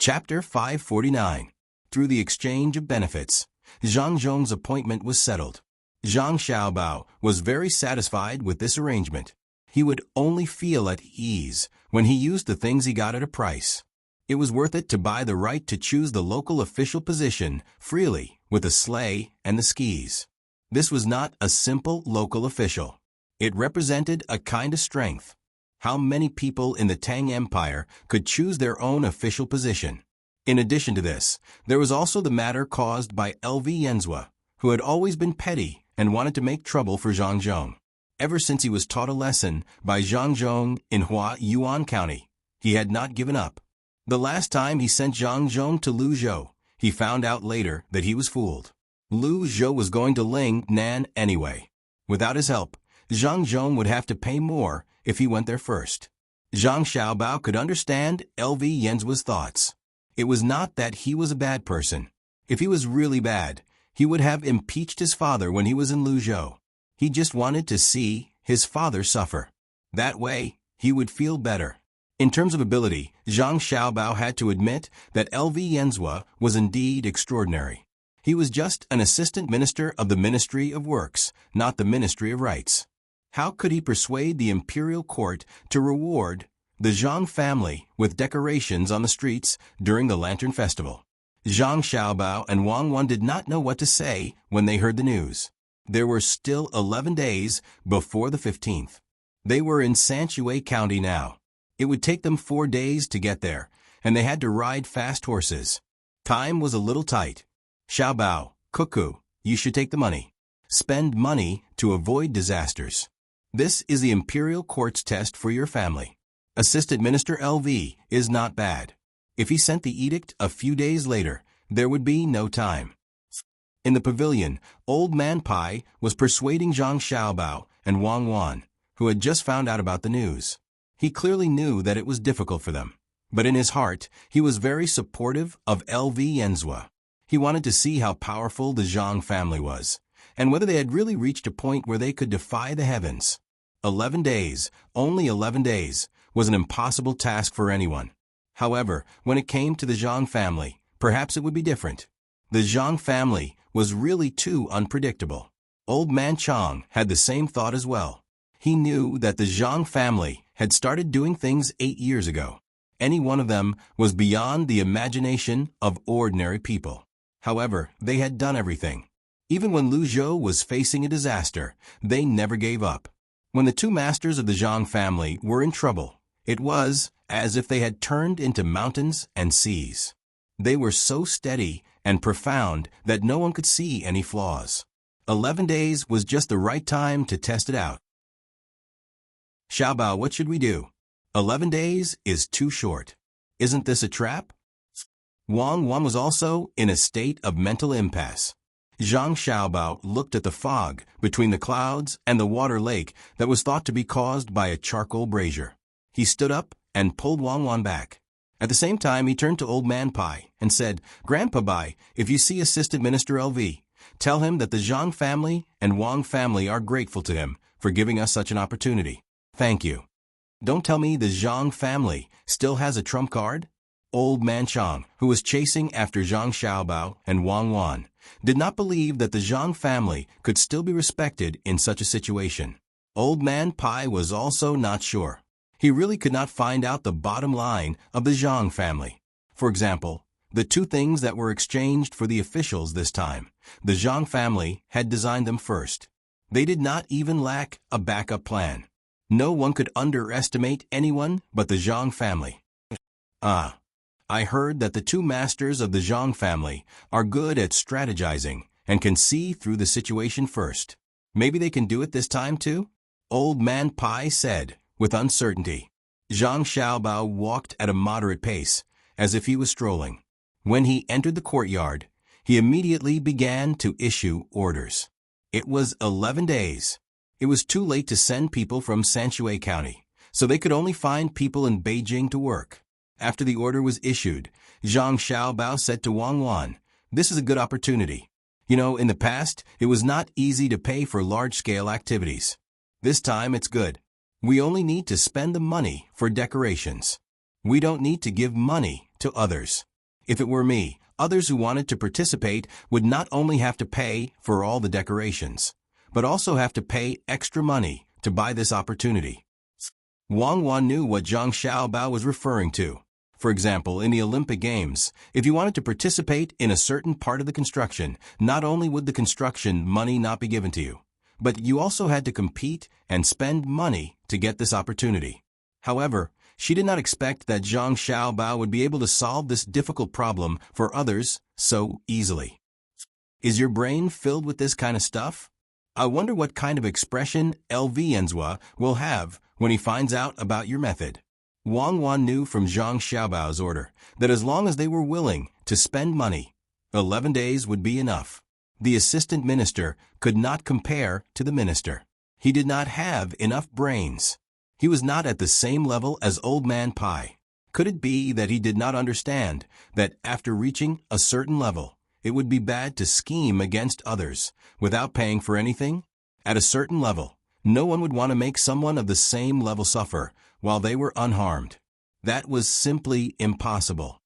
Chapter 549. Through the exchange of benefits, Zhang Zhong's appointment was settled. Zhang Xiaobao was very satisfied with this arrangement. He would only feel at ease when he used the things he got at a price. It was worth it to buy the right to choose the local official position freely with the sleigh and the skis. This was not a simple local official. It represented a kind of strength. How many people in the Tang Empire could choose their own official position? In addition to this, there was also the matter caused by LV Yenzhua, who had always been petty and wanted to make trouble for Zhang Zhong. Ever since he was taught a lesson by Zhang Zhong in Hua Yuan County, he had not given up. The last time he sent Zhang Zhong to Luzhou, he found out later that he was fooled. Luzhou was going to Ling Nan anyway. Without his help, Zhang Zhong would have to pay more if he went there first. Zhang Xiaobao could understand LV Yenzhua's thoughts. It was not that he was a bad person. If he was really bad, he would have impeached his father when he was in Luzhou. He just wanted to see his father suffer. That way, he would feel better. In terms of ability, Zhang Xiaobao had to admit that LV Yenzhua was indeed extraordinary. He was just an assistant minister of the Ministry of Works, not the Ministry of Rights. How could he persuade the imperial court to reward the Zhang family with decorations on the streets during the Lantern Festival? Zhang Xiaobao and Wang Wan did not know what to say when they heard the news. There were still 11 days before the 15th. They were in Sanshui County now. It would take them 4 days to get there, and they had to ride fast horses. Time was a little tight. Xiaobao, Cuckoo, you should take the money. Spend money to avoid disasters. This is the imperial court's test for your family. Assistant Minister LV is not bad. If he sent the edict a few days later, there would be no time. In the pavilion, Old Man Pai was persuading Zhang Xiaobao and Wang Wan, who had just found out about the news. He clearly knew that it was difficult for them, but in his heart, he was very supportive of LV Yenzhua. He wanted to see how powerful the Zhang family was, and whether they had really reached a point where they could defy the heavens. 11 days, only 11 days, was an impossible task for anyone. However, when it came to the Zhang family, perhaps it would be different. The Zhang family was really too unpredictable. Old Man Chang had the same thought as well. He knew that the Zhang family had started doing things 8 years ago. Any one of them was beyond the imagination of ordinary people. However, they had done everything. Even when Luzhou was facing a disaster, they never gave up. When the two masters of the Zhang family were in trouble, it was as if they had turned into mountains and seas. They were so steady and profound that no one could see any flaws. 11 days was just the right time to test it out. Xiaobao, what should we do? 11 days is too short. Isn't this a trap? Wang Wan was also in a state of mental impasse. Zhang Xiaobao looked at the fog between the clouds and the water lake that was thought to be caused by a charcoal brazier. He stood up and pulled Wang Wan back. At the same time, he turned to Old Man Pai and said, Grandpa Bai, if you see Assistant Minister LV, tell him that the Zhang family and Wang family are grateful to him for giving us such an opportunity. Thank you. Don't tell me the Zhang family still has a trump card? Old Man Chang, who was chasing after Zhang Xiaobao and Wang Wan, did not believe that the Zhang family could still be respected in such a situation. Old Man Pai was also not sure. He really could not find out the bottom line of the Zhang family. For example, the two things that were exchanged for the officials this time, the Zhang family had designed them first. They did not even lack a backup plan. No one could underestimate anyone but the Zhang family. I heard that the two masters of the Zhang family are good at strategizing and can see through the situation first. Maybe they can do it this time too? Old Man Pai said, with uncertainty. Zhang Xiaobao walked at a moderate pace, as if he was strolling. When he entered the courtyard, he immediately began to issue orders. It was 11 days. It was too late to send people from Sanshui County, so they could only find people in Beijing to work. After the order was issued, Zhang Xiaobao said to Wang Wan, this is a good opportunity. You know, in the past, it was not easy to pay for large-scale activities. This time it's good. We only need to spend the money for decorations. We don't need to give money to others. If it were me, others who wanted to participate would not only have to pay for all the decorations, but also have to pay extra money to buy this opportunity. Wang Wan knew what Zhang Xiaobao was referring to. For example, in the Olympic Games, if you wanted to participate in a certain part of the construction, not only would the construction money not be given to you, but you also had to compete and spend money to get this opportunity. However, she did not expect that Zhang Xiaobao would be able to solve this difficult problem for others so easily. Is your brain filled with this kind of stuff? I wonder what kind of expression LV Enzhua will have when he finds out about your method. Wang Wan knew from Zhang Xiaobao's order that as long as they were willing to spend money, 11 days would be enough. The assistant minister could not compare to the minister. He did not have enough brains. He was not at the same level as Old Man Pai. Could it be that he did not understand that after reaching a certain level, it would be bad to scheme against others without paying for anything? At a certain level, no one would want to make someone of the same level suffer while they were unharmed. That was simply impossible.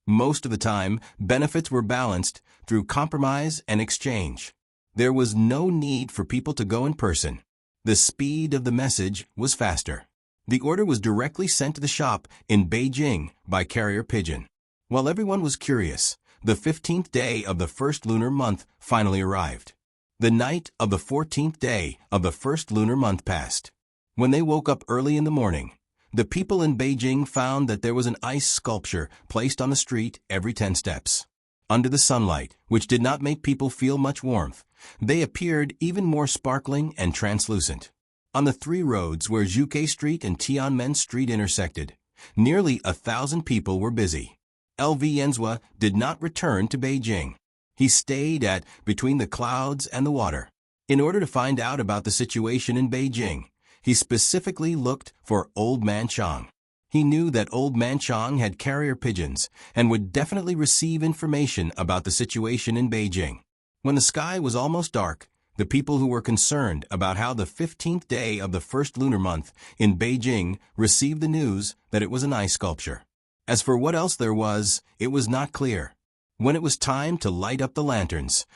Most of the time, benefits were balanced through compromise and exchange. There was no need for people to go in person. The speed of the message was faster. The order was directly sent to the shop in Beijing by carrier pigeon. While everyone was curious, the 15th day of the first lunar month finally arrived. The night of the 14th day of the first lunar month passed. When they woke up early in the morning, the people in Beijing found that there was an ice sculpture placed on the street every 10 steps. Under the sunlight, which did not make people feel much warmth, they appeared even more sparkling and translucent. On the 3 roads where Zhuke Street and Tianmen Street intersected, nearly 1,000 people were busy. LV Enzhua did not return to Beijing. He stayed at Between the Clouds and the Water. In order to find out about the situation in Beijing, he specifically looked for Old Man Chang. He knew that Old Man Chang had carrier pigeons and would definitely receive information about the situation in Beijing. When the sky was almost dark, the people who were concerned about how the 15th day of the first lunar month in Beijing received the news that it was an ice sculpture. As for what else there was, it was not clear. When it was time to light up the lanterns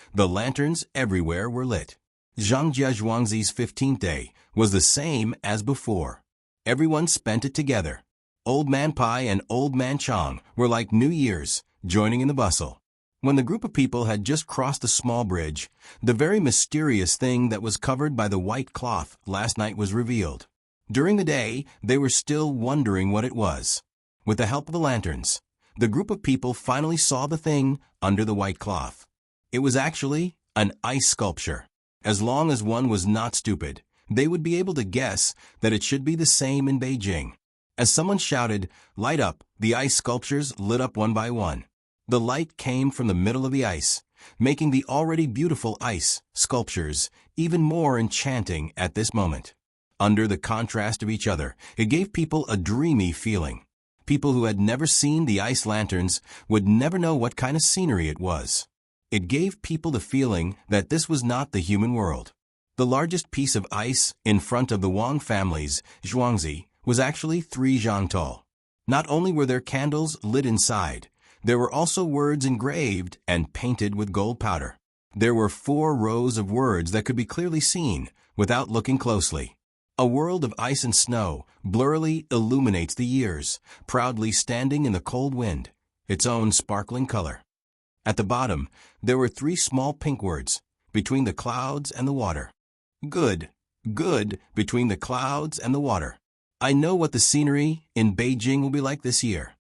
everywhere were lit. Zhang Zhuangzi's 15th day was the same as before. Everyone spent it together. Old Man Pai and Old Man Chang were like New Year's, joining in the bustle. When the group of people had just crossed the small bridge, the very mysterious thing that was covered by the white cloth last night was revealed. During the day, they were still wondering what it was. With the help of the lanterns, the group of people finally saw the thing under the white cloth. It was actually an ice sculpture. As long as one was not stupid, they would be able to guess that it should be the same in Beijing. As someone shouted, "Light up," the ice sculptures lit up one by one. The light came from the middle of the ice, making the already beautiful ice sculptures even more enchanting at this moment. Under the contrast of each other, it gave people a dreamy feeling. People who had never seen the ice lanterns would never know what kind of scenery it was. It gave people the feeling that this was not the human world. The largest piece of ice in front of the Wang family's Zhuangzi was actually 3 zhang tall. Not only were there candles lit inside, there were also words engraved and painted with gold powder. There were 4 rows of words that could be clearly seen without looking closely. A world of ice and snow blurrily illuminates the years, proudly standing in the cold wind, its own sparkling color. At the bottom, there were 3 small pink words, between the clouds and the water. Good, good, between the clouds and the water. I know what the scenery in Beijing will be like this year.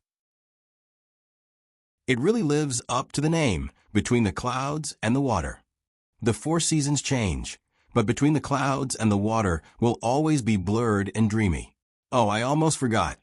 It really lives up to the name, Between the Clouds and the Water. The 4 seasons change, but between the clouds and the water will always be blurred and dreamy. Oh, I almost forgot.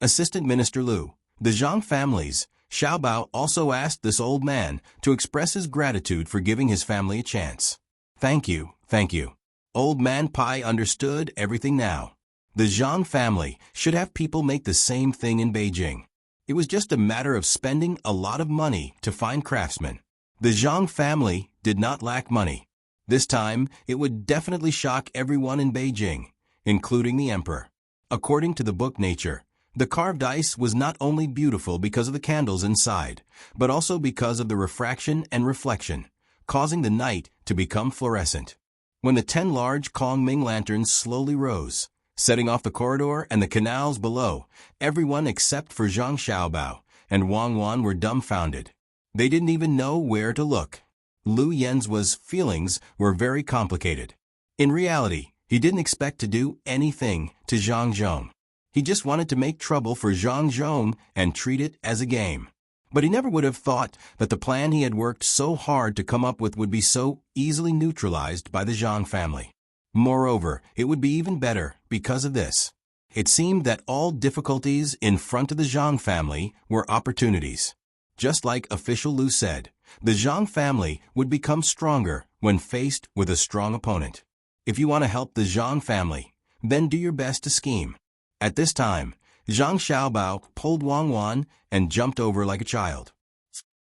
Assistant Minister Liu, the Zhang family's Xiaobao also asked this old man to express his gratitude for giving his family a chance. Thank you, thank you. Old Man Pai understood everything now. The Zhang family should have people make the same thing in Beijing. It was just a matter of spending a lot of money to find craftsmen. The Zhang family did not lack money. This time, it would definitely shock everyone in Beijing, including the emperor. According to the book Nature, The carved ice was not only beautiful because of the candles inside, but also because of the refraction and reflection, causing the night to become fluorescent. When the 10 large Kongming lanterns slowly rose, setting off the corridor and the canals below, everyone except for Zhang Xiaobao and Wang Wan were dumbfounded. They didn't even know where to look. Lu Yen's feelings were very complicated. In reality, he didn't expect to do anything to Zhang Zhong. He just wanted to make trouble for Zhang Zhong and treat it as a game. But he never would have thought that the plan he had worked so hard to come up with would be so easily neutralized by the Zhang family. Moreover, it would be even better because of this. It seemed that all difficulties in front of the Zhang family were opportunities. Just like official Lu said, the Zhang family would become stronger when faced with a strong opponent. If you want to help the Zhang family, then do your best to scheme. At this time, Zhang Xiaobao pulled Wang Wan and jumped over like a child.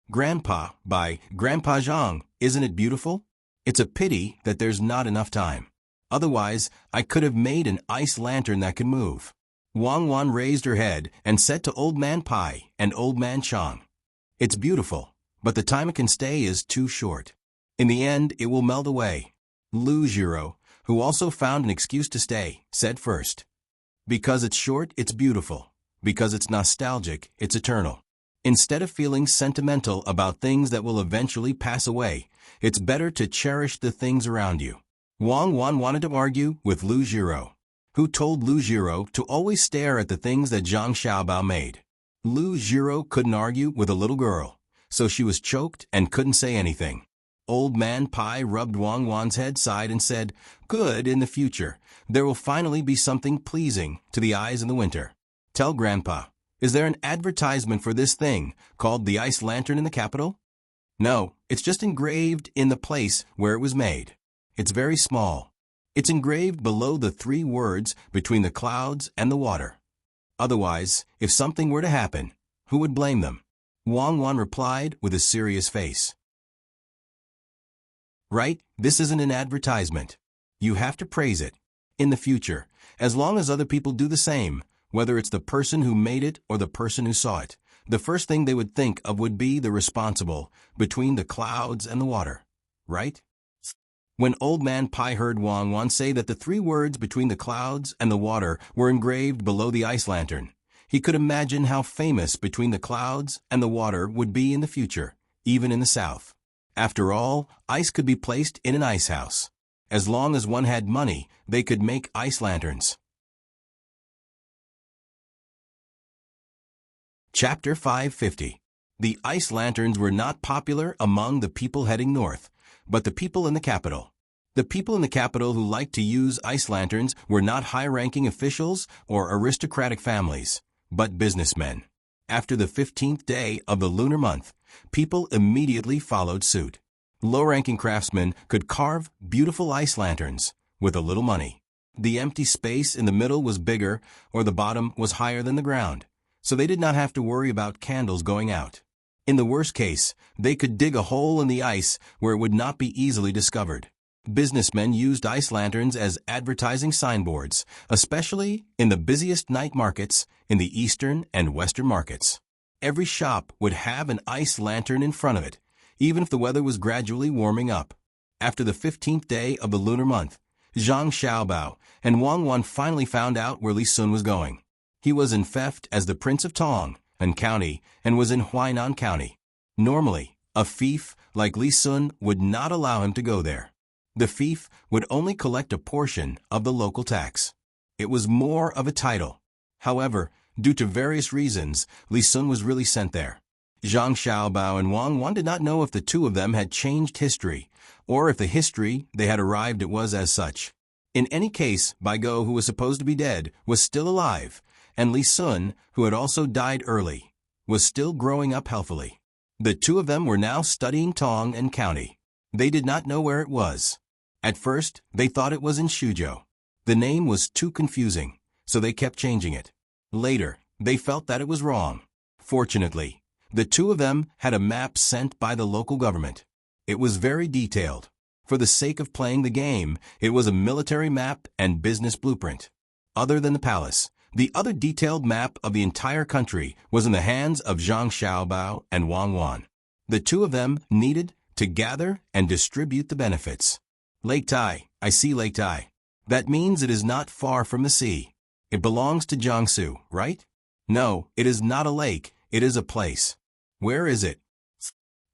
Grandpa, by Grandpa Zhang, isn't it beautiful? It's a pity that there's not enough time. Otherwise, I could have made an ice lantern that could move. Wang Wan raised her head and said to Old Man Pai and Old Man Chang, "It's beautiful, but the time it can stay is too short. In the end, it will melt away." Lu Jiro, who also found an excuse to stay, said first, "Because it's short, it's beautiful. Because it's nostalgic, it's eternal. Instead of feeling sentimental about things that will eventually pass away, it's better to cherish the things around you." Wang Wan wanted to argue with Lu Jiro, who told Lu Jiro to always stare at the things that Zhang Xiaobao made. Lu Jiro couldn't argue with a little girl, so she was choked and couldn't say anything. Old Man Pai rubbed Wang Wan's head side and said, "Good, in the future, there will finally be something pleasing to the eyes in the winter. Tell Grandpa, is there an advertisement for this thing called the ice lantern in the capital?" "No, it's just engraved in the place where it was made. It's very small. It's engraved below the 3 words between the clouds and the water. Otherwise, if something were to happen, who would blame them?" Wang Wan replied with a serious face. "Right, this isn't an advertisement. You have to praise it. In the future, as long as other people do the same, whether it's the person who made it or the person who saw it, the first thing they would think of would be the responsible between the clouds and the water. Right?" When Old Man Pai heard Wang Wan say that the 3 words between the clouds and the water were engraved below the ice lantern, he could imagine how famous between the clouds and the water would be in the future, even in the south. After all, ice could be placed in an ice house. As long as one had money, they could make ice lanterns. Chapter 550. The ice lanterns were not popular among the people heading north, but the people in the capital. The people in the capital who liked to use ice lanterns were not high-ranking officials or aristocratic families, but businessmen. After the 15th day of the lunar month, people immediately followed suit. Low-ranking craftsmen could carve beautiful ice lanterns with a little money. The empty space in the middle was bigger or the bottom was higher than the ground, so they did not have to worry about candles going out. In the worst case, they could dig a hole in the ice where it would not be easily discovered. Businessmen used ice lanterns as advertising signboards, especially in the busiest night markets in the eastern and western markets. Every shop would have an ice lantern in front of it, even if the weather was gradually warming up. After the 15th day of the lunar month, Zhang Xiaobao and Wang Wan finally found out where Li Sun was going. He was in theft as the Prince of Tang and County and was in Huainan County. Normally, a thief like Li Sun would not allow him to go there. The thief would only collect a portion of the local tax. It was more of a title. However, due to various reasons, Li Sun was really sent there. Zhang Xiaobao and Wang Wan did not know if the 2 of them had changed history, or if the history they had arrived at was as such. In any case, Bai Go, who was supposed to be dead, was still alive, and Li Sun, who had also died early, was still growing up healthily. The 2 of them were now studying Tang and County. They did not know where it was. At first, they thought it was in Shuzhou. The name was too confusing, so they kept changing it. Later, they felt that it was wrong. Fortunately, the 2 of them had a map sent by the local government. It was very detailed. For the sake of playing the game, it was a military map and business blueprint. Other than the palace, The other detailed map of the entire country was in the hands of Zhang Xiaobao and Wang Wan. The two of them needed to gather and distribute the benefits. Lake Tai, I see Lake Tai. That means it is not far from the sea. It belongs to Jiangsu, right? No, it is not a lake, it is a place. Where is it?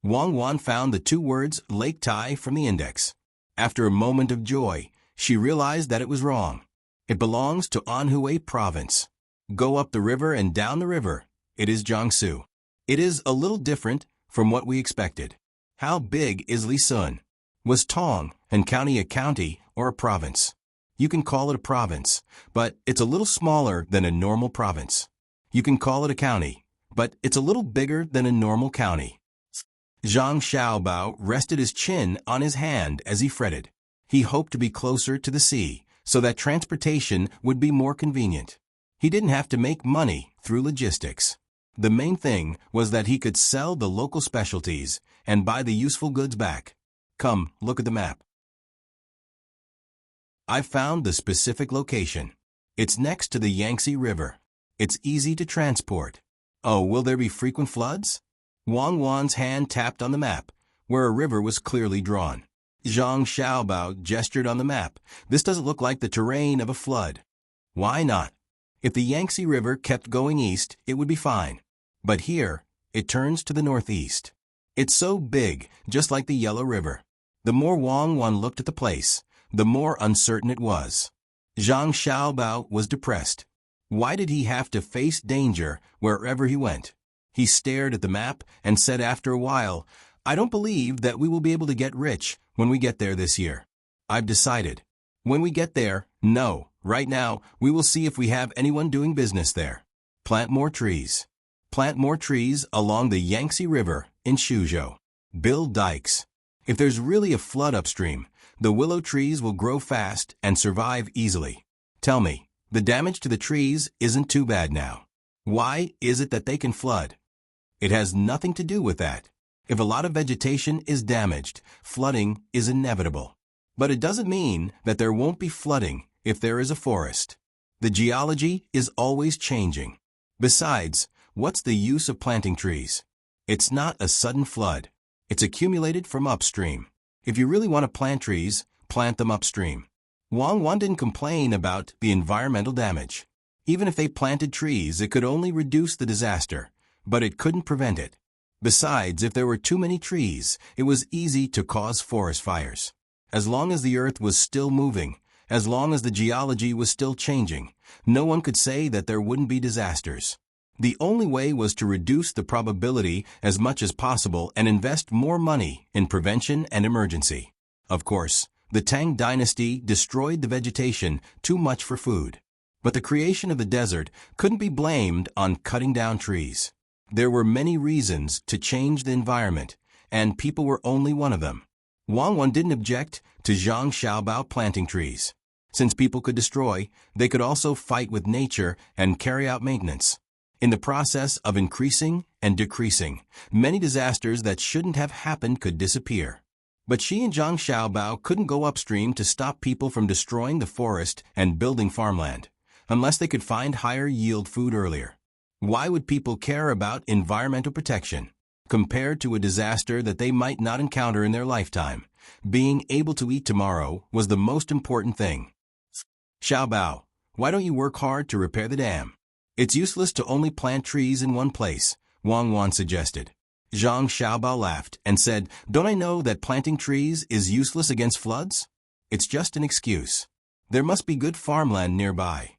Wang Wan found the two words Lake Tai from the index. After a moment of joy, she realized that it was wrong. It belongs to Anhui province. Go up the river and down the river. It is Jiangsu. It is a little different from what we expected. How big is Lisun? Was Tang and County a county or a province? You can call it a province, but it's a little smaller than a normal province. You can call it a county, but it's a little bigger than a normal county. Zhang Xiaobao rested his chin on his hand as he fretted. He hoped to be closer to the sea, so that transportation would be more convenient. He didn't have to make money through logistics. The main thing was that he could sell the local specialties and buy the useful goods back. Come, look at the map. I've found the specific location. It's next to the Yangtze River. It's easy to transport. Oh, will there be frequent floods? Wang Wan's hand tapped on the map, where a river was clearly drawn. Zhang Xiaobao gestured on the map. This doesn't look like the terrain of a flood. Why not? If the Yangtze River kept going east, it would be fine. But here, it turns to the northeast. It's so big, just like the Yellow River. The more Wang Wan looked at the place, the more uncertain it was. Zhang Xiaobao was depressed. Why did he have to face danger wherever he went? He stared at the map and said after a while, I don't believe that we will be able to get rich when we get there this year. I've decided. When we get there, no, right now, we will see if we have anyone doing business there. Plant more trees. Plant more trees along the Yangtze River in Suzhou. Build dikes. If there's really a flood upstream, the willow trees will grow fast and survive easily. Tell me, the damage to the trees isn't too bad now. Why is it that they can flood? It has nothing to do with that. If a lot of vegetation is damaged, flooding is inevitable. But it doesn't mean that there won't be flooding if there is a forest. The geology is always changing. Besides, what's the use of planting trees? It's not a sudden flood. It's accumulated from upstream. If you really want to plant trees, plant them upstream. Wang Wan didn't complain about the environmental damage. Even if they planted trees, it could only reduce the disaster, but it couldn't prevent it. Besides, if there were too many trees, it was easy to cause forest fires. As long as the earth was still moving, as long as the geology was still changing, no one could say that there wouldn't be disasters. The only way was to reduce the probability as much as possible and invest more money in prevention and emergency. Of course, the Tang Dynasty destroyed the vegetation too much for food. But the creation of the desert couldn't be blamed on cutting down trees. There were many reasons to change the environment, and people were only one of them. Wang Wan didn't object to Zhang Xiaobao planting trees. Since people could destroy, they could also fight with nature and carry out maintenance. In the process of increasing and decreasing, many disasters that shouldn't have happened could disappear. But she and Zhang Xiaobao couldn't go upstream to stop people from destroying the forest and building farmland, unless they could find higher yield food earlier. Why would people care about environmental protection? Compared to a disaster that they might not encounter in their lifetime, being able to eat tomorrow was the most important thing. Xiaobao, why don't you work hard to repair the dam? It's useless to only plant trees in one place, Wang Wan suggested. Zhang Xiaobao laughed and said, Don't I know that planting trees is useless against floods? It's just an excuse. There must be good farmland nearby.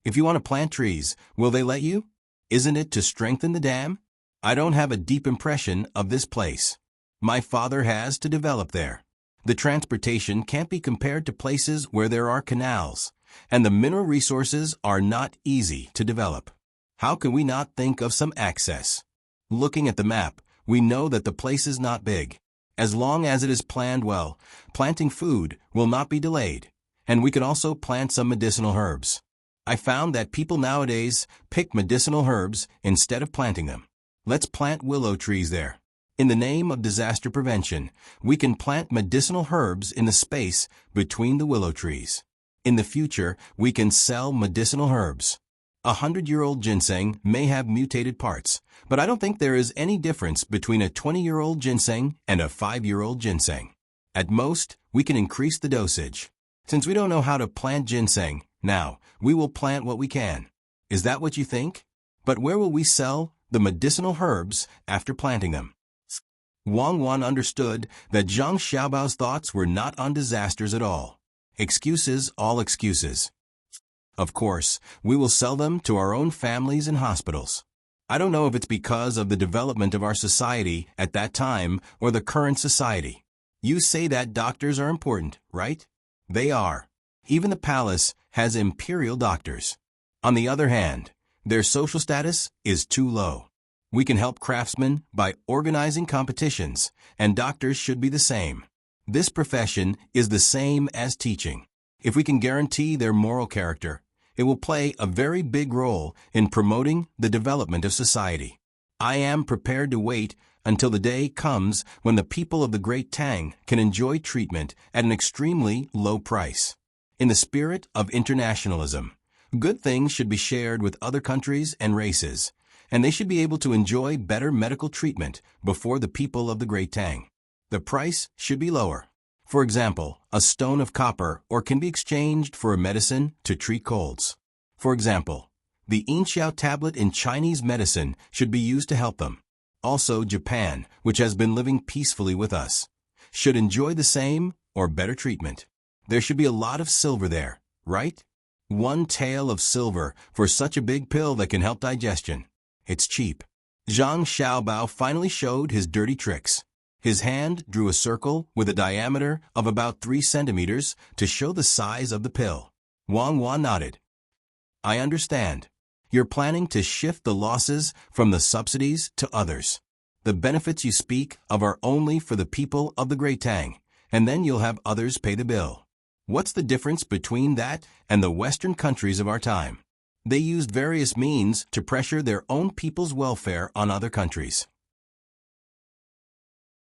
If you want to plant trees, will they let you? Isn't it to strengthen the dam? I don't have a deep impression of this place. My father has to develop there. The transportation can't be compared to places where there are canals, and the mineral resources are not easy to develop. How can we not think of some access? Looking at the map, we know that the place is not big. As long as it is planned well, planting food will not be delayed, and we can also plant some medicinal herbs. I found that people nowadays pick medicinal herbs instead of planting them. Let's plant willow trees there. In the name of disaster prevention, we can plant medicinal herbs in the space between the willow trees. In the future, we can sell medicinal herbs. 100-year-old ginseng may have mutated parts, but I don't think there is any difference between a 20-year-old ginseng and a 5-year-old ginseng. At most, we can increase the dosage. Since we don't know how to plant ginseng, now, we will plant what we can. Is that what you think? But where will we sell the medicinal herbs after planting them? Wang Wan understood that Zhang Xiaobao's thoughts were not on disasters at all. Excuses, all excuses. Of course, we will sell them to our own families and hospitals. I don't know if it's because of the development of our society at that time or the current society. You say that doctors are important, right? They are. Even the palace has imperial doctors. On the other hand, their social status is too low. We can help craftsmen by organizing competitions, and doctors should be the same. This profession is the same as teaching. If we can guarantee their moral character, it will play a very big role in promoting the development of society. I am prepared to wait until the day comes when the people of the great Tang can enjoy treatment at an extremely low price. In the spirit of internationalism, good things should be shared with other countries and races, and they should be able to enjoy better medical treatment before the people of the great Tang. The price should be lower. For example, a stone of copper can be exchanged for a medicine to treat colds. For example, the Inxiao tablet in Chinese medicine should be used to help them. Also, Japan, which has been living peacefully with us, should enjoy the same or better treatment. There should be a lot of silver there, right? 1 tael of silver for such a big pill that can help digestion. It's cheap. Zhang Xiaobao finally showed his dirty tricks. His hand drew a circle with a diameter of about 3 centimeters to show the size of the pill. Wang Wan nodded. I understand. You're planning to shift the losses from the subsidies to others. The benefits you speak of are only for the people of the Great Tang, and then you'll have others pay the bill. What's the difference between that and the Western countries of our time? They used various means to pressure their own people's welfare on other countries.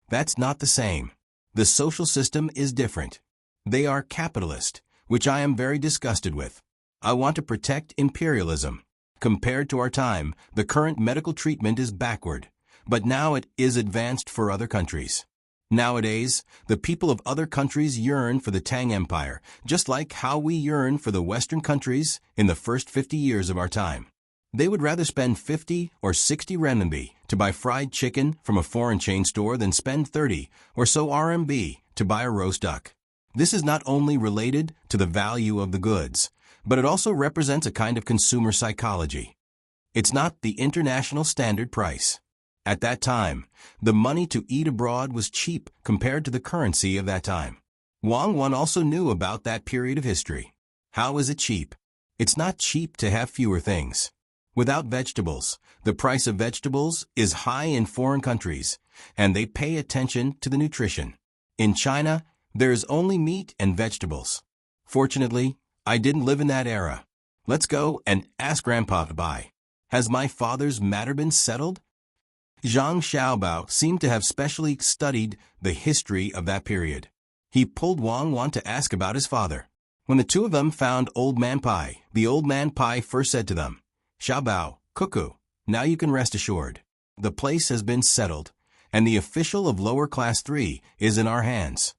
That's not the same. The social system is different. They are capitalist, which I am very disgusted with. I want to protect imperialism. Compared to our time, the current medical treatment is backward, but now it is advanced for other countries. Nowadays, the people of other countries yearn for the Tang Empire, just like how we yearn for the Western countries in the first 50 years of our time. They would rather spend 50 or 60 renminbi to buy fried chicken from a foreign chain store than spend 30 or so RMB to buy a roast duck. This is not only related to the value of the goods, but it also represents a kind of consumer psychology. It's not the international standard price. At that time, the money to eat abroad was cheap compared to the currency of that time. Wang Wan also knew about that period of history. How is it cheap? It's not cheap to have fewer things. Without vegetables, the price of vegetables is high in foreign countries, and they pay attention to the nutrition. In China, there is only meat and vegetables. Fortunately, I didn't live in that era. Let's go and ask Grandpa to buy. Has my father's matter been settled? Zhang Xiaobao seemed to have specially studied the history of that period. He pulled Wang Wan to ask about his father. When the two of them found Old Man Pai, the Old Man Pai first said to them, Xiaobao, Cuckoo, now you can rest assured. The place has been settled, and the official of lower class 3 is in our hands.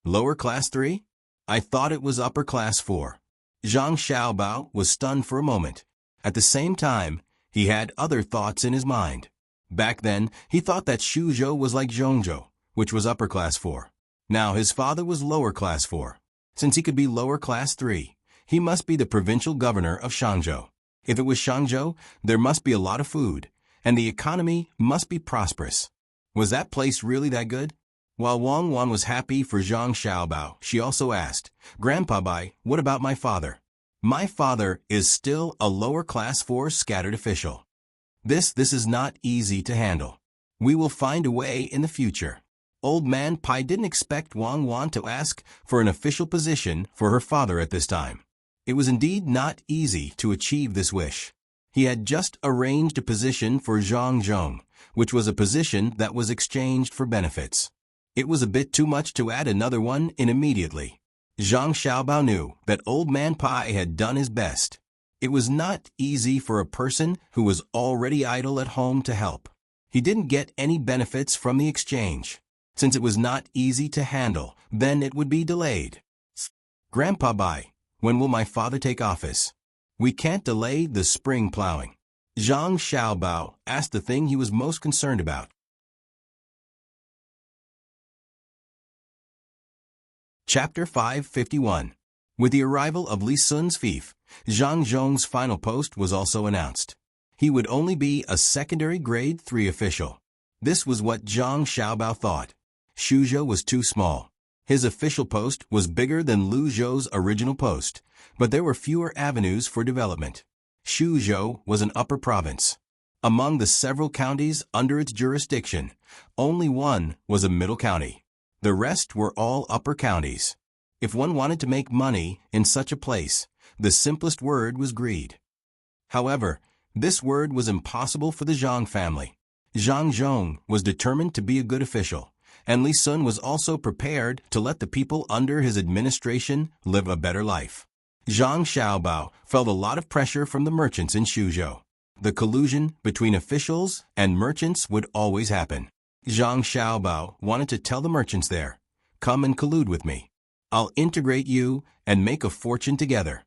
Lower class 3? I thought it was upper class 4. Zhang Xiaobao was stunned for a moment. At the same time, he had other thoughts in his mind. Back then, he thought that Shuzhou was like Zhongzhou, which was upper class 4. Now his father was lower class 4. Since he could be lower class 3, he must be the provincial governor of Shangzhou. If it was Shangzhou, there must be a lot of food, and the economy must be prosperous. Was that place really that good? While Wang Wan was happy for Zhang Xiaobao, she also asked, Grandpa Bai, what about my father? My father is still a lower class 4 scattered official. This is not easy to handle. We will find a way in the future. Old Man Pai didn't expect Wang Wan to ask for an official position for her father at this time. It was indeed not easy to achieve this wish. He had just arranged a position for Zhang Zhong, which was a position that was exchanged for benefits. It was a bit too much to add another one in immediately. Zhang Xiaobao knew that Old Man Pai had done his best. It was not easy for a person who was already idle at home to help. He didn't get any benefits from the exchange. Since it was not easy to handle, then it would be delayed. Grandpa Bai, when will my father take office? We can't delay the spring plowing. Zhang Xiaobao asked the thing he was most concerned about. Chapter 551. With the arrival of Li Sun's fief, Zhang Zhong's final post was also announced. He would only be a secondary grade 3 official. This was what Zhang Xiaobao thought. Shuzhou was too small. His official post was bigger than Lu Zhou's original post, but there were fewer avenues for development. Shuzhou was an upper province. Among the several counties under its jurisdiction, only one was a middle county. The rest were all upper counties. If one wanted to make money in such a place, the simplest word was greed. However, this word was impossible for the Zhang family. Zhang Zhong was determined to be a good official, and Li Sun was also prepared to let the people under his administration live a better life. Zhang Xiaobao felt a lot of pressure from the merchants in Shuzhou. The collusion between officials and merchants would always happen. Zhang Xiaobao wanted to tell the merchants there, "Come and collude with me. I'll integrate you and make a fortune together."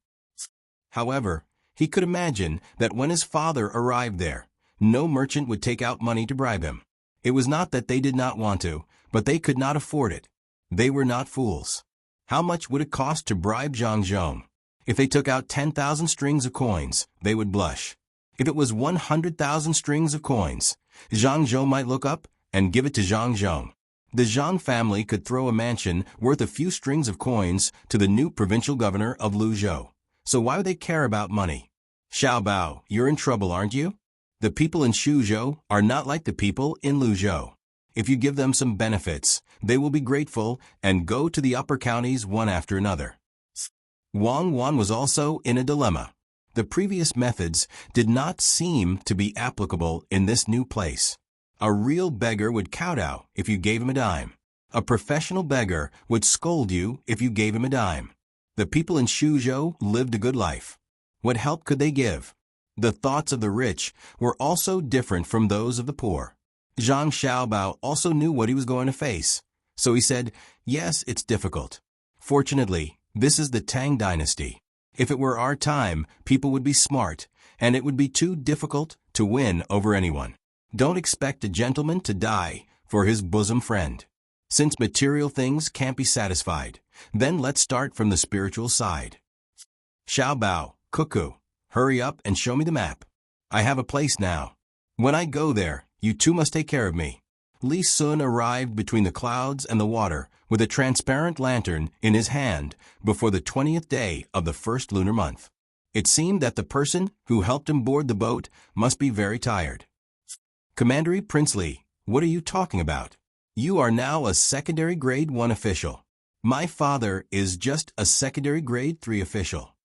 However, he could imagine that when his father arrived there, no merchant would take out money to bribe him. It was not that they did not want to, but they could not afford it. They were not fools. How much would it cost to bribe Zhang Zhong? If they took out 10,000 strings of coins, they would blush. If it was 100,000 strings of coins, Zhang Zhou might look up and give it to Zhang Zhong. The Zhang family could throw a mansion worth a few strings of coins to the new provincial governor of Luzhou. So why would they care about money? Xiaobao, you're in trouble, aren't you? The people in Shuzhou are not like the people in Luzhou. If you give them some benefits, they will be grateful and go to the upper counties one after another. Wang Wan was also in a dilemma. The previous methods did not seem to be applicable in this new place. A real beggar would kowtow if you gave him a dime. A professional beggar would scold you if you gave him a dime. The people in Shuzhou lived a good life. What help could they give? The thoughts of the rich were also different from those of the poor. Zhang Xiaobao also knew what he was going to face. So he said, "Yes, it's difficult. Fortunately, this is the Tang Dynasty. If it were our time, people would be smart, and it would be too difficult to win over anyone. Don't expect a gentleman to die for his bosom friend. Since material things can't be satisfied, then let's start from the spiritual side. Xiaobao, cuckoo, hurry up and show me the map. I have a place now. When I go there, you two must take care of me." Li Sun arrived between the clouds and the water with a transparent lantern in his hand before the 20th day of the first lunar month. It seemed that the person who helped him board the boat must be very tired. "Commandery Prince Li, what are you talking about? You are now a secondary grade 1 official. My father is just a secondary grade 3 official.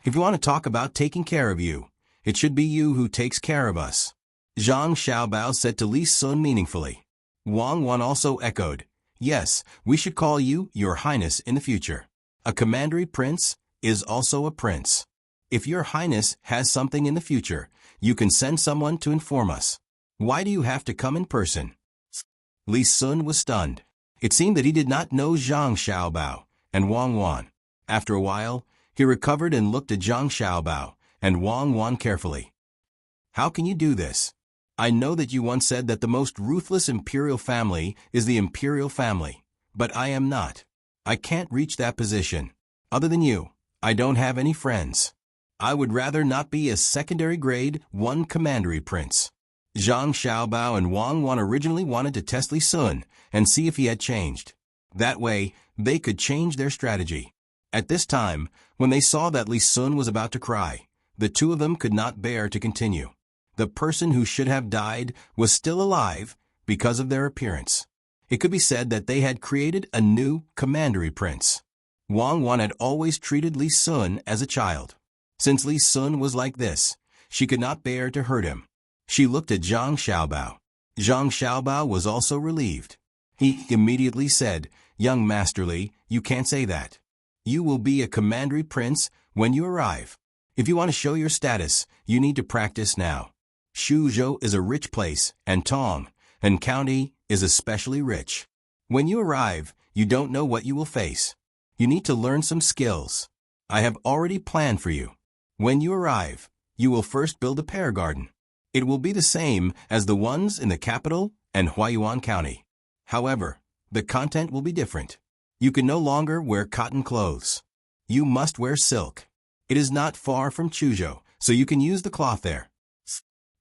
If you want to talk about taking care of you, it should be you who takes care of us," Zhang Xiaobao said to Li Sun meaningfully. Wang Wan also echoed, "Yes, we should call you Your Highness in the future. A commandery prince is also a prince. If Your Highness has something in the future, you can send someone to inform us. Why do you have to come in person?" Li Sun was stunned. It seemed that he did not know Zhang Xiaobao and Wang Wan. After a while, he recovered and looked at Zhang Xiaobao and Wang Wan carefully. "How can you do this? I know that you once said that the most ruthless imperial family is the imperial family, but I am not. I can't reach that position. Other than you, I don't have any friends. I would rather not be a secondary grade 1 commandery prince." Zhang Xiaobao and Wang Wan originally wanted to test Li Sun and see if he had changed. That way, they could change their strategy. At this time, when they saw that Li Sun was about to cry, the two of them could not bear to continue. The person who should have died was still alive because of their appearance. It could be said that they had created a new commandery prince. Wang Wan had always treated Li Sun as a child. Since Li Sun was like this, she could not bear to hurt him. She looked at Zhang Xiaobao. Zhang Xiaobao was also relieved. He immediately said, Young Master Li, you can't say that. You will be a commandery prince when you arrive. If you want to show your status, you need to practice now. Suzhou is a rich place, and Tang and county is especially rich. When you arrive, you don't know what you will face. You need to learn some skills. I have already planned for you. When you arrive, you will first build a pear garden. It will be the same as the ones in the capital and Huaiyuan County. However, the content will be different. You can no longer wear cotton clothes. You must wear silk. It is not far from Chuzhou, so you can use the cloth there.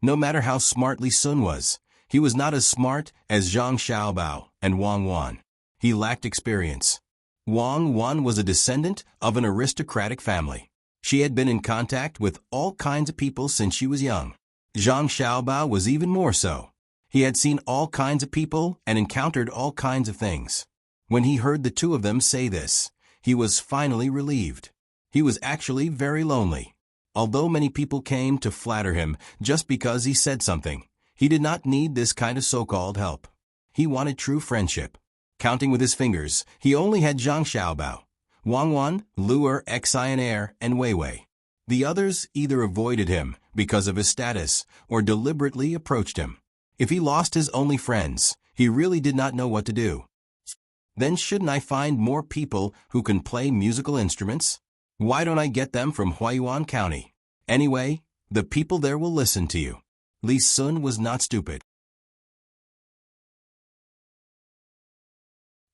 No matter how smart Li Sun was, he was not as smart as Zhang Xiaobao and Wang Wan. He lacked experience. Wang Wan was a descendant of an aristocratic family. She had been in contact with all kinds of people since she was young. Zhang Xiaobao was even more so. He had seen all kinds of people and encountered all kinds of things. When he heard the two of them say this, he was finally relieved. He was actually very lonely. Although many people came to flatter him just because he said something, he did not need this kind of so-called help. He wanted true friendship. Counting with his fingers, he only had Zhang Xiaobao, Wang Wan, Luer, Xionaire, and Wei Wei. The others either avoided him because of his status or deliberately approached him. If he lost his only friends, he really did not know what to do. Then shouldn't I find more people who can play musical instruments? Why don't I get them from Huaiyuan County? Anyway, the people there will listen to you. Li Sun was not stupid.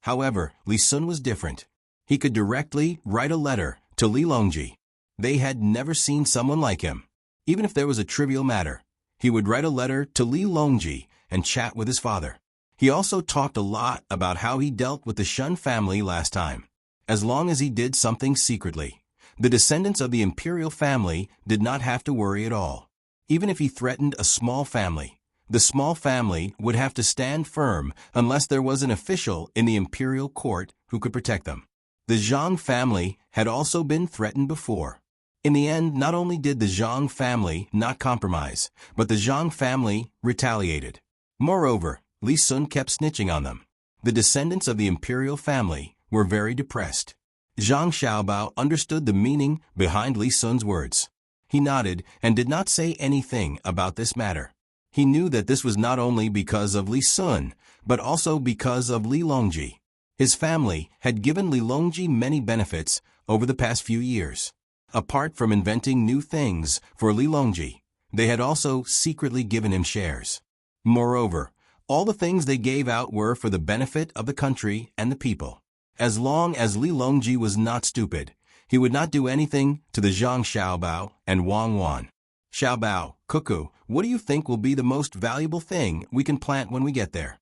However, Li Sun was different. He could directly write a letter to Li Longji. They had never seen someone like him. Even if there was a trivial matter, he would write a letter to Li Longji and chat with his father. He also talked a lot about how he dealt with the Shun family last time. As long as he did something secretly, the descendants of the imperial family did not have to worry at all. Even if he threatened a small family, the small family would have to stand firm unless there was an official in the imperial court who could protect them. The Zhang family had also been threatened before. In the end, not only did the Zhang family not compromise, but the Zhang family retaliated. Moreover, Li Sun kept snitching on them. The descendants of the imperial family were very depressed. Zhang Xiaobao understood the meaning behind Li Sun's words. He nodded and did not say anything about this matter. He knew that this was not only because of Li Sun, but also because of Li Longji. His family had given Li Longji many benefits over the past few years. Apart from inventing new things for Li Longji, they had also secretly given him shares. Moreover, all the things they gave out were for the benefit of the country and the people. As long as Li Longji was not stupid, he would not do anything to the Zhang Xiaobao and Wang Wan. Xiaobao, Cuckoo, what do you think will be the most valuable thing we can plant when we get there?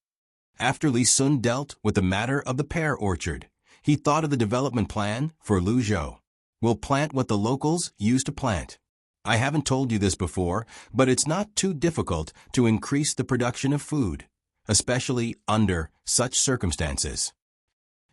After Li Sun dealt with the matter of the pear orchard, he thought of the development plan for Luzhou. We'll plant what the locals used to plant. I haven't told you this before, but it's not too difficult to increase the production of food, especially under such circumstances.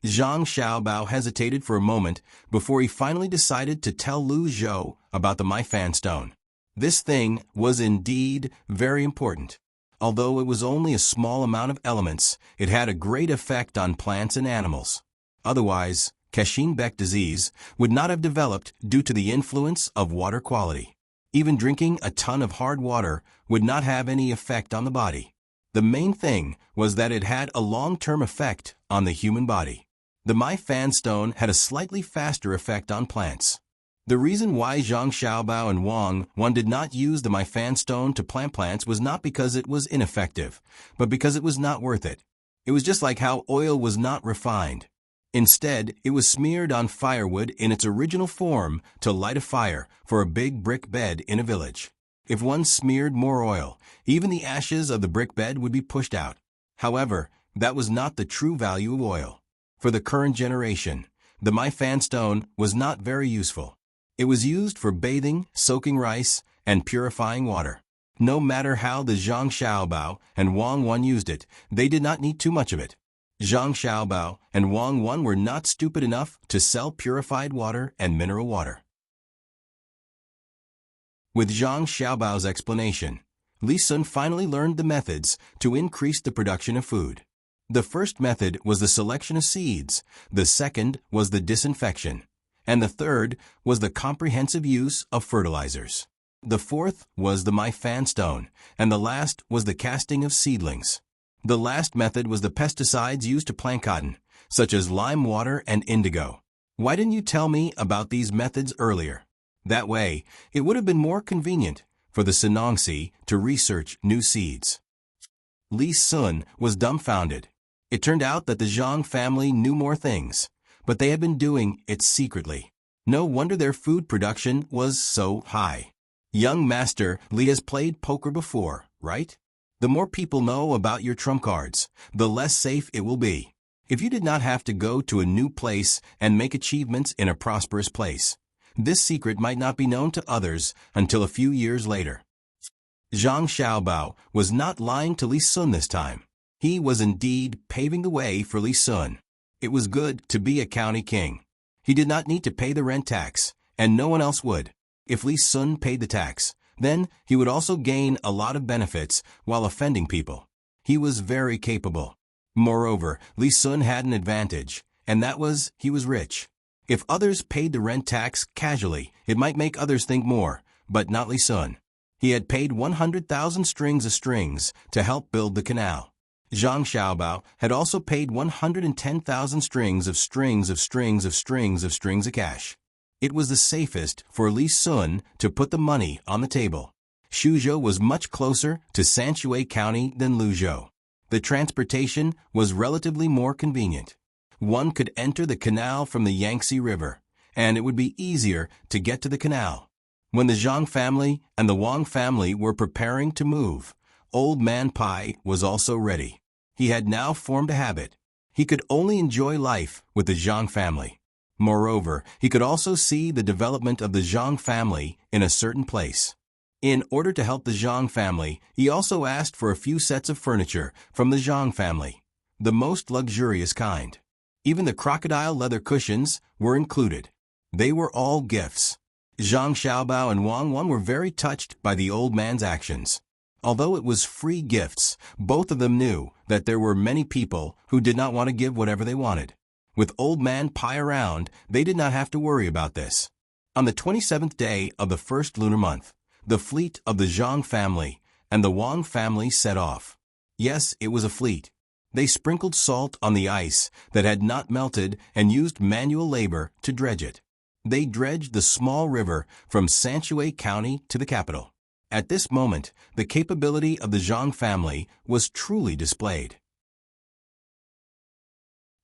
Zhang Xiaobao hesitated for a moment before he finally decided to tell Lu Zhou about the Maifan stone. This thing was indeed very important. Although it was only a small amount of elements, it had a great effect on plants and animals. Otherwise, Kashin-Beck disease would not have developed due to the influence of water quality. Even drinking a ton of hard water would not have any effect on the body. The main thing was that it had a long-term effect on the human body. The Maifan stone had a slightly faster effect on plants. The reason why Zhang Xiaobao and Wang Wan did not use the Maifan stone to plant plants was not because it was ineffective, but because it was not worth it. It was just like how oil was not refined. Instead, it was smeared on firewood in its original form to light a fire for a big brick bed in a village. If one smeared more oil, even the ashes of the brick bed would be pushed out. However, that was not the true value of oil. For the current generation, the Maifan stone was not very useful. It was used for bathing, soaking rice, and purifying water. No matter how the Zhang Xiaobao and Wang Wan used it, they did not need too much of it. Zhang Xiaobao and Wang Wan were not stupid enough to sell purified water and mineral water. With Zhang Xiaobao's explanation, Li Sun finally learned the methods to increase the production of food. The first method was the selection of seeds, the second was the disinfection, and the third was the comprehensive use of fertilizers. The fourth was the myfanstone, and the last was the casting of seedlings. The last method was the pesticides used to plant cotton, such as lime water and indigo. Why didn't you tell me about these methods earlier? That way, it would have been more convenient for the Senongsi to research new seeds. Li Sun was dumbfounded. It turned out that the Zhang family knew more things, but they had been doing it secretly. No wonder their food production was so high. Young master, Li has played poker before, right? The more people know about your trump cards, the less safe it will be. If you did not have to go to a new place and make achievements in a prosperous place, this secret might not be known to others until a few years later. Zhang Xiaobao was not lying to Li Sun this time. He was indeed paving the way for Li Sun. It was good to be a county king. He did not need to pay the rent tax, and no one else would. If Li Sun paid the tax, then he would also gain a lot of benefits while offending people. He was very capable. Moreover, Li Sun had an advantage, and that was he was rich. If others paid the rent tax casually, it might make others think more, but not Li Sun. He had paid 100,000 strings of strings to help build the canal. Zhang Xiaobao had also paid 110,000 strings of cash. It was the safest for Li Sun to put the money on the table. Shuzhou was much closer to Sanshui County than Luzhou. The transportation was relatively more convenient. One could enter the canal from the Yangtze River, and it would be easier to get to the canal. When the Zhang family and the Wang family were preparing to move, Old Man Pai was also ready. He had now formed a habit. He could only enjoy life with the Zhang family. Moreover, he could also see the development of the Zhang family in a certain place. In order to help the Zhang family, he also asked for a few sets of furniture from the Zhang family, the most luxurious kind. Even the crocodile leather cushions were included. They were all gifts. Zhang Xiaobao and Wang Wan were very touched by the old man's actions. Although it was free gifts, both of them knew that there were many people who did not want to give whatever they wanted. With Old Man Pai around, they did not have to worry about this. On the 27th day of the first lunar month, the fleet of the Zhang family and the Wang family set off. Yes, it was a fleet. They sprinkled salt on the ice that had not melted and used manual labor to dredge it. They dredged the small river from Sanshui County to the capital. At this moment, the capability of the Zhang family was truly displayed.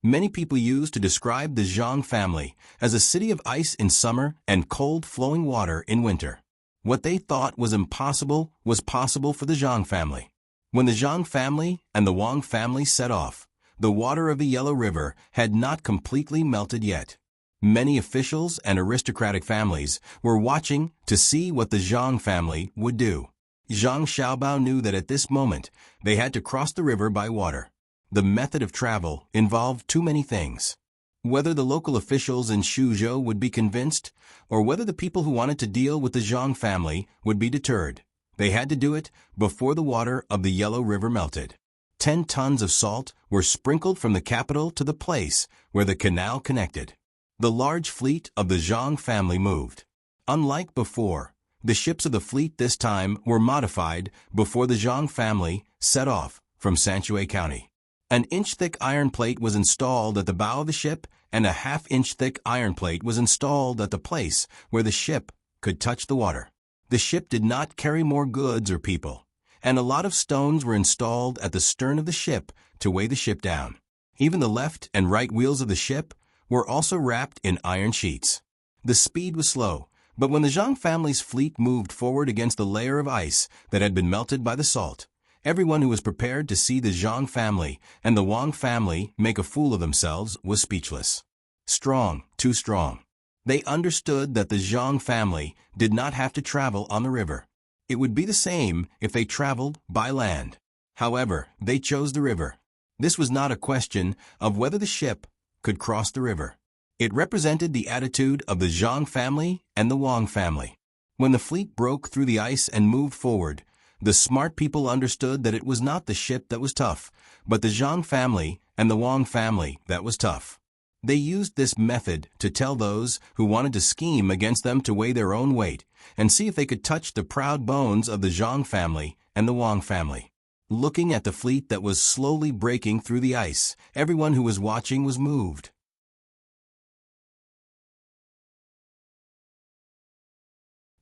Many people used to describe the Zhang family as a city of ice in summer and cold flowing water in winter. What they thought was impossible was possible for the Zhang family. When the Zhang family and the Wang family set off, the water of the Yellow River had not completely melted yet. Many officials and aristocratic families were watching to see what the Zhang family would do. Zhang Xiaobao knew that at this moment they had to cross the river by water. The method of travel involved too many things. Whether the local officials in Shuzhou would be convinced, or whether the people who wanted to deal with the Zhang family would be deterred, they had to do it before the water of the Yellow River melted. 10 tons of salt were sprinkled from the capital to the place where the canal connected. The large fleet of the Zhang family moved. Unlike before, the ships of the fleet this time were modified before the Zhang family set off from Sanshui County. An inch-thick iron plate was installed at the bow of the ship, and a half-inch thick iron plate was installed at the place where the ship could touch the water. The ship did not carry more goods or people, and a lot of stones were installed at the stern of the ship to weigh the ship down. Even the left and right wheels of the ship were also wrapped in iron sheets. The speed was slow, but when the Zhang family's fleet moved forward against the layer of ice that had been melted by the salt, everyone who was prepared to see the Zhang family and the Wang family make a fool of themselves was speechless. Strong, too strong. They understood that the Zhang family did not have to travel on the river. It would be the same if they traveled by land. However, they chose the river. This was not a question of whether the ship could cross the river. It represented the attitude of the Zhang family and the Wang family. When the fleet broke through the ice and moved forward, The smart people understood that it was not the ship that was tough, but the Zhang family and the Wang family that was tough. They used this method to tell those who wanted to scheme against them to weigh their own weight and see if they could touch the proud bones of the Zhang family and the Wang family. Looking at the fleet that was slowly breaking through the ice, everyone who was watching was moved.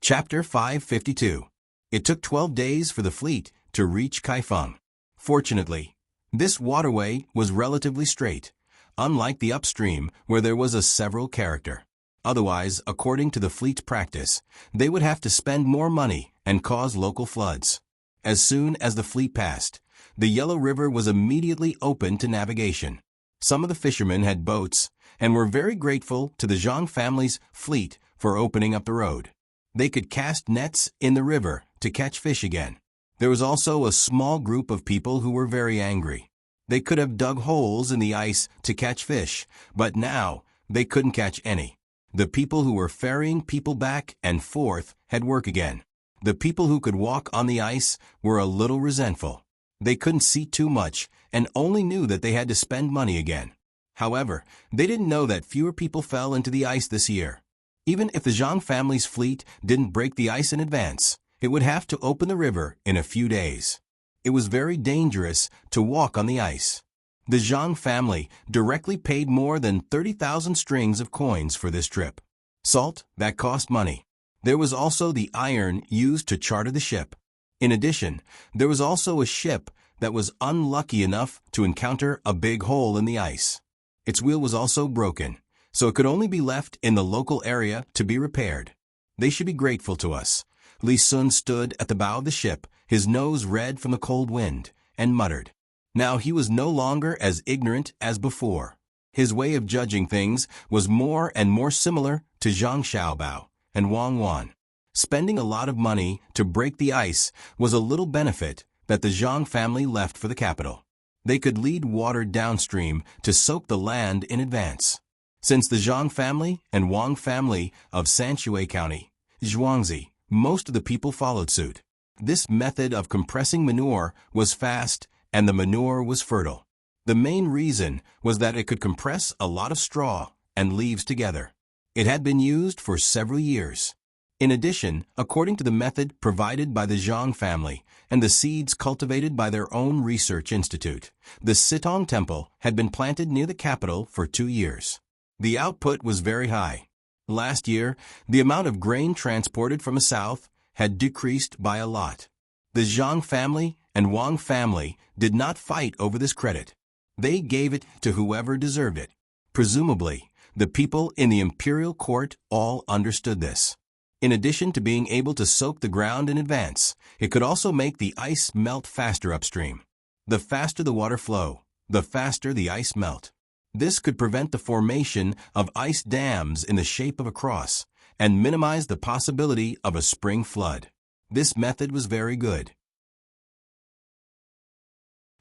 Chapter 552. It took 12 days for the fleet to reach Kaifeng. Fortunately, this waterway was relatively straight, unlike the upstream where there was a several character. Otherwise, according to the fleet's practice, they would have to spend more money and cause local floods. As soon as the fleet passed, the Yellow River was immediately open to navigation. Some of the fishermen had boats and were very grateful to the Zhang family's fleet for opening up the road. They could cast nets in the river to catch fish again. There was also a small group of people who were very angry. They could have dug holes in the ice to catch fish, but now they couldn't catch any. The people who were ferrying people back and forth had work again. The people who could walk on the ice were a little resentful. They couldn't see too much and only knew that they had to spend money again. However, they didn't know that fewer people fell into the ice this year. Even if the Zhang family's fleet didn't break the ice in advance, it would have to open the river in a few days. It was very dangerous to walk on the ice. The Zhang family directly paid more than 30,000 strings of coins for this trip. Salt, that cost money. There was also the iron used to charter the ship. In addition, there was also a ship that was unlucky enough to encounter a big hole in the ice. Its wheel was also broken, so it could only be left in the local area to be repaired. They should be grateful to us. Li Sun stood at the bow of the ship, his nose red from the cold wind, and muttered. Now he was no longer as ignorant as before. His way of judging things was more and more similar to Zhang Xiaobao and Wang Wan. Spending a lot of money to break the ice was a little benefit that the Zhang family left for the capital. They could lead water downstream to soak the land in advance. Since the Zhang family and Wang family of Sanshui County, Zhuangzi, most of the people followed suit. This method of compressing manure was fast and the manure was fertile. The main reason was that it could compress a lot of straw and leaves together. It had been used for several years. In addition, according to the method provided by the Zhang family and the seeds cultivated by their own research institute, the Sitong Temple had been planted near the capital for 2 years. The output was very high. Last year, the amount of grain transported from the south had decreased by a lot. The Zhang family and Wang family did not fight over this credit. They gave it to whoever deserved it. Presumably, the people in the imperial court all understood this. In addition to being able to soak the ground in advance, it could also make the ice melt faster upstream. The faster the water flow, the faster the ice melt. This could prevent the formation of ice dams in the shape of a cross and minimize the possibility of a spring flood. This method was very good.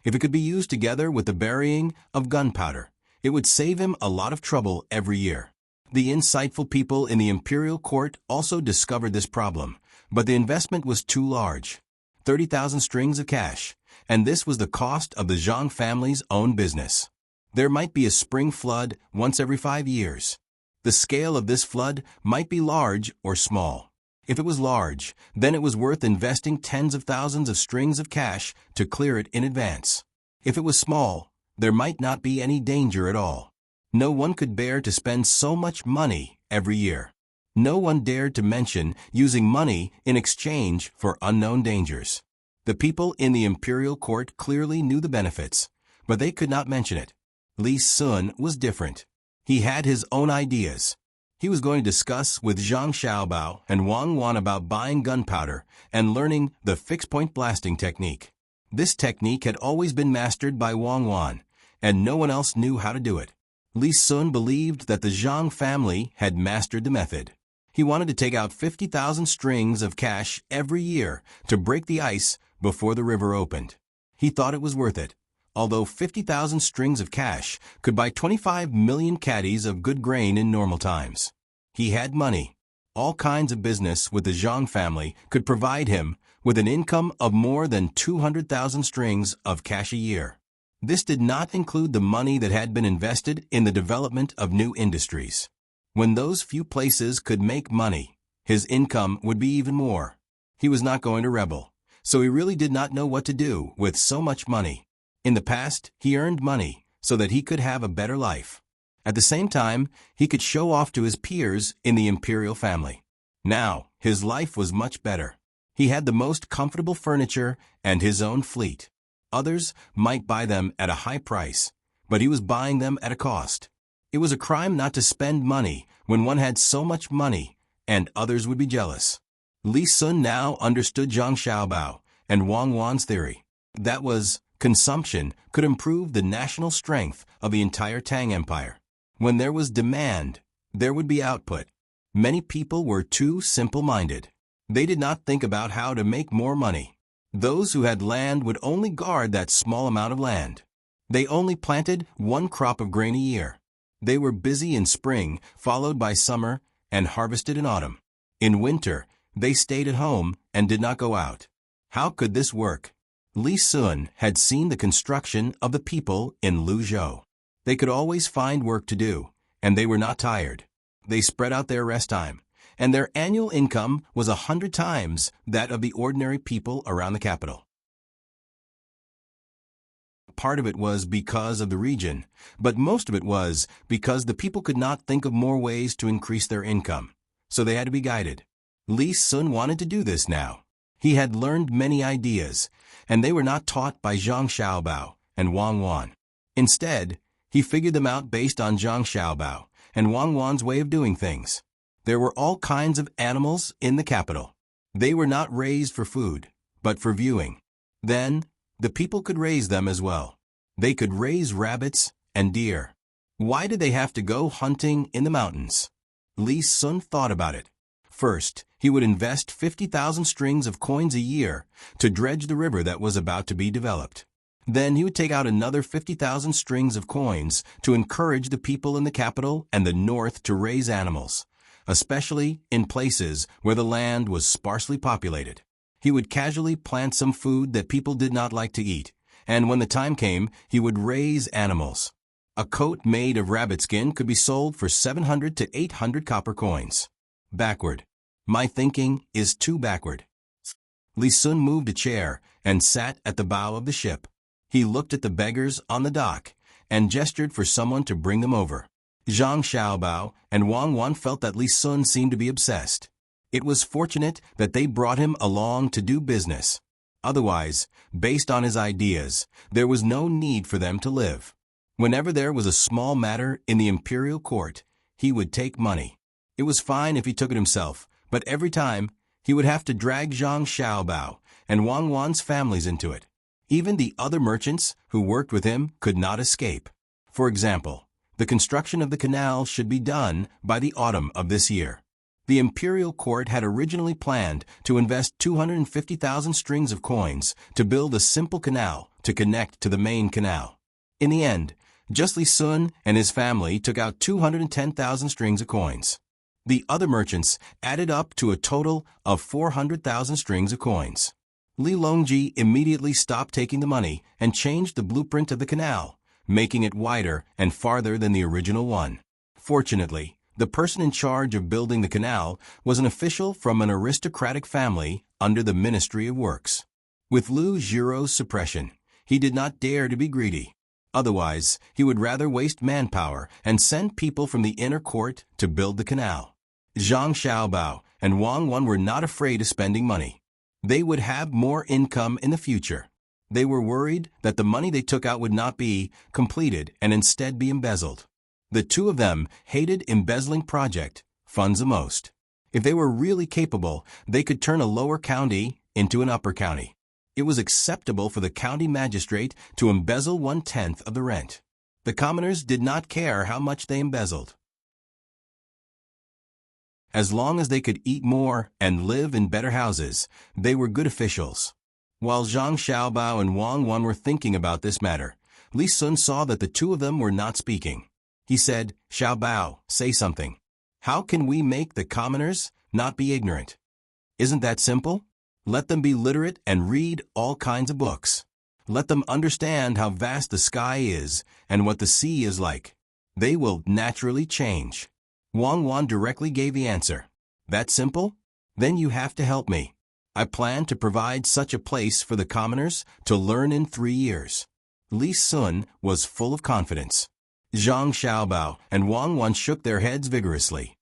If it could be used together with the burying of gunpowder, it would save him a lot of trouble every year. The insightful people in the imperial court also discovered this problem, but the investment was too large. 30,000 strings of cash, and this was the cost of the Zhang family's own business. There might be a spring flood once every 5 years. The scale of this flood might be large or small. If it was large, then it was worth investing tens of thousands of strings of cash to clear it in advance. If it was small, there might not be any danger at all. No one could bear to spend so much money every year. No one dared to mention using money in exchange for unknown dangers. The people in the imperial court clearly knew the benefits, but they could not mention it. Li Sun was different. He had his own ideas. He was going to discuss with Zhang Xiaobao and Wang Wan about buying gunpowder and learning the fixed-point blasting technique. This technique had always been mastered by Wang Wan, and no one else knew how to do it. Li Sun believed that the Zhang family had mastered the method. He wanted to take out 50,000 strings of cash every year to break the ice before the river opened. He thought it was worth it. Although 50,000 strings of cash could buy 25 million caddies of good grain in normal times. He had money. All kinds of business with the Zhang family could provide him with an income of more than 200,000 strings of cash a year. This did not include the money that had been invested in the development of new industries. When those few places could make money, his income would be even more. He was not going to rebel, so he really did not know what to do with so much money. In the past, he earned money so that he could have a better life. At the same time, he could show off to his peers in the imperial family. Now, his life was much better. He had the most comfortable furniture and his own fleet. Others might buy them at a high price, but he was buying them at a cost. It was a crime not to spend money when one had so much money, and others would be jealous. Li Sun now understood Zhang Xiaobao and Wang Wan's theory. That was, consumption could improve the national strength of the entire Tang Empire. When there was demand, there would be output. Many people were too simple-minded. They did not think about how to make more money. Those who had land would only guard that small amount of land. They only planted one crop of grain a year. They were busy in spring, followed by summer, and harvested in autumn. In winter, they stayed at home and did not go out. How could this work? Li Sun had seen the construction of the people in Luzhou. They could always find work to do, and they were not tired. They spread out their rest time, and their annual income was 100 times that of the ordinary people around the capital. Part of it was because of the region, but most of it was because the people could not think of more ways to increase their income, so they had to be guided. Li Sun wanted to do this now. He had learned many ideas, and they were not taught by Zhang Xiaobao and Wang Wan. Instead, he figured them out based on Zhang Xiaobao and Wang Wan's way of doing things. There were all kinds of animals in the capital. They were not raised for food, but for viewing. Then, the people could raise them as well. They could raise rabbits and deer. Why did they have to go hunting in the mountains? Li Sun thought about it. First, he would invest 50,000 strings of coins a year to dredge the river that was about to be developed. Then he would take out another 50,000 strings of coins to encourage the people in the capital and the north to raise animals, especially in places where the land was sparsely populated. He would casually plant some food that people did not like to eat, and when the time came, he would raise animals. A coat made of rabbit skin could be sold for 700 to 800 copper coins. Backward. My thinking is too backward. Li Sun moved a chair and sat at the bow of the ship. He looked at the beggars on the dock and gestured for someone to bring them over. Zhang Xiaobao and Wang Wan felt that Li Sun seemed to be obsessed. It was fortunate that they brought him along to do business. Otherwise, based on his ideas, there was no need for them to live. Whenever there was a small matter in the imperial court, he would take money. It was fine if he took it himself, but every time, he would have to drag Zhang Xiaobao and Wang Wan's families into it. Even the other merchants who worked with him could not escape. For example, the construction of the canal should be done by the autumn of this year. The imperial court had originally planned to invest 250,000 strings of coins to build a simple canal to connect to the main canal. In the end, just Li Sun and his family took out 210,000 strings of coins. The other merchants added up to a total of 400,000 strings of coins. Li Longji immediately stopped taking the money and changed the blueprint of the canal, making it wider and farther than the original one. Fortunately, the person in charge of building the canal was an official from an aristocratic family under the Ministry of Works. With Lu Jiro's suppression, he did not dare to be greedy. Otherwise, he would rather waste manpower and send people from the inner court to build the canal. Zhang Xiaobao and Wang Wan were not afraid of spending money. They would have more income in the future. They were worried that the money they took out would not be completed and instead be embezzled. The two of them hated embezzling project funds the most. If they were really capable, they could turn a lower county into an upper county. It was acceptable for the county magistrate to embezzle 1/10 of the rent. The commoners did not care how much they embezzled. As long as they could eat more and live in better houses, they were good officials. While Zhang Xiaobao and Wang Wan were thinking about this matter, Li Sun saw that the two of them were not speaking. He said, "Xiaobao, say something. How can we make the commoners not be ignorant? Isn't that simple?" Let them be literate and read all kinds of books. Let them understand how vast the sky is and what the sea is like. They will naturally change. Wang Wan directly gave the answer. That simple? Then you have to help me. I plan to provide such a place for the commoners to learn in 3 years. Li Sun was full of confidence. Zhang Xiaobao and Wang Wan shook their heads vigorously.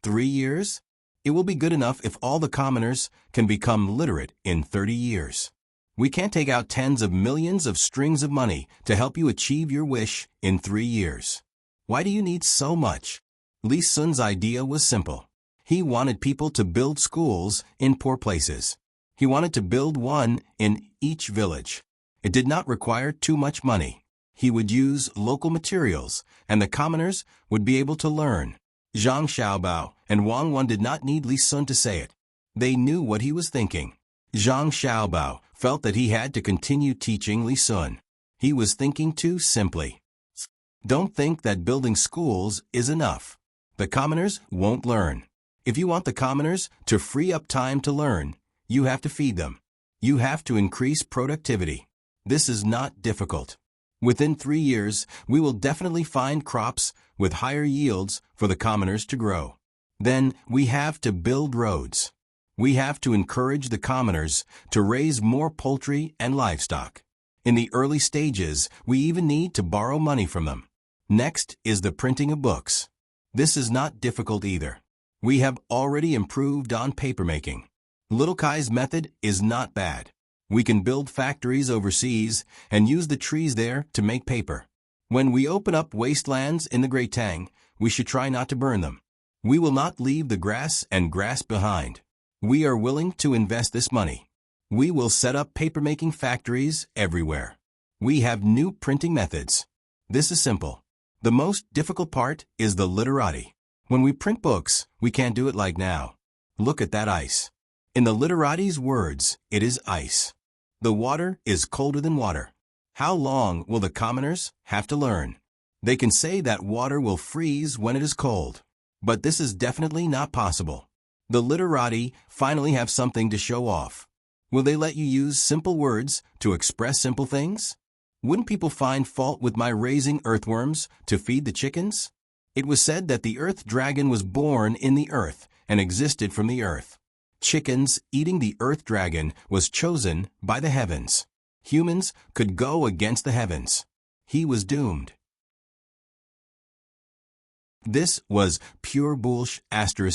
3 years? It will be good enough if all the commoners can become literate in 30 years. We can't take out tens of millions of strings of money to help you achieve your wish in 3 years. Why do you need so much? Li Sun's idea was simple. He wanted people to build schools in poor places. He wanted to build one in each village. It did not require too much money. He would use local materials, and the commoners would be able to learn. Zhang Xiaobao and Wang Wan did not need Li Sun to say it. They knew what he was thinking. Zhang Xiaobao felt that he had to continue teaching Li Sun. He was thinking too simply. Don't think that building schools is enough. The commoners won't learn. If you want the commoners to free up time to learn, you have to feed them. You have to increase productivity. This is not difficult. Within 3 years, we will definitely find crops with higher yields for the commoners to grow. Then we have to build roads. We have to encourage the commoners to raise more poultry and livestock. In the early stages, we even need to borrow money from them. Next is the printing of books. This is not difficult either. We have already improved on papermaking. Little Kai's method is not bad. We can build factories overseas and use the trees there to make paper. When we open up wastelands in the Great Tang, we should try not to burn them. We will not leave the grass and grass behind. We are willing to invest this money. We will set up papermaking factories everywhere. We have new printing methods. This is simple. The most difficult part is the literati. When we print books, we can't do it like now. Look at that ice. In the literati's words, it is ice. The water is colder than water. How long will the commoners have to learn? They can say that water will freeze when it is cold. But this is definitely not possible. The literati finally have something to show off. Will they let you use simple words to express simple things? Wouldn't people find fault with my raising earthworms to feed the chickens? It was said that the earth dragon was born in the earth and existed from the earth. Chickens eating the earth dragon was chosen by the heavens. Humans could go against the heavens. He was doomed. This was pure bullsh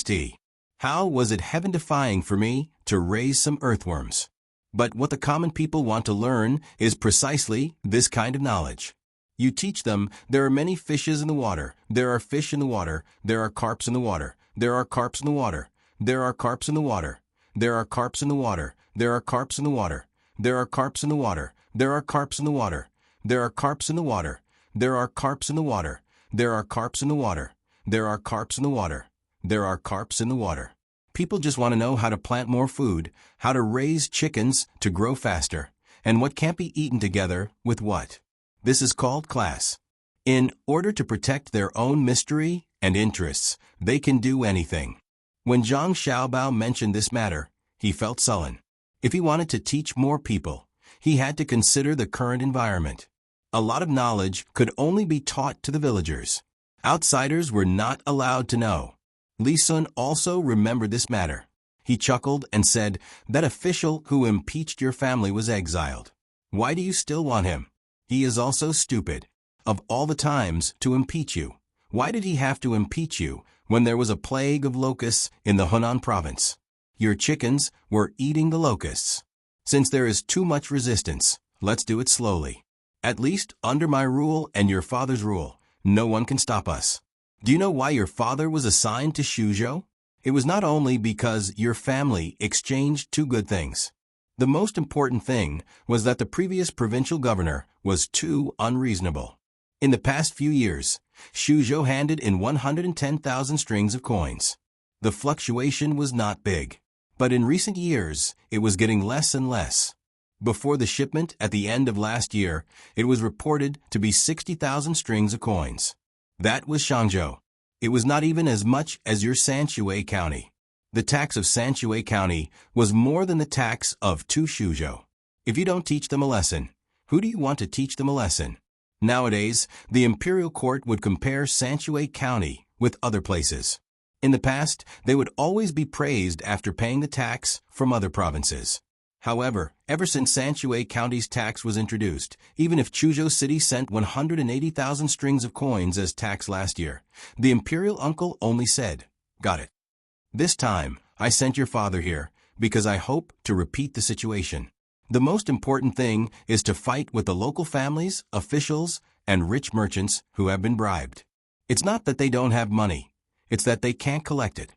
*T. How was it heaven-defying for me to raise some earthworms? But what the common people want to learn is precisely this kind of knowledge. You teach them there are many fishes in the water. There are fish in the water. There are carps in the water. There are carps in the water. There are carps in the water. There are carps in the water. There are carps in the water. There are carps in the water. There are carps in the water. There are carps in the water. There are carps in the water. There are carps in the water. There are carps in the water. There are carps in the water. People just want to know how to plant more food, how to raise chickens to grow faster, and what can't be eaten together with what. This is called class. In order to protect their own mystery and interests, they can do anything. When Zhang Xiaobao mentioned this matter, he felt sullen. If he wanted to teach more people, he had to consider the current environment. A lot of knowledge could only be taught to the villagers. Outsiders were not allowed to know. Li Sun also remembered this matter. He chuckled and said, "That official who impeached your family was exiled. Why do you still want him? He is also stupid. Of all the times to impeach you, why did he have to impeach you when there was a plague of locusts in the Hunan province? Your chickens were eating the locusts. Since there is too much resistance, let's do it slowly. At least under my rule and your father's rule, no one can stop us." Do you know why your father was assigned to Shuzhou? It was not only because your family exchanged two good things. The most important thing was that the previous provincial governor was too unreasonable. In the past few years, Shuzhou handed in 110,000 strings of coins. The fluctuation was not big, but in recent years, it was getting less and less. Before the shipment at the end of last year, it was reported to be 60,000 strings of coins. That was Shangzhou. It was not even as much as your Sanshui County. The tax of Sanshui County was more than the tax of two Shuzhou. If you don't teach them a lesson, who do you want to teach them a lesson? Nowadays, the imperial court would compare Sanshui County with other places. In the past, they would always be praised after paying the tax from other provinces. However, ever since Sanshui County's tax was introduced, even if Chuzhou City sent 180,000 strings of coins as tax last year, the imperial uncle only said, "Got it. This time, I sent your father here because I hope to repeat the situation. The most important thing is to fight with the local families, officials, and rich merchants who have been bribed. It's not that they don't have money. It's that they can't collect it."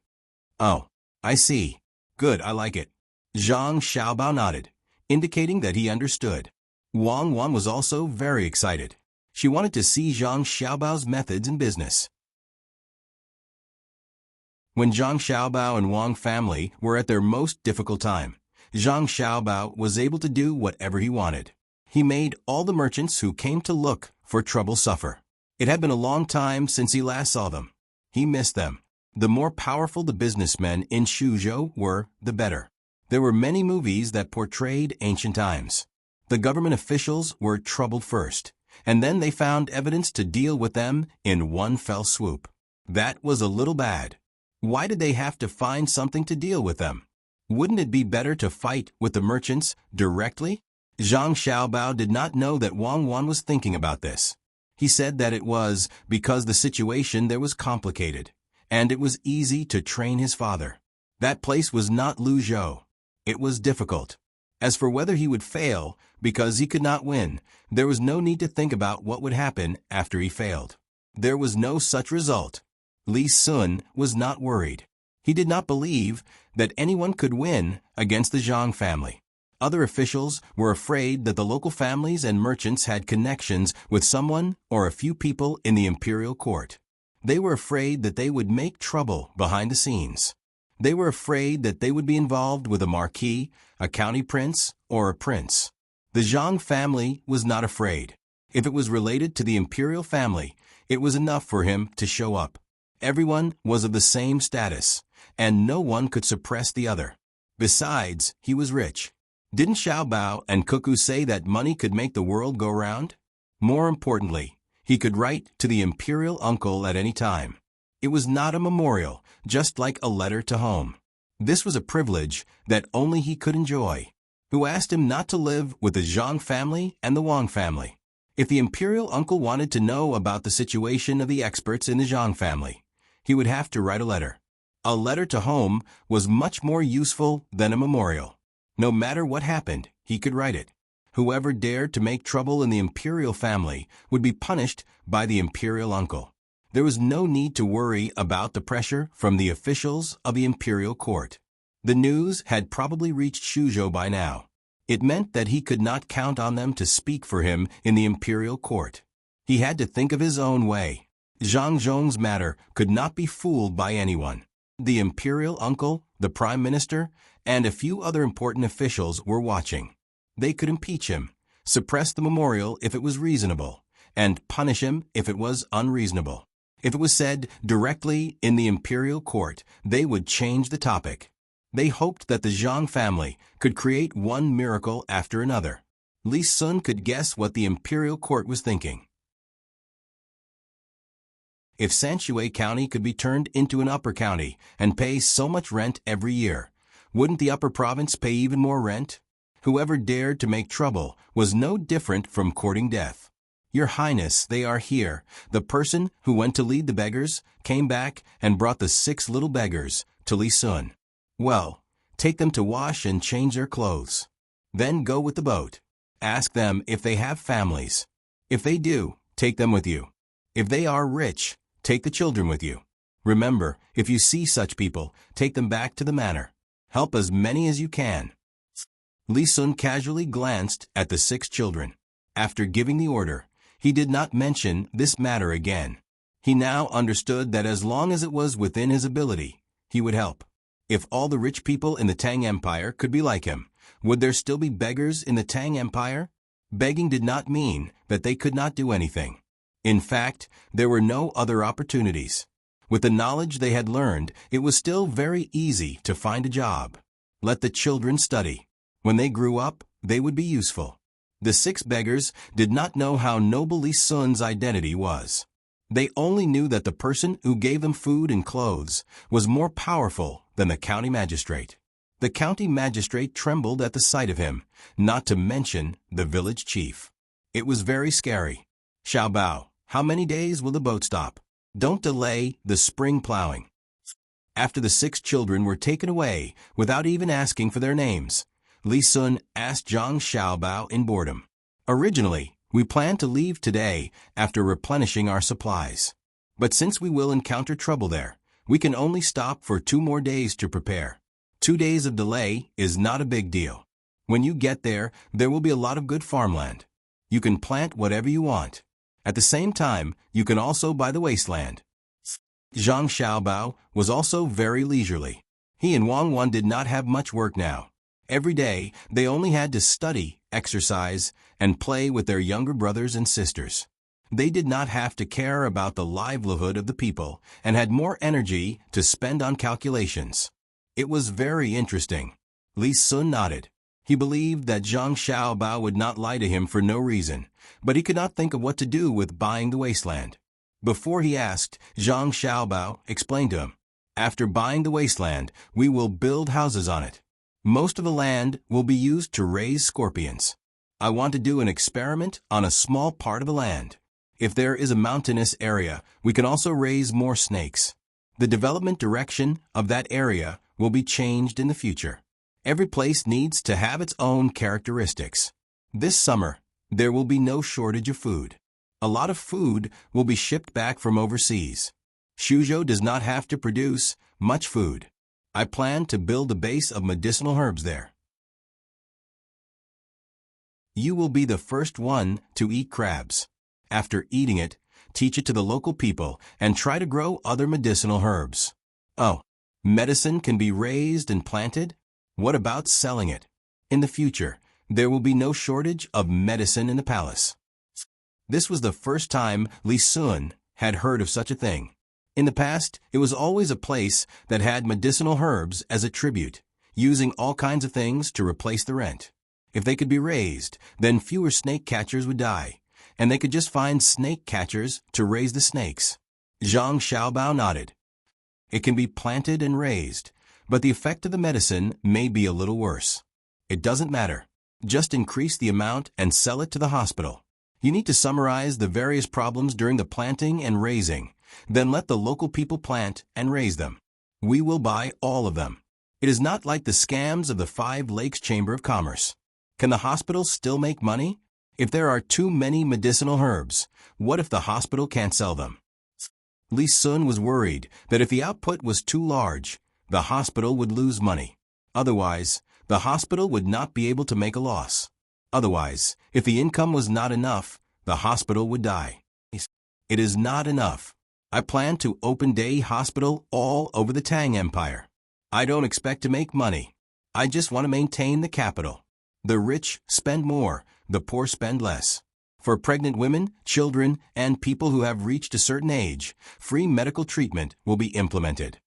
"Oh, I see. Good, I like it." Zhang Xiaobao nodded, indicating that he understood. Wang Wan was also very excited. She wanted to see Zhang Xiaobao's methods in business. When Zhang Xiaobao and Wang family were at their most difficult time, Zhang Xiaobao was able to do whatever he wanted. He made all the merchants who came to look for trouble suffer. It had been a long time since he last saw them. He missed them. The more powerful the businessmen in Shuzhou were, the better. There were many movies that portrayed ancient times. The government officials were troubled first, and then they found evidence to deal with them in one fell swoop. That was a little bad. Why did they have to find something to deal with them? Wouldn't it be better to fight with the merchants directly? Zhang Xiaobao did not know that Wang Wan was thinking about this. He said that it was because the situation there was complicated, and it was easy to train his father. That place was not Luzhou. It was difficult. As for whether he would fail because he could not win, there was no need to think about what would happen after he failed. There was no such result. Li Sun was not worried. He did not believe that anyone could win against the Zhang family. Other officials were afraid that the local families and merchants had connections with someone or a few people in the imperial court. They were afraid that they would make trouble behind the scenes. They were afraid that they would be involved with a marquis, a county prince, or a prince. The Zhang family was not afraid. If it was related to the imperial family, it was enough for him to show up. Everyone was of the same status, and no one could suppress the other. Besides, he was rich. Didn't Xiaobao and Cuckoo say that money could make the world go round? More importantly, he could write to the imperial uncle at any time. It was not a memorial, just like a letter to home. This was a privilege that only he could enjoy. Who asked him not to live with the Zhang family and the Wang family? If the imperial uncle wanted to know about the situation of the experts in the Zhang family, he would have to write a letter. A letter to home was much more useful than a memorial. No matter what happened, he could write it. Whoever dared to make trouble in the imperial family would be punished by the imperial uncle. There was no need to worry about the pressure from the officials of the imperial court. The news had probably reached Shuzhou by now. It meant that he could not count on them to speak for him in the imperial court. He had to think of his own way. Zhang Zhong's matter could not be fooled by anyone. The imperial uncle, the prime minister, and a few other important officials were watching. They could impeach him, suppress the memorial if it was reasonable, and punish him if it was unreasonable. If it was said directly in the imperial court, they would change the topic. They hoped that the Zhang family could create one miracle after another. Li Sun could guess what the imperial court was thinking. If Sanshui County could be turned into an upper county and pay so much rent every year, wouldn't the upper province pay even more rent? Whoever dared to make trouble was no different from courting death. Your Highness, they are here. The person who went to lead the beggars came back and brought the 6 little beggars to Li Sun. Well, take them to wash and change their clothes. Then go with the boat. Ask them if they have families. If they do, take them with you. If they are rich, take the children with you. Remember, if you see such people, take them back to the manor. Help as many as you can. Li Sun casually glanced at the 6 children. After giving the order, he did not mention this matter again. He now understood that as long as it was within his ability, he would help. If all the rich people in the Tang Empire could be like him, would there still be beggars in the Tang Empire? Begging did not mean that they could not do anything. In fact, there were no other opportunities. With the knowledge they had learned, it was still very easy to find a job. Let the children study. When they grew up, they would be useful. The 6 beggars did not know how noble Li Sun's identity was. They only knew that the person who gave them food and clothes was more powerful than the county magistrate. The county magistrate trembled at the sight of him, not to mention the village chief. It was very scary. Xiaobao, how many days will the boat stop? Don't delay the spring plowing. After the 6 children were taken away without even asking for their names, Li Sun asked Zhang Xiaobao in boredom. Originally, we planned to leave today after replenishing our supplies. But since we will encounter trouble there, we can only stop for 2 more days to prepare. 2 days of delay is not a big deal. When you get there, there will be a lot of good farmland. You can plant whatever you want. At the same time, you can also buy the wasteland. Zhang Xiaobao was also very leisurely. He and Wang Wan did not have much work now. Every day, they only had to study, exercise, and play with their younger brothers and sisters. They did not have to care about the livelihood of the people and had more energy to spend on calculations. It was very interesting. Li Sun nodded. He believed that Zhang Xiaobao would not lie to him for no reason, but he could not think of what to do with buying the wasteland. Before he asked, Zhang Xiaobao explained to him, "After buying the wasteland, we will build houses on it. Most of the land will be used to raise scorpions. I want to do an experiment on a small part of the land. If there is a mountainous area, we can also raise more snakes. The development direction of that area will be changed in the future. Every place needs to have its own characteristics. This summer, there will be no shortage of food. A lot of food will be shipped back from overseas. Shuzhou does not have to produce much food. I plan to build a base of medicinal herbs there. You will be the first one to eat crabs. After eating it, teach it to the local people and try to grow other medicinal herbs. Oh, medicine can be raised and planted? What about selling it? In the future, there will be no shortage of medicine in the palace." This was the first time Li Sun had heard of such a thing. In the past, it was always a place that had medicinal herbs as a tribute, using all kinds of things to replace the rent. If they could be raised, then fewer snake catchers would die, and they could just find snake catchers to raise the snakes. Zhang Xiaobao nodded. It can be planted and raised, but the effect of the medicine may be a little worse. It doesn't matter. Just increase the amount and sell it to the hospital. You need to summarize the various problems during the planting and raising, then let the local people plant and raise them. We will buy all of them. It is not like the scams of the 5 Lakes Chamber of Commerce. Can the hospital still make money? If there are too many medicinal herbs, what if the hospital can't sell them? Li Sun was worried that if the output was too large, the hospital would lose money. Otherwise, the hospital would not be able to make a loss. Otherwise, if the income was not enough, the hospital would die. It is not enough. I plan to open day hospital all over the Tang Empire. I don't expect to make money. I just want to maintain the capital. The rich spend more, the poor spend less. For pregnant women, children, and people who have reached a certain age, free medical treatment will be implemented.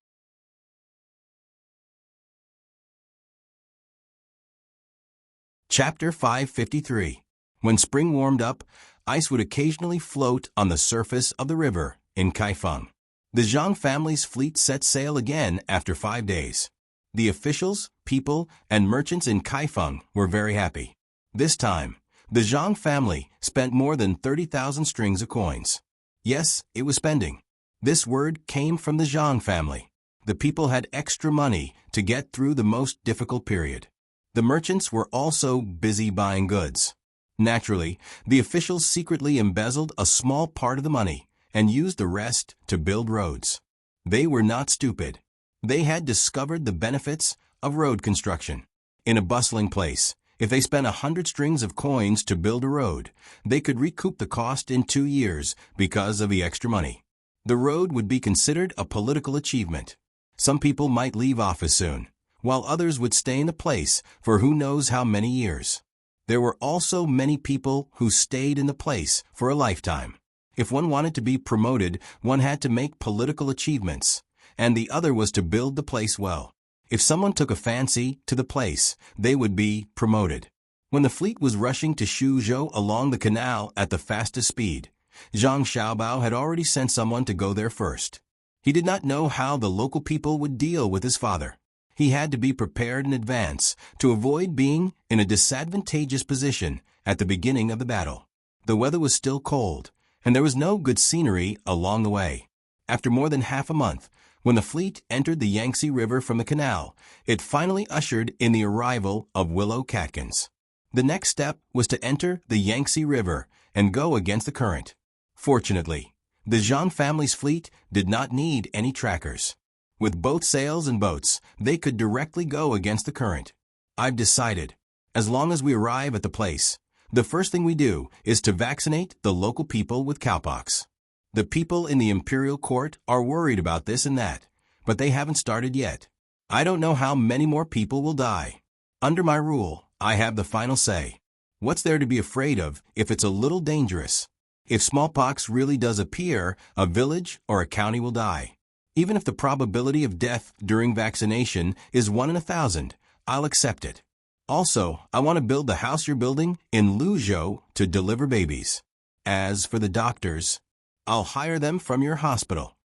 Chapter 553. When spring warmed up, ice would occasionally float on the surface of the river in Kaifeng. The Zhang family's fleet set sail again after 5 days. The officials, people, and merchants in Kaifeng were very happy. This time, the Zhang family spent more than 30,000 strings of coins. Yes, it was spending. This word came from the Zhang family. The people had extra money to get through the most difficult period. The merchants were also busy buying goods. Naturally, the officials secretly embezzled a small part of the money and used the rest to build roads. They were not stupid. They had discovered the benefits of road construction. In a bustling place, if they spent 100 strings of coins to build a road, they could recoup the cost in 2 years because of the extra money. The road would be considered a political achievement. Some people might leave office soon, while others would stay in the place for who knows how many years. There were also many people who stayed in the place for a lifetime. If one wanted to be promoted, one had to make political achievements, and the other was to build the place well. If someone took a fancy to the place, they would be promoted. When the fleet was rushing to Suzhou along the canal at the fastest speed, Zhang Xiaobao had already sent someone to go there first. He did not know how the local people would deal with his father. He had to be prepared in advance to avoid being in a disadvantageous position at the beginning of the battle. The weather was still cold, and there was no good scenery along the way. After more than half a month, when the fleet entered the Yangtze River from the canal, it finally ushered in the arrival of Willow Catkins. The next step was to enter the Yangtze River and go against the current. Fortunately, the Zhang family's fleet did not need any trackers. With both sails and boats, they could directly go against the current. I've decided, as long as we arrive at the place, the first thing we do is to vaccinate the local people with cowpox. The people in the imperial court are worried about this and that, but they haven't started yet. I don't know how many more people will die. Under my rule, I have the final say. What's there to be afraid of if it's a little dangerous? If smallpox really does appear, a village or a county will die. Even if the probability of death during vaccination is 1 in 1,000, I'll accept it. Also, I want to build the house you're building in Luzhou to deliver babies. As for the doctors, I'll hire them from your hospital.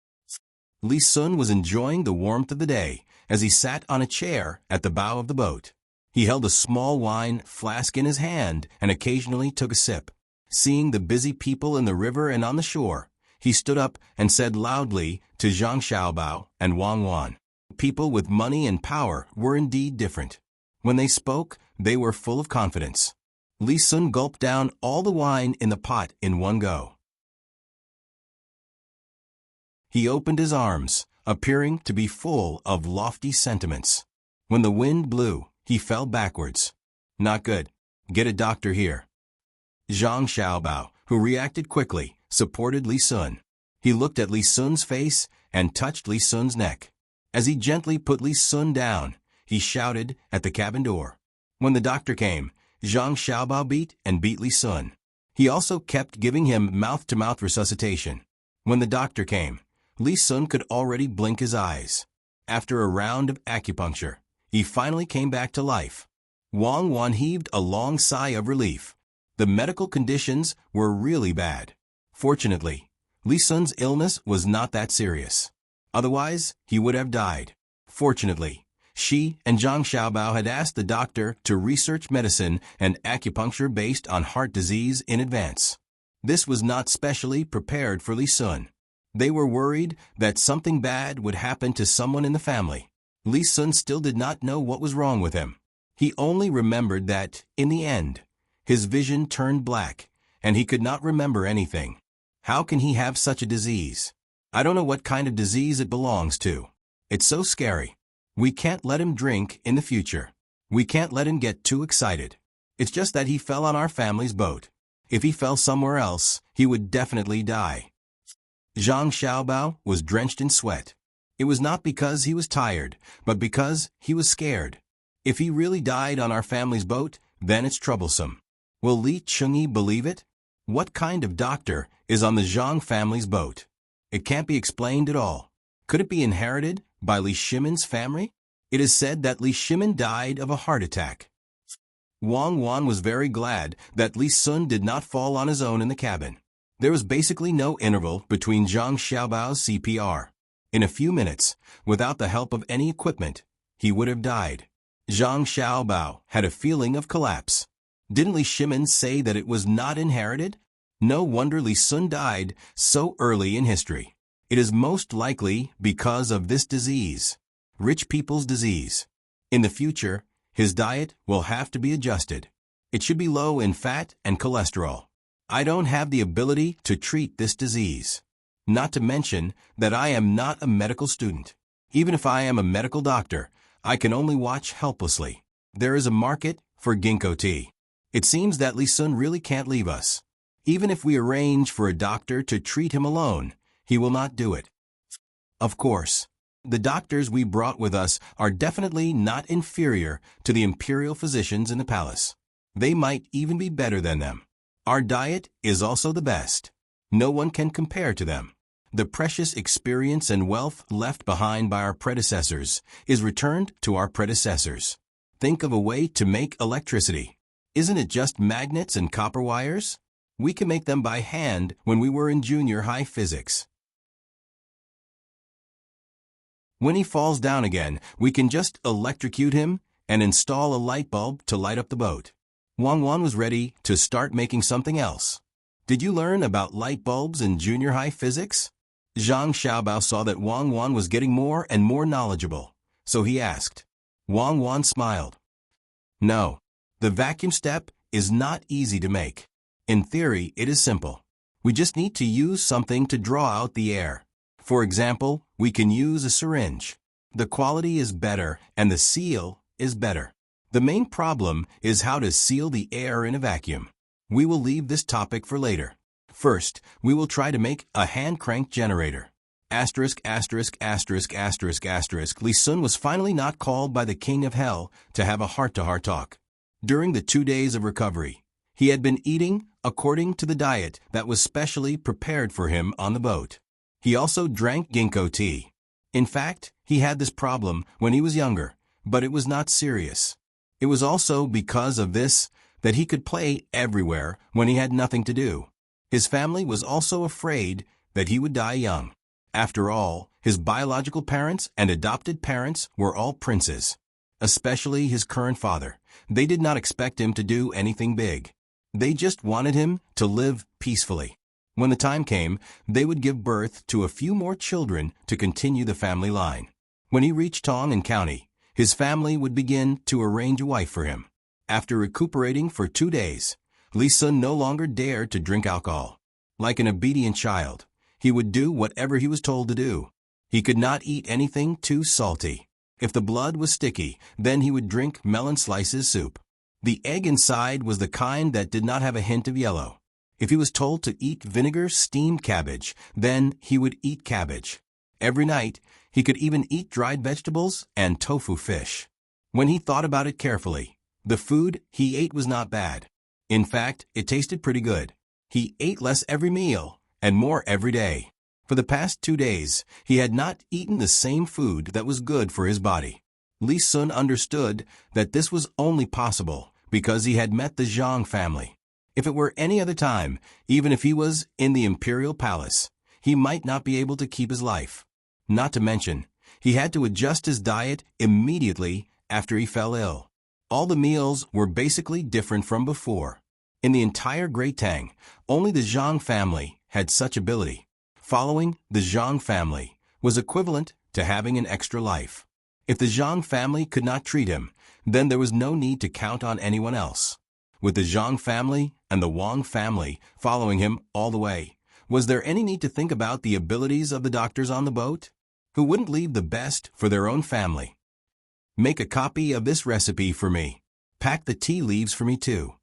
Li Sun was enjoying the warmth of the day as he sat on a chair at the bow of the boat. He held a small wine flask in his hand and occasionally took a sip. Seeing the busy people in the river and on the shore, he stood up and said loudly to Zhang Xiaobao and Wang Wan. People with money and power were indeed different. When they spoke, they were full of confidence. Li Sun gulped down all the wine in the pot in one go. He opened his arms, appearing to be full of lofty sentiments. When the wind blew, he fell backwards. Not good. Get a doctor here. Zhang Xiaobao, who reacted quickly, supported Li Sun. He looked at Li Sun's face and touched Li Sun's neck. As he gently put Li Sun down, he shouted at the cabin door. When the doctor came, Zhang Xiaobao beat Li Sun. He also kept giving him mouth-to-mouth resuscitation. When the doctor came, Li Sun could already blink his eyes. After a round of acupuncture, he finally came back to life. Wang Wan heaved a long sigh of relief. The medical conditions were really bad. Fortunately, Li Sun's illness was not that serious. Otherwise, he would have died. Fortunately, she and Zhang Xiaobao had asked the doctor to research medicine and acupuncture based on heart disease in advance. This was not specially prepared for Li Sun. They were worried that something bad would happen to someone in the family. Li Sun still did not know what was wrong with him. He only remembered that, in the end, his vision turned black, and he could not remember anything. How can he have such a disease? I don't know what kind of disease it belongs to. It's so scary. We can't let him drink in the future. We can't let him get too excited. It's just that he fell on our family's boat. If he fell somewhere else, he would definitely die. Zhang Xiaobao was drenched in sweat. It was not because he was tired, but because he was scared. If he really died on our family's boat, then it's troublesome. Will Li Chengyi believe it? What kind of doctor is on the Zhang family's boat? It can't be explained at all. Could it be inherited by Li Shimin's family? It is said that Li Shimin died of a heart attack. Wang Wan was very glad that Li Sun did not fall on his own in the cabin. There was basically no interval between Zhang Xiaobao's CPR. In a few minutes, without the help of any equipment, he would have died. Zhang Xiaobao had a feeling of collapse. Didn't Li Shimin say that it was not inherited? No wonder Li Sun died so early in history. It is most likely because of this disease, rich people's disease. In the future, his diet will have to be adjusted. It should be low in fat and cholesterol. I don't have the ability to treat this disease. Not to mention that I am not a medical student. Even if I am a medical doctor, I can only watch helplessly. There is a market for ginkgo tea. It seems that Li Sun really can't leave us. Even if we arrange for a doctor to treat him alone, he will not do it. Of course, the doctors we brought with us are definitely not inferior to the imperial physicians in the palace. They might even be better than them. Our diet is also the best. No one can compare to them. The precious experience and wealth left behind by our predecessors is returned to our predecessors. Think of a way to make electricity. Isn't it just magnets and copper wires? We can make them by hand when we were in junior high physics. When he falls down again, we can just electrocute him and install a light bulb to light up the boat. Wang Wan was ready to start making something else. Did you learn about light bulbs in junior high physics? Zhang Xiaobao saw that Wang Wan was getting more and more knowledgeable, so he asked. Wang Wan smiled. No, the vacuum step is not easy to make. In theory, it is simple. We just need to use something to draw out the air. For example, we can use a syringe. The quality is better and the seal is better. The main problem is how to seal the air in a vacuum. We will leave this topic for later. First, we will try to make a hand-crank generator. Li Sun was finally not called by the king of hell to have a heart-to-heart talk. During the 2 days of recovery, he had been eating according to the diet that was specially prepared for him on the boat. He also drank ginkgo tea. In fact, he had this problem when he was younger, but it was not serious. It was also because of this that he could play everywhere when he had nothing to do. His family was also afraid that he would die young. After all, his biological parents and adopted parents were all princes. Especially his current father. They did not expect him to do anything big. They just wanted him to live peacefully. When the time came, they would give birth to a few more children to continue the family line. When he reached Tang and County, his family would begin to arrange a wife for him. After recuperating for 2 days, Li Sun no longer dared to drink alcohol. Like an obedient child, he would do whatever he was told to do. He could not eat anything too salty. If the blood was sticky, then he would drink melon slices soup. The egg inside was the kind that did not have a hint of yellow. If he was told to eat vinegar steamed cabbage, then he would eat cabbage. Every night, he could even eat dried vegetables and tofu fish. When he thought about it carefully, the food he ate was not bad. In fact, it tasted pretty good. He ate less every meal and more every day. For the past 2 days, he had not eaten the same food that was good for his body. Li Sun understood that this was only possible because he had met the Zhang family. If it were any other time, even if he was in the imperial palace, he might not be able to keep his life. Not to mention, he had to adjust his diet immediately after he fell ill. All the meals were basically different from before. In the entire Great Tang, only the Zhang family had such ability. Following the Zhang family was equivalent to having an extra life. If the Zhang family could not treat him, then there was no need to count on anyone else. With the Zhang family and the Wang family following him all the way, was there any need to think about the abilities of the doctors on the boat? Who wouldn't leave the best for their own family? Make a copy of this recipe for me. Pack the tea leaves for me too.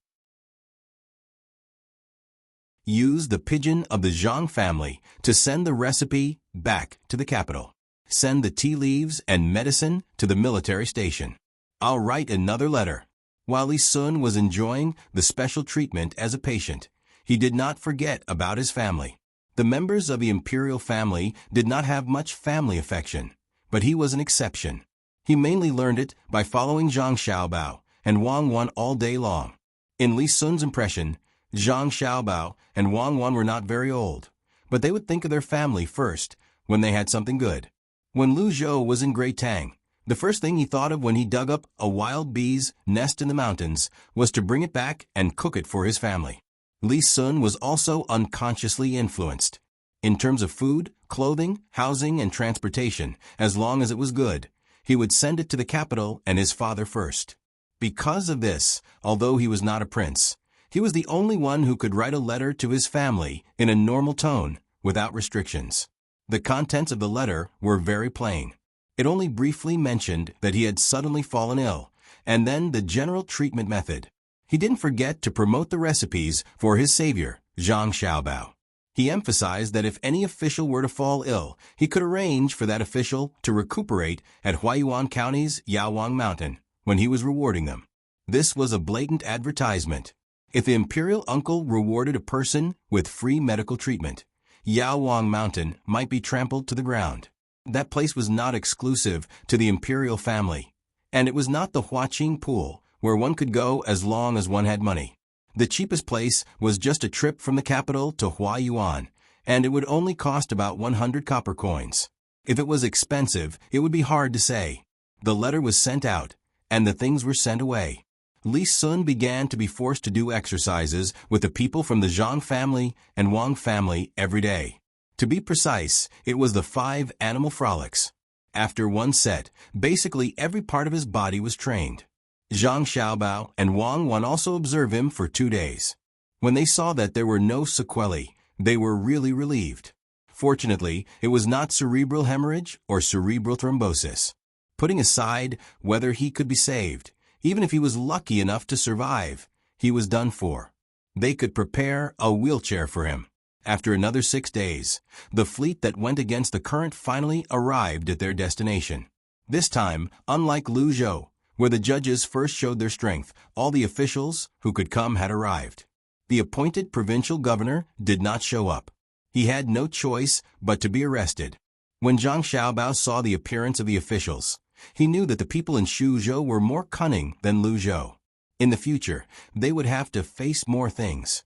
Use the pigeon of the Zhang family to send the recipe back to the capital. Send the tea leaves and medicine to the military station. I'll write another letter. While Li Sun was enjoying the special treatment as a patient, he did not forget about his family. The members of the imperial family did not have much family affection, but he was an exception. He mainly learned it by following Zhang Xiaobao and Wang Wan all day long. In Li Sun's impression, Zhang Xiaobao and Wang Wan were not very old, but they would think of their family first when they had something good. When Lu Zhou was in Great Tang, the first thing he thought of when he dug up a wild bee's nest in the mountains was to bring it back and cook it for his family. Li Sun was also unconsciously influenced. In terms of food, clothing, housing, and transportation, as long as it was good, he would send it to the capital and his father first. Because of this, although he was not a prince, he was the only one who could write a letter to his family in a normal tone, without restrictions. The contents of the letter were very plain. It only briefly mentioned that he had suddenly fallen ill, and then the general treatment method. He didn't forget to promote the recipes for his savior, Zhang Xiaobao. He emphasized that if any official were to fall ill, he could arrange for that official to recuperate at Huaiyuan County's Yaowang Mountain when he was rewarding them. This was a blatant advertisement. If the imperial uncle rewarded a person with free medical treatment, Yaowang Mountain might be trampled to the ground. That place was not exclusive to the imperial family, and it was not the Huaqing Pool, where one could go as long as one had money. The cheapest place was just a trip from the capital to Huayuan, and it would only cost about 100 copper coins. If it was expensive, it would be hard to say. The letter was sent out, and the things were sent away. Li Sun began to be forced to do exercises with the people from the Zhang family and Wang family every day. To be precise, it was the 5 animal frolics. After one set, basically every part of his body was trained. Zhang Xiaobao and Wang Wan also observed him for 2 days. When they saw that there were no sequelae, they were really relieved. Fortunately, it was not cerebral hemorrhage or cerebral thrombosis. Putting aside whether he could be saved, even if he was lucky enough to survive, he was done for. They could prepare a wheelchair for him. After another 6 days, the fleet that went against the current finally arrived at their destination. This time, unlike Luzhou, where the judges first showed their strength, all the officials who could come had arrived. The appointed provincial governor did not show up. He had no choice but to be arrested. When Zhang Xiaobao saw the appearance of the officials, he knew that the people in Suzhou were more cunning than Luzhou. In the future, they would have to face more things.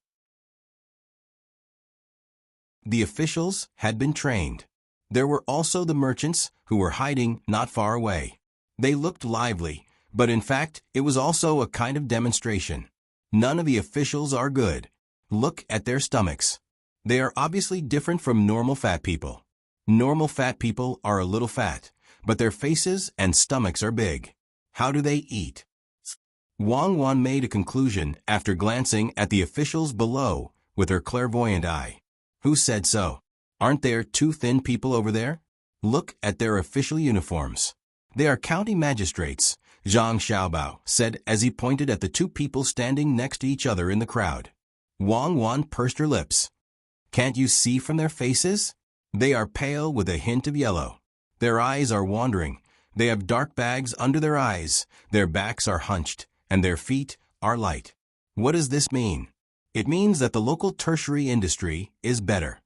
The officials had been trained. There were also the merchants who were hiding not far away. They looked lively, but in fact, it was also a kind of demonstration. None of the officials are good. Look at their stomachs. They are obviously different from normal fat people. Normal fat people are a little fat, but their faces and stomachs are big. How do they eat? Wang Wan made a conclusion after glancing at the officials below with her clairvoyant eye. Who said so? Aren't there 2 thin people over there? Look at their official uniforms. They are county magistrates, Zhang Xiaobao said as he pointed at the 2 people standing next to each other in the crowd. Wang Wan pursed her lips. Can't you see from their faces? They are pale with a hint of yellow. Their eyes are wandering. They have dark bags under their eyes. Their backs are hunched, and their feet are light. What does this mean? It means that the local tertiary industry is better.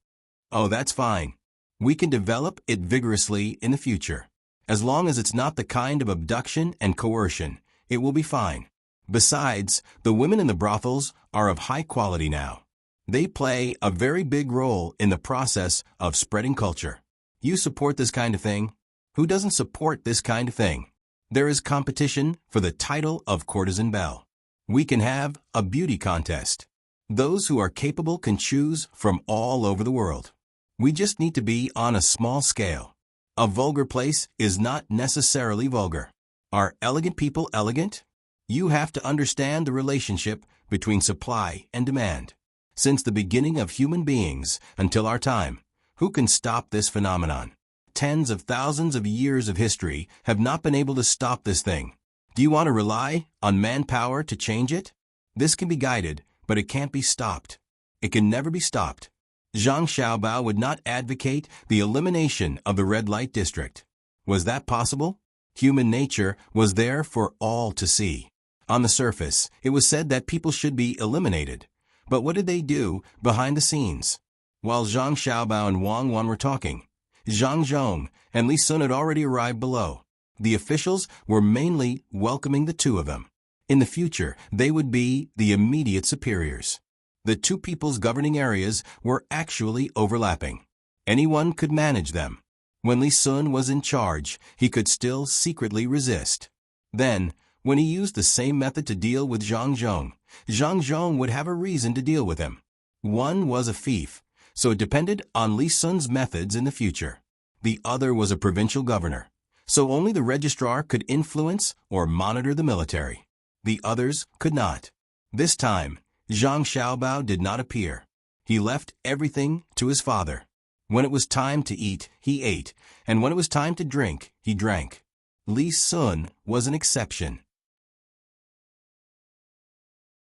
Oh, that's fine. We can develop it vigorously in the future. As long as it's not the kind of abduction and coercion, it will be fine. Besides, the women in the brothels are of high quality now. They play a very big role in the process of spreading culture. You support this kind of thing? Who doesn't support this kind of thing? There is competition for the title of courtesan belle. We can have a beauty contest. Those who are capable can choose from all over the world. We just need to be on a small scale. A vulgar place is not necessarily vulgar. Are elegant people elegant? You have to understand the relationship between supply and demand. Since the beginning of human beings until our time, who can stop this phenomenon? Tens of thousands of years of history have not been able to stop this thing. Do you want to rely on manpower to change it? This can be guided, but it can't be stopped. It can never be stopped. Zhang Xiaobao would not advocate the elimination of the red light district. Was that possible? Human nature was there for all to see. On the surface, it was said that people should be eliminated. But what did they do behind the scenes? While Zhang Xiaobao and Wang Wan were talking, Zhang Zhong and Li Sun had already arrived below. The officials were mainly welcoming the 2 of them. In the future, they would be the immediate superiors. The 2 people's governing areas were actually overlapping. Anyone could manage them. When Li Sun was in charge, he could still secretly resist. Then, when he used the same method to deal with Zhang Zhong would have a reason to deal with him. One was a fief, so it depended on Li Sun's methods in the future. The other was a provincial governor, so only the registrar could influence or monitor the military. The others could not. This time, Zhang Xiaobao did not appear. He left everything to his father. When it was time to eat, he ate, and when it was time to drink, he drank. Li Sun was an exception.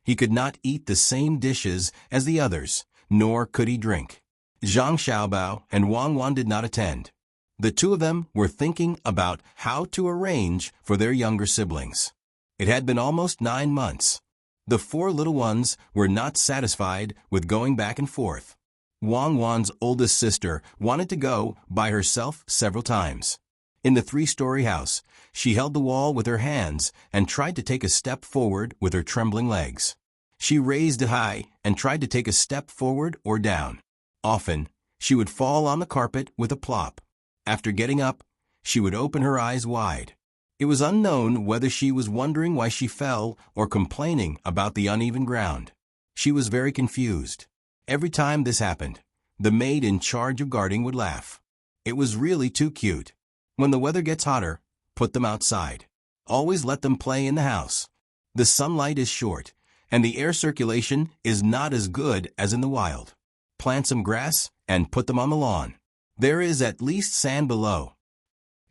He could not eat the same dishes as the others, nor could he drink. Zhang Xiaobao and Wang Wan did not attend. The 2 of them were thinking about how to arrange for their younger siblings. It had been almost 9 months. The four little ones were not satisfied with going back and forth. Wang Wan's oldest sister wanted to go by herself several times. In the three-story house, she held the wall with her hands and tried to take a step forward with her trembling legs. She raised it high and tried to take a step forward or down. Often, she would fall on the carpet with a plop. After getting up, she would open her eyes wide. It was unknown whether she was wondering why she fell or complaining about the uneven ground. She was very confused. Every time this happened, the maid in charge of guarding would laugh. It was really too cute. When the weather gets hotter, put them outside. Always let them play in the house. The sunlight is short, and the air circulation is not as good as in the wild. Plant some grass and put them on the lawn. There is at least sand below.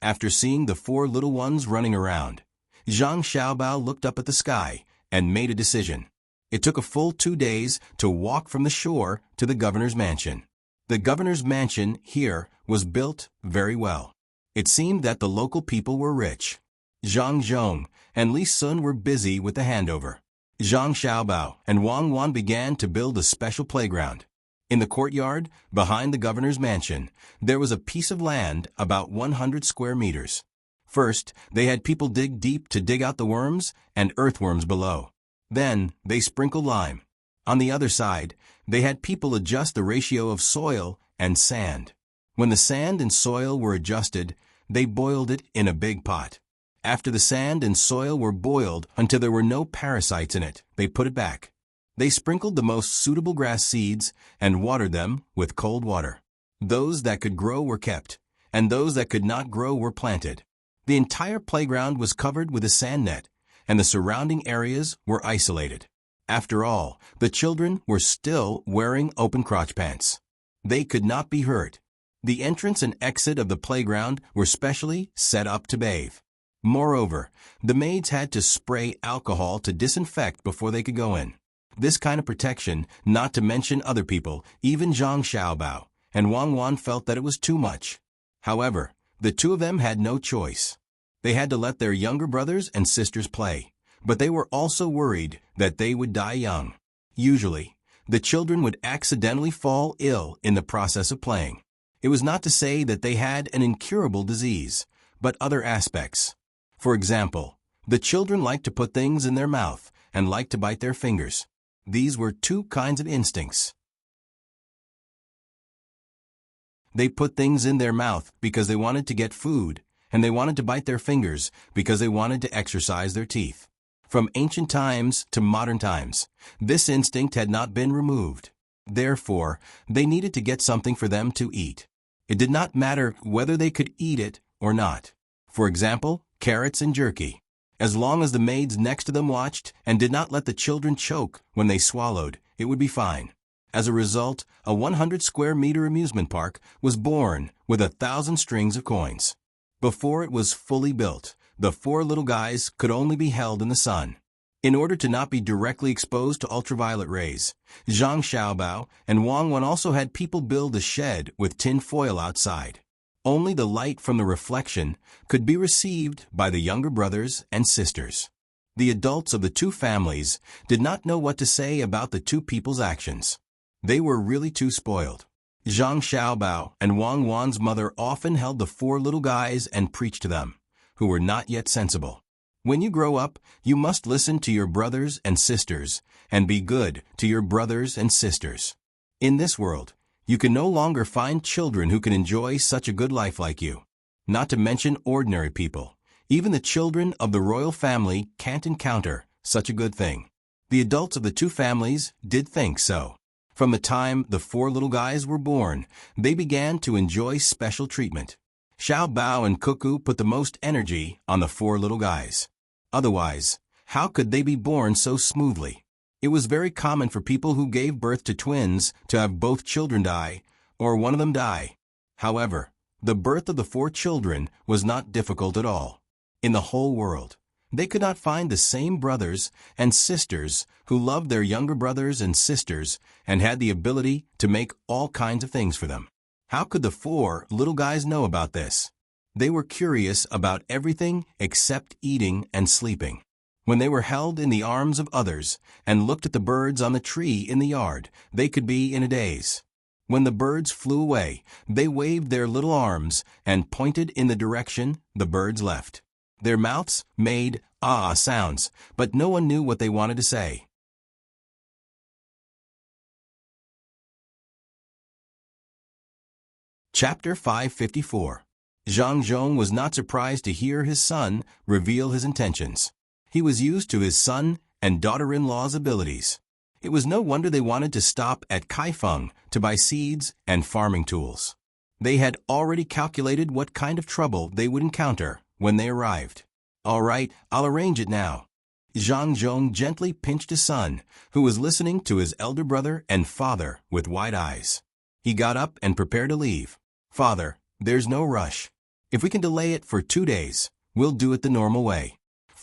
After seeing the four little ones running around, Zhang Xiaobao looked up at the sky and made a decision. It took a full 2 days to walk from the shore to the governor's mansion. The governor's mansion here was built very well. It seemed that the local people were rich. Zhang Zhong and Li Sun were busy with the handover. Zhang Xiaobao and Wang Wan began to build a special playground. In the courtyard, behind the governor's mansion, there was a piece of land about 100 square meters. First, they had people dig deep to dig out the worms and earthworms below. Then, they sprinkled lime. On the other side, they had people adjust the ratio of soil and sand. When the sand and soil were adjusted, they boiled it in a big pot. After the sand and soil were boiled until there were no parasites in it, they put it back. They sprinkled the most suitable grass seeds and watered them with cold water. Those that could grow were kept, and those that could not grow were planted. The entire playground was covered with a sand net, and the surrounding areas were isolated. After all, the children were still wearing open crotch pants. They could not be hurt. The entrance and exit of the playground were specially set up to bathe. Moreover, the maids had to spray alcohol to disinfect before they could go in. This kind of protection, not to mention other people, even Zhang Xiaobao and Wang Wan felt that it was too much. However, the two of them had no choice. They had to let their younger brothers and sisters play, but they were also worried that they would die young. Usually, the children would accidentally fall ill in the process of playing. It was not to say that they had an incurable disease, but other aspects. For example, the children liked to put things in their mouth and liked to bite their fingers. These were two kinds of instincts. They put things in their mouth because they wanted to get food, and they wanted to bite their fingers because they wanted to exercise their teeth. From ancient times to modern times, this instinct had not been removed. Therefore, they needed to get something for them to eat. It did not matter whether they could eat it or not. For example, carrots and jerky. As long as the maids next to them watched and did not let the children choke when they swallowed, it would be fine. As a result, a 100-square-meter amusement park was born with 1,000 strings of coins. Before it was fully built, the four little guys could only be held in the sun. In order to not be directly exposed to ultraviolet rays, Zhang Xiaobao and Wang Wan also had people build a shed with tin foil outside. Only the light from the reflection could be received by the younger brothers and sisters. The adults of the two families did not know what to say about the two people's actions. They were really too spoiled. Zhang Xiaobao and Wang Wan's mother often held the four little guys and preached to them, who were not yet sensible. When you grow up, you must listen to your brothers and sisters and be good to your brothers and sisters. In this world, you can no longer find children who can enjoy such a good life like you. Not to mention ordinary people. Even the children of the royal family can't encounter such a good thing. The adults of the two families did think so. From the time the four little guys were born, they began to enjoy special treatment. Xiao Bao and Cuckoo put the most energy on the four little guys. Otherwise, how could they be born so smoothly? It was very common for people who gave birth to twins to have both children die, or one of them die. However, the birth of the four children was not difficult at all. In the whole world, they could not find the same brothers and sisters who loved their younger brothers and sisters and had the ability to make all kinds of things for them. How could the four little guys know about this? They were curious about everything except eating and sleeping. When they were held in the arms of others and looked at the birds on the tree in the yard, they could be in a daze. When the birds flew away, they waved their little arms and pointed in the direction the birds left. Their mouths made ah sounds, but no one knew what they wanted to say. Chapter 554. Zhang Zhong was not surprised to hear his son reveal his intentions. He was used to his son and daughter-in-law's abilities. It was no wonder they wanted to stop at Kaifeng to buy seeds and farming tools. They had already calculated what kind of trouble they would encounter when they arrived. "All right, I'll arrange it now." Zhang Zhong gently pinched his son, who was listening to his elder brother and father with wide eyes. He got up and prepared to leave. "Father, there's no rush. If we can delay it for 2 days, we'll do it the normal way.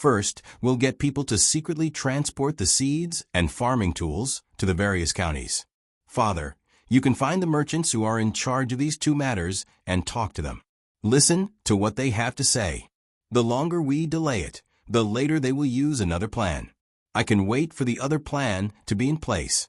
First, we'll get people to secretly transport the seeds and farming tools to the various counties. Father, you can find the merchants who are in charge of these 2 matters and talk to them. Listen to what they have to say. The longer we delay it, the later they will use another plan. I can wait for the other plan to be in place."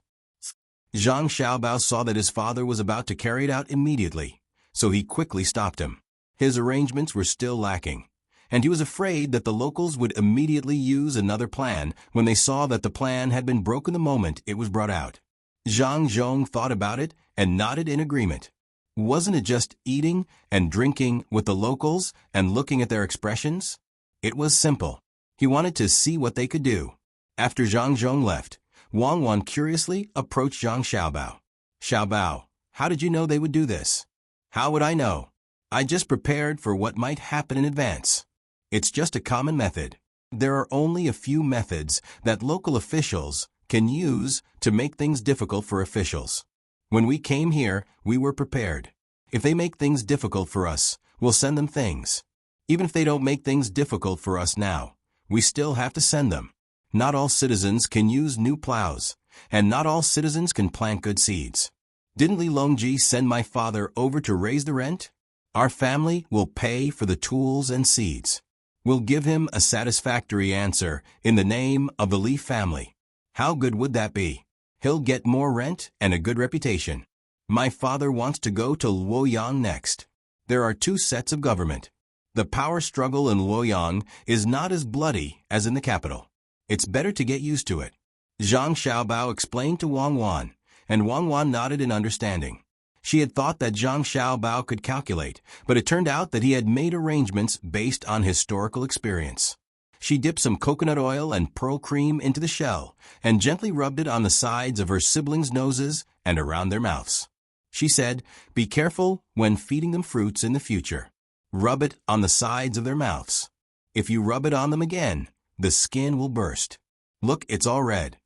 Zhang Xiaobao saw that his father was about to carry it out immediately, so he quickly stopped him. His arrangements were still lacking, and he was afraid that the locals would immediately use another plan when they saw that the plan had been broken the moment it was brought out. Zhang Zhong thought about it and nodded in agreement. Wasn't it just eating and drinking with the locals and looking at their expressions? It was simple. He wanted to see what they could do. After Zhang Zhong left, Wang Wan curiously approached Zhang Xiaobao. "Xiaobao, how did you know they would do this?" "How would I know? I just prepared for what might happen in advance. It's just a common method. There are only a few methods that local officials can use to make things difficult for officials. When we came here, we were prepared. If they make things difficult for us, we'll send them things. Even if they don't make things difficult for us now, we still have to send them. Not all citizens can use new plows, and not all citizens can plant good seeds. Didn't Li Longji send my father over to raise the rent? Our family will pay for the tools and seeds. We'll give him a satisfactory answer in the name of the Li family. How good would that be? He'll get more rent and a good reputation. My father wants to go to Luoyang next. There are 2 sets of government. The power struggle in Luoyang is not as bloody as in the capital. It's better to get used to it." Zhang Xiaobao explained to Wang Wan, and Wang Wan nodded in understanding. She had thought that Zhang Xiaobao could calculate, but it turned out that he had made arrangements based on historical experience. She dipped some coconut oil and pearl cream into the shell and gently rubbed it on the sides of her siblings' noses and around their mouths. She said, "Be careful when feeding them fruits in the future. Rub it on the sides of their mouths. If you rub it on them again, the skin will burst. Look, it's all red.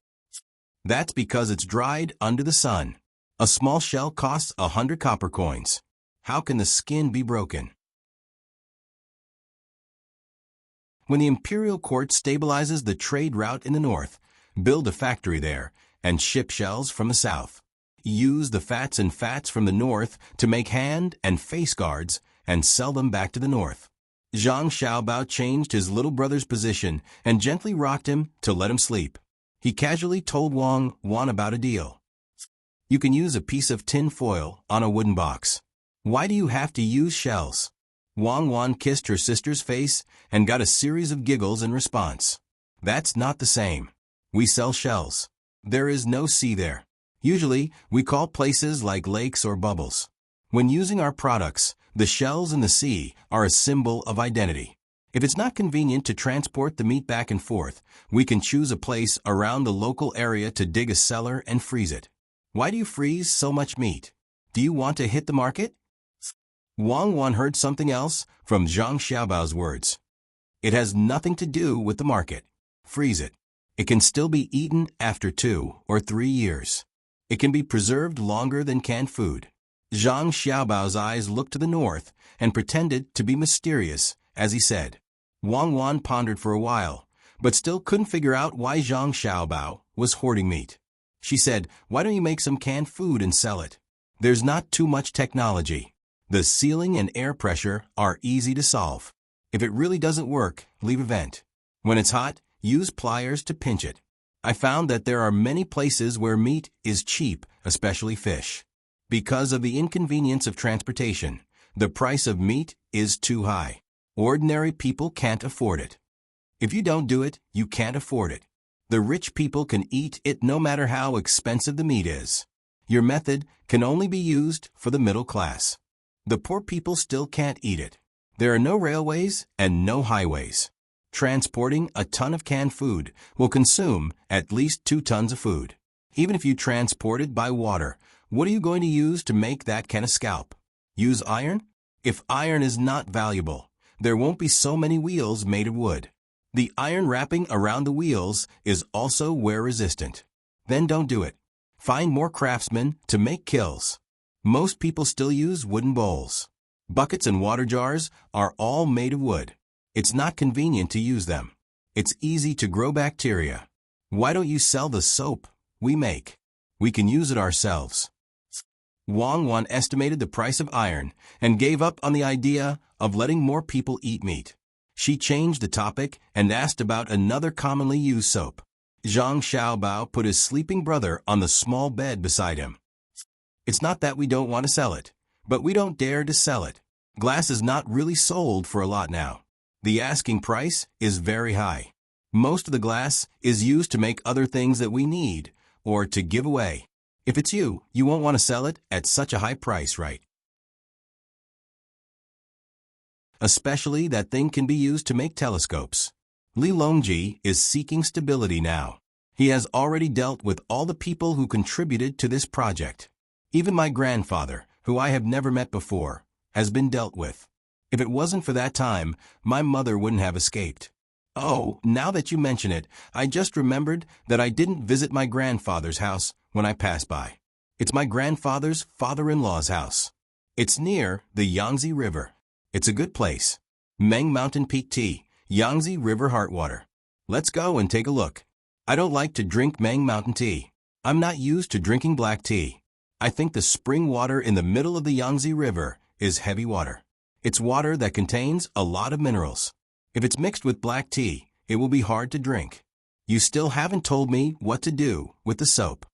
That's because it's dried under the sun. A small shell costs 100 copper coins. How can the skin be broken?" When the imperial court stabilizes the trade route in the north, build a factory there and ship shells from the south. Use the fats and fats from the north to make hand and face guards and sell them back to the north. Zhang Xiaobao changed his little brother's position and gently rocked him to let him sleep. He casually told Wang Wan about a deal. "You can use a piece of tin foil on a wooden box. Why do you have to use shells?" Wang Wan kissed her sister's face and got a series of giggles in response. "That's not the same. We sell shells. There is no sea there. Usually, we call places like lakes or bubbles. When using our products, the shells in the sea are a symbol of identity. If it's not convenient to transport the meat back and forth, we can choose a place around the local area to dig a cellar and freeze it. Why do you freeze so much meat? Do you want to hit the market?" Wang Wan heard something else from Zhang Xiaobao's words. "It has nothing to do with the market. Freeze it. It can still be eaten after 2 or 3 years. It can be preserved longer than canned food." Zhang Xiaobao's eyes looked to the north and pretended to be mysterious as he said. Wang Wan pondered for a while, but still couldn't figure out why Zhang Xiaobao was hoarding meat. She said, "Why don't you make some canned food and sell it? There's not too much technology. The sealing and air pressure are easy to solve. If it really doesn't work, leave a vent. When it's hot, use pliers to pinch it. I found that there are many places where meat is cheap, especially fish. Because of the inconvenience of transportation, the price of meat is too high. Ordinary people can't afford it. If you don't do it, you can't afford it. The rich people can eat it no matter how expensive the meat is. Your method can only be used for the middle class. The poor people still can't eat it. There are no railways and no highways. Transporting a ton of canned food will consume at least 2 tons of food. Even if you transport it by water, what are you going to use to make that can of scalp? Use iron? If iron is not valuable, there won't be so many wheels made of wood. The iron wrapping around the wheels is also wear resistant. Then don't do it. Find more craftsmen to make kilns. Most people still use wooden bowls. Buckets and water jars are all made of wood. It's not convenient to use them. It's easy to grow bacteria. Why don't you sell the soap we make? We can use it ourselves. Wang Wan estimated the price of iron and gave up on the idea of letting more people eat meat. She changed the topic and asked about another commonly used soap. Zhang Xiaobao put his sleeping brother on the small bed beside him. It's not that we don't want to sell it, but we don't dare to sell it. Glass is not really sold for a lot now. The asking price is very high. Most of the glass is used to make other things that we need or to give away. If it's you, you won't want to sell it at such a high price, right? Especially that thing can be used to make telescopes. Li Longji is seeking stability now. He has already dealt with all the people who contributed to this project. Even my grandfather, who I have never met before, has been dealt with. If it wasn't for that time, my mother wouldn't have escaped. Oh, now that you mention it, I just remembered that I didn't visit my grandfather's house when I passed by. It's my grandfather's father-in-law's house. It's near the Yangtze River. It's a good place. Meng Mountain Peak Tea, Yangtze River Heartwater. Let's go and take a look. I don't like to drink Meng Mountain tea. I'm not used to drinking black tea. I think the spring water in the middle of the Yangtze River is heavy water. It's water that contains a lot of minerals. If it's mixed with black tea, it will be hard to drink. You still haven't told me what to do with the soap.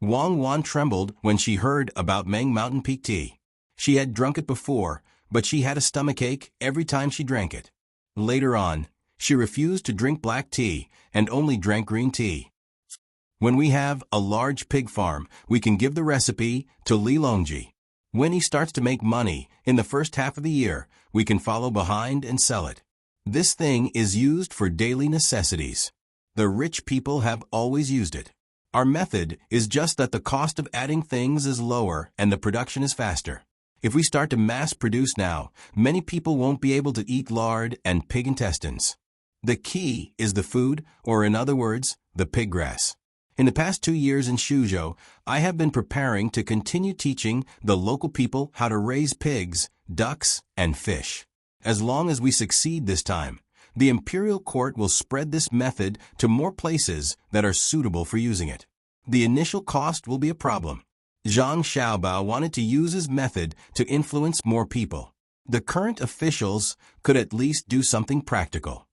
Wang Wan trembled when she heard about Meng Mountain Peak tea. She had drunk it before, but she had a stomachache every time she drank it. Later on, she refused to drink black tea and only drank green tea. When we have a large pig farm, we can give the recipe to Li Longji. When he starts to make money in the first half of the year, we can follow behind and sell it. This thing is used for daily necessities. The rich people have always used it. Our method is just that the cost of adding things is lower and the production is faster. If we start to mass produce now, many people won't be able to eat lard and pig intestines. The key is the food, or in other words, the pig grass. In the past 2 years in Suzhou, I have been preparing to continue teaching the local people how to raise pigs, ducks, and fish. As long as we succeed this time, the imperial court will spread this method to more places that are suitable for using it. The initial cost will be a problem. Zhang Xiaobao wanted to use his method to influence more people. The current officials could at least do something practical.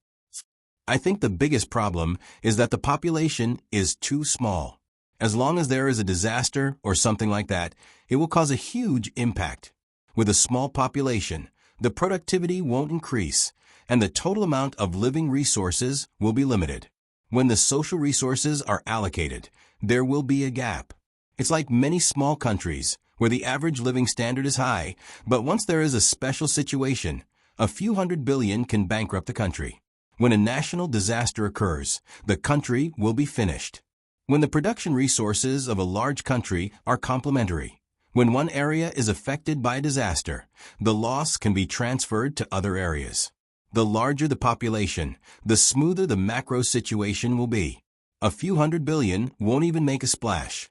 I think the biggest problem is that the population is too small. As long as there is a disaster or something like that, it will cause a huge impact. With a small population, the productivity won't increase, and the total amount of living resources will be limited. When the social resources are allocated, there will be a gap. It's like many small countries, where the average living standard is high, but once there is a special situation, a few $100 billion can bankrupt the country. When a national disaster occurs, the country will be finished. When the production resources of a large country are complementary, when one area is affected by a disaster, the loss can be transferred to other areas. The larger the population, the smoother the macro situation will be. A few $100 billion won't even make a splash.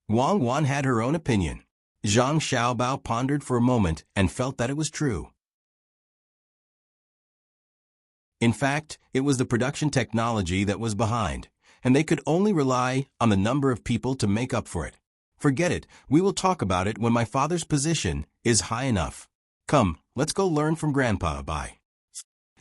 Wang Wan had her own opinion. Zhang Xiaobao pondered for a moment and felt that it was true. In fact, it was the production technology that was behind, and they could only rely on the number of people to make up for it. Forget it, we will talk about it when my father's position is high enough. Come, let's go learn from Grandpa. Bye.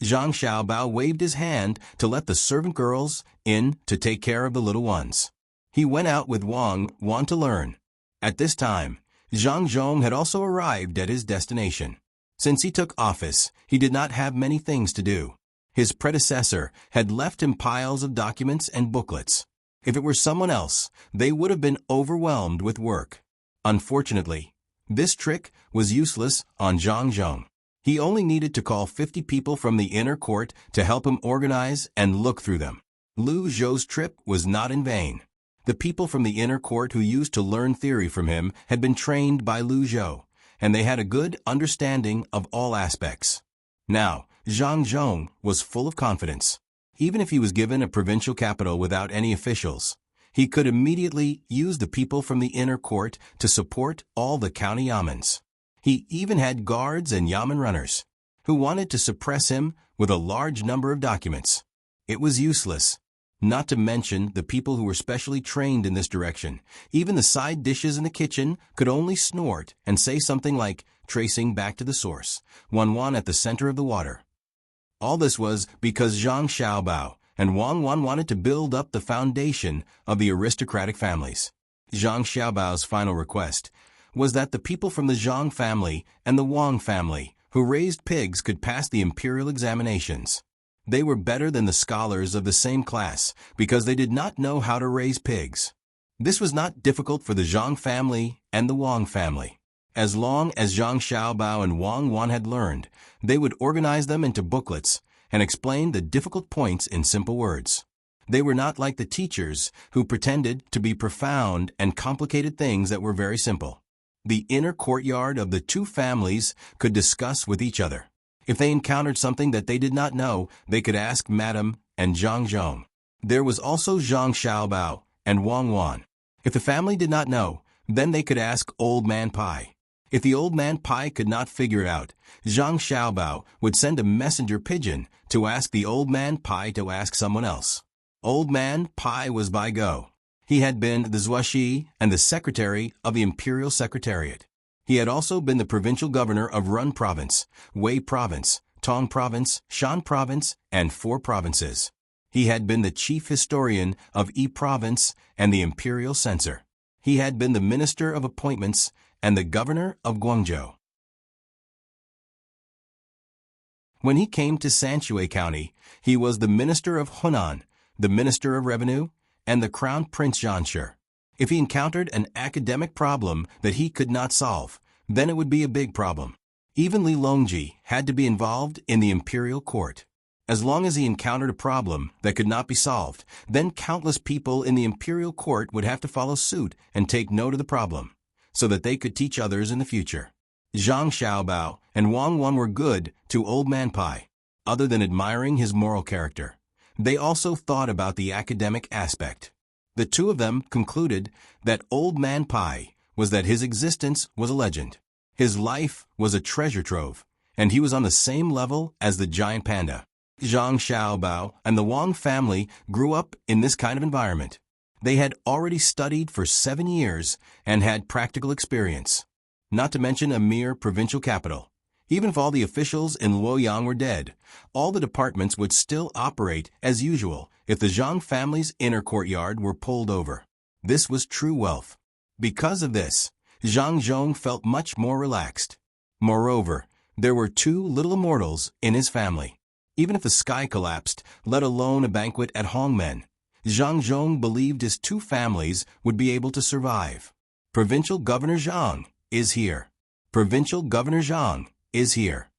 Zhang Xiaobao waved his hand to let the servant girls in to take care of the little ones. He went out with Wang Wan to learn. At this time, Zhang Zhong had also arrived at his destination. Since he took office, he did not have many things to do. His predecessor had left him piles of documents and booklets. If it were someone else, they would have been overwhelmed with work. Unfortunately, this trick was useless on Zhang Zhong. He only needed to call 50 people from the inner court to help him organize and look through them. Lu Zhou's trip was not in vain. The people from the inner court who used to learn theory from him had been trained by Lu Zhou, and they had a good understanding of all aspects. Now, Zhang Zhong was full of confidence. Even if he was given a provincial capital without any officials, he could immediately use the people from the inner court to support all the county yamens. He even had guards and yamen runners who wanted to suppress him with a large number of documents. It was useless. Not to mention the people who were specially trained in this direction. Even the side dishes in the kitchen could only snort and say something like, tracing back to the source, 1 at the center of the water. All this was because Zhang Xiaobao and Wang Wan wanted to build up the foundation of the aristocratic families. Zhang Xiaobao's final request was that the people from the Zhang family and the Wang family who raised pigs could pass the imperial examinations. They were better than the scholars of the same class because they did not know how to raise pigs. This was not difficult for the Zhang family and the Wang family. As long as Zhang Xiaobao and Wang Wan had learned, they would organize them into booklets and explain the difficult points in simple words. They were not like the teachers who pretended to be profound and complicated things that were very simple. The inner courtyard of the two families could discuss with each other. If they encountered something that they did not know, they could ask Madame and Zhang Zhong. There was also Zhang Xiaobao and Wang Wan. If the family did not know, then they could ask Old Man Pai. If the Old Man Pai could not figure it out, Zhang Xiaobao would send a messenger pigeon to ask the Old Man Pai to ask someone else. Old Man Pai was by go. He had been the Zuashi and the secretary of the Imperial Secretariat. He had also been the provincial governor of Run Province, Wei Province, Tang Province, Shan Province, and 4 provinces. He had been the chief historian of Yi Province and the imperial censor. He had been the minister of appointments and the governor of Guangzhou. When he came to Sanshui County, he was the minister of Hunan, the minister of revenue, and the crown prince Zhanshe. If he encountered an academic problem that he could not solve, then it would be a big problem. Even Li Longji had to be involved in the imperial court. As long as he encountered a problem that could not be solved, then countless people in the imperial court would have to follow suit and take note of the problem, so that they could teach others in the future. Zhang Xiaobao and Wang Wan were good to Old Man Pai. Other than admiring his moral character, they also thought about the academic aspect. The two of them concluded that Old Man Pai was that his existence was a legend. His life was a treasure trove, and he was on the same level as the giant panda. Zhang Xiaobao and the Wang family grew up in this kind of environment. They had already studied for 7 years and had practical experience, not to mention a mere provincial capital. Even if all the officials in Luoyang were dead, all the departments would still operate as usual if the Zhang family's inner courtyard were pulled over. This was true wealth. Because of this, Zhang Zhong felt much more relaxed. Moreover, there were 2 little immortals in his family. Even if the sky collapsed, let alone a banquet at Hongmen, Zhang Zhong believed his 2 families would be able to survive. Provincial Governor Zhang is here. Provincial Governor Zhang is here.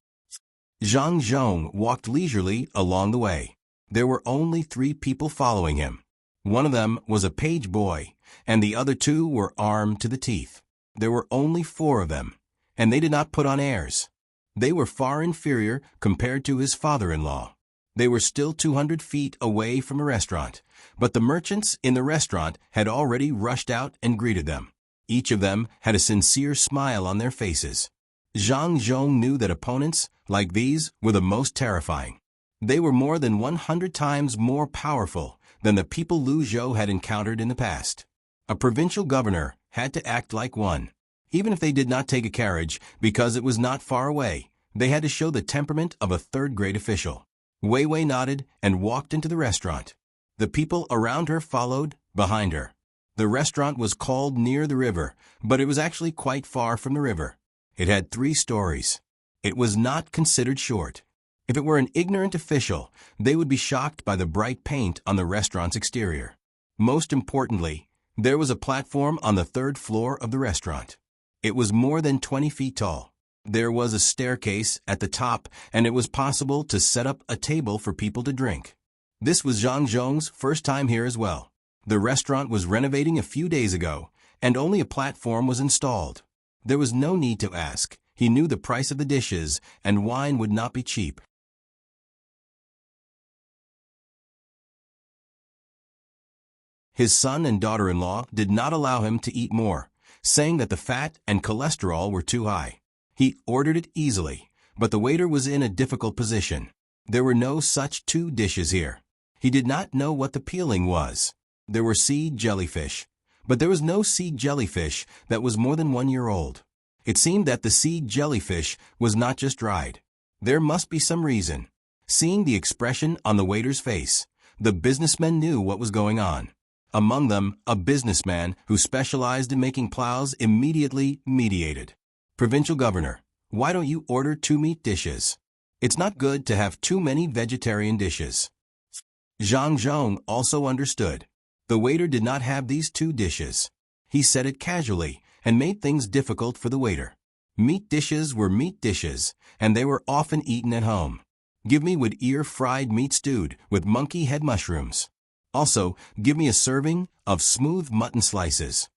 Zhang Zhong walked leisurely along the way. There were only 3 people following him. One of them was a page boy, and the other 2 were armed to the teeth. There were only 4 of them, and they did not put on airs. They were far inferior compared to his father-in-law. They were still 200 feet away from a restaurant, but the merchants in the restaurant had already rushed out and greeted them. Each of them had a sincere smile on their faces. Zhang Zhong knew that opponents like these were the most terrifying. They were more than 100 times more powerful than the people Lu Zhou had encountered in the past. A provincial governor had to act like one. Even if they did not take a carriage because it was not far away, they had to show the temperament of a third-grade official. Wei Wei nodded and walked into the restaurant. The people around her followed behind her. The restaurant was called near the river, but it was actually quite far from the river. It had 3 stories. It was not considered short. If it were an ignorant official, they would be shocked by the bright paint on the restaurant's exterior. Most importantly, there was a platform on the 3rd floor of the restaurant. It was more than 20 feet tall. There was a staircase at the top, and it was possible to set up a table for people to drink. This was Zhang Zhong's first time here as well. The restaurant was renovating a few days ago, and only a platform was installed. There was no need to ask. He knew the price of the dishes, and wine would not be cheap. His son and daughter-in-law did not allow him to eat more, saying that the fat and cholesterol were too high. He ordered it easily, but the waiter was in a difficult position. There were no such 2 dishes here. He did not know what the peeling was. There were sea jellyfish, but there was no sea jellyfish that was more than 1 year old. It seemed that the sea jellyfish was not just dried. There must be some reason. Seeing the expression on the waiter's face, the businessmen knew what was going on. Among them, a businessman who specialized in making plows immediately mediated. "Provincial governor, why don't you order 2 meat dishes? It's not good to have too many vegetarian dishes." Zhang Zhong also understood. The waiter did not have these 2 dishes. He said it casually and made things difficult for the waiter. Meat dishes were meat dishes, and they were often eaten at home. "Give me wood ear fried meat stewed with monkey head mushrooms. Also, give me a serving of smooth mutton slices."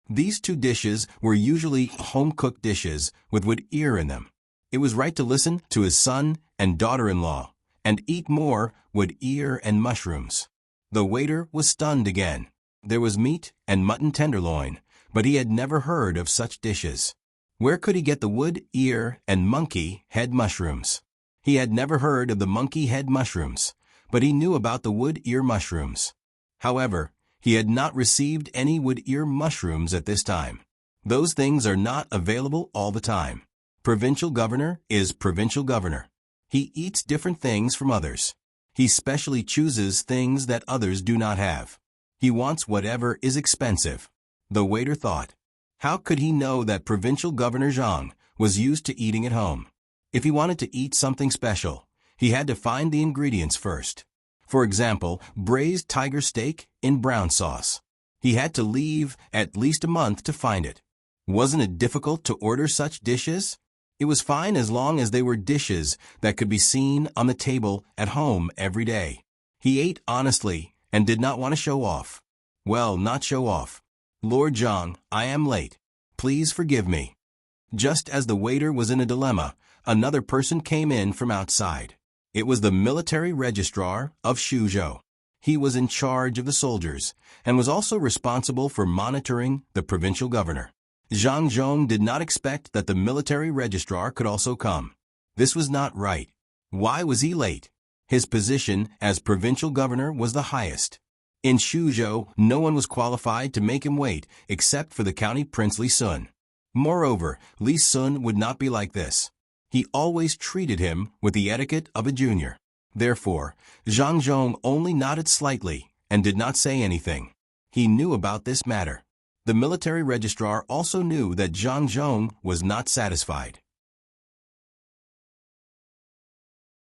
These 2 dishes were usually home-cooked dishes with wood ear in them. It was right to listen to his son and daughter-in-law and eat more wood ear and mushrooms. The waiter was stunned again. There was meat and mutton tenderloin, but he had never heard of such dishes. Where could he get the wood ear and monkey head mushrooms? He had never heard of the monkey head mushrooms, but he knew about the wood ear mushrooms. However, he had not received any wood ear mushrooms at this time. Those things are not available all the time. Provincial governor is provincial governor. He eats different things from others. He specially chooses things that others do not have. He wants whatever is expensive. The waiter thought. How could he know that Provincial Governor Zhang was used to eating at home? If he wanted to eat something special, he had to find the ingredients first. For example, braised tiger steak in brown sauce. He had to leave at least a month to find it. Wasn't it difficult to order such dishes? It was fine as long as they were dishes that could be seen on the table at home every day. He ate honestly and did not want to show off. Well, not show off. "Lord Zhang, I am late. Please forgive me." Just as the waiter was in a dilemma, another person came in from outside. It was the military registrar of Shuzhou. He was in charge of the soldiers and was also responsible for monitoring the provincial governor. Zhang Zhong did not expect that the military registrar could also come. This was not right. Why was he late? His position as provincial governor was the highest. In Shuzhou, no one was qualified to make him wait except for the county prince Li Sun. Moreover, Li Sun would not be like this. He always treated him with the etiquette of a junior. Therefore, Zhang Zhong only nodded slightly and did not say anything. He knew about this matter. The military registrar also knew that Zhang Zhong was not satisfied.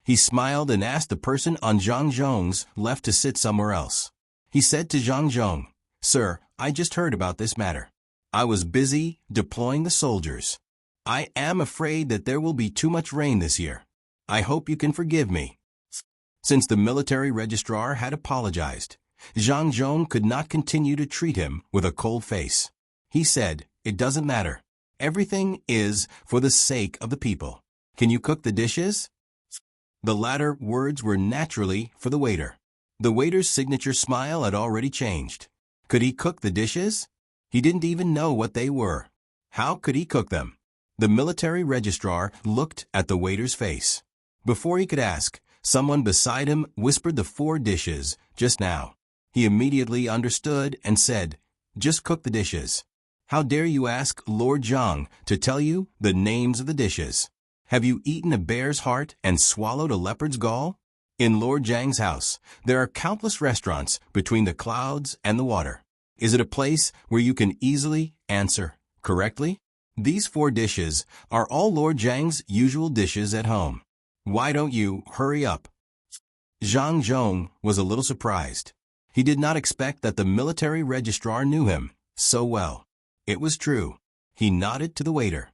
He smiled and asked the person on Zhang Zhong's left to sit somewhere else. He said to Zhang Zhong, "Sir, I just heard about this matter. I was busy deploying the soldiers. I am afraid that there will be too much rain this year. I hope you can forgive me." Since the military registrar had apologized, Zhang Zhong could not continue to treat him with a cold face. He said, "It doesn't matter. Everything is for the sake of the people. Can you cook the dishes?" The latter words were naturally for the waiter. The waiter's signature smile had already changed. Could he cook the dishes? He didn't even know what they were. How could he cook them? The military registrar looked at the waiter's face. Before he could ask, someone beside him whispered the 4 dishes just now. He immediately understood and said, "Just cook the dishes." "How dare you ask Lord Zhang to tell you the names of the dishes? Have you eaten a bear's heart and swallowed a leopard's gall?" In Lord Zhang's house, there are countless restaurants between the clouds and the water. Is it a place where you can easily answer correctly? These 4 dishes are all Lord Zhang's usual dishes at home. Why don't you hurry up? Zhang Zhong was a little surprised. He did not expect that the military registrar knew him so well. It was true. He nodded to the waiter.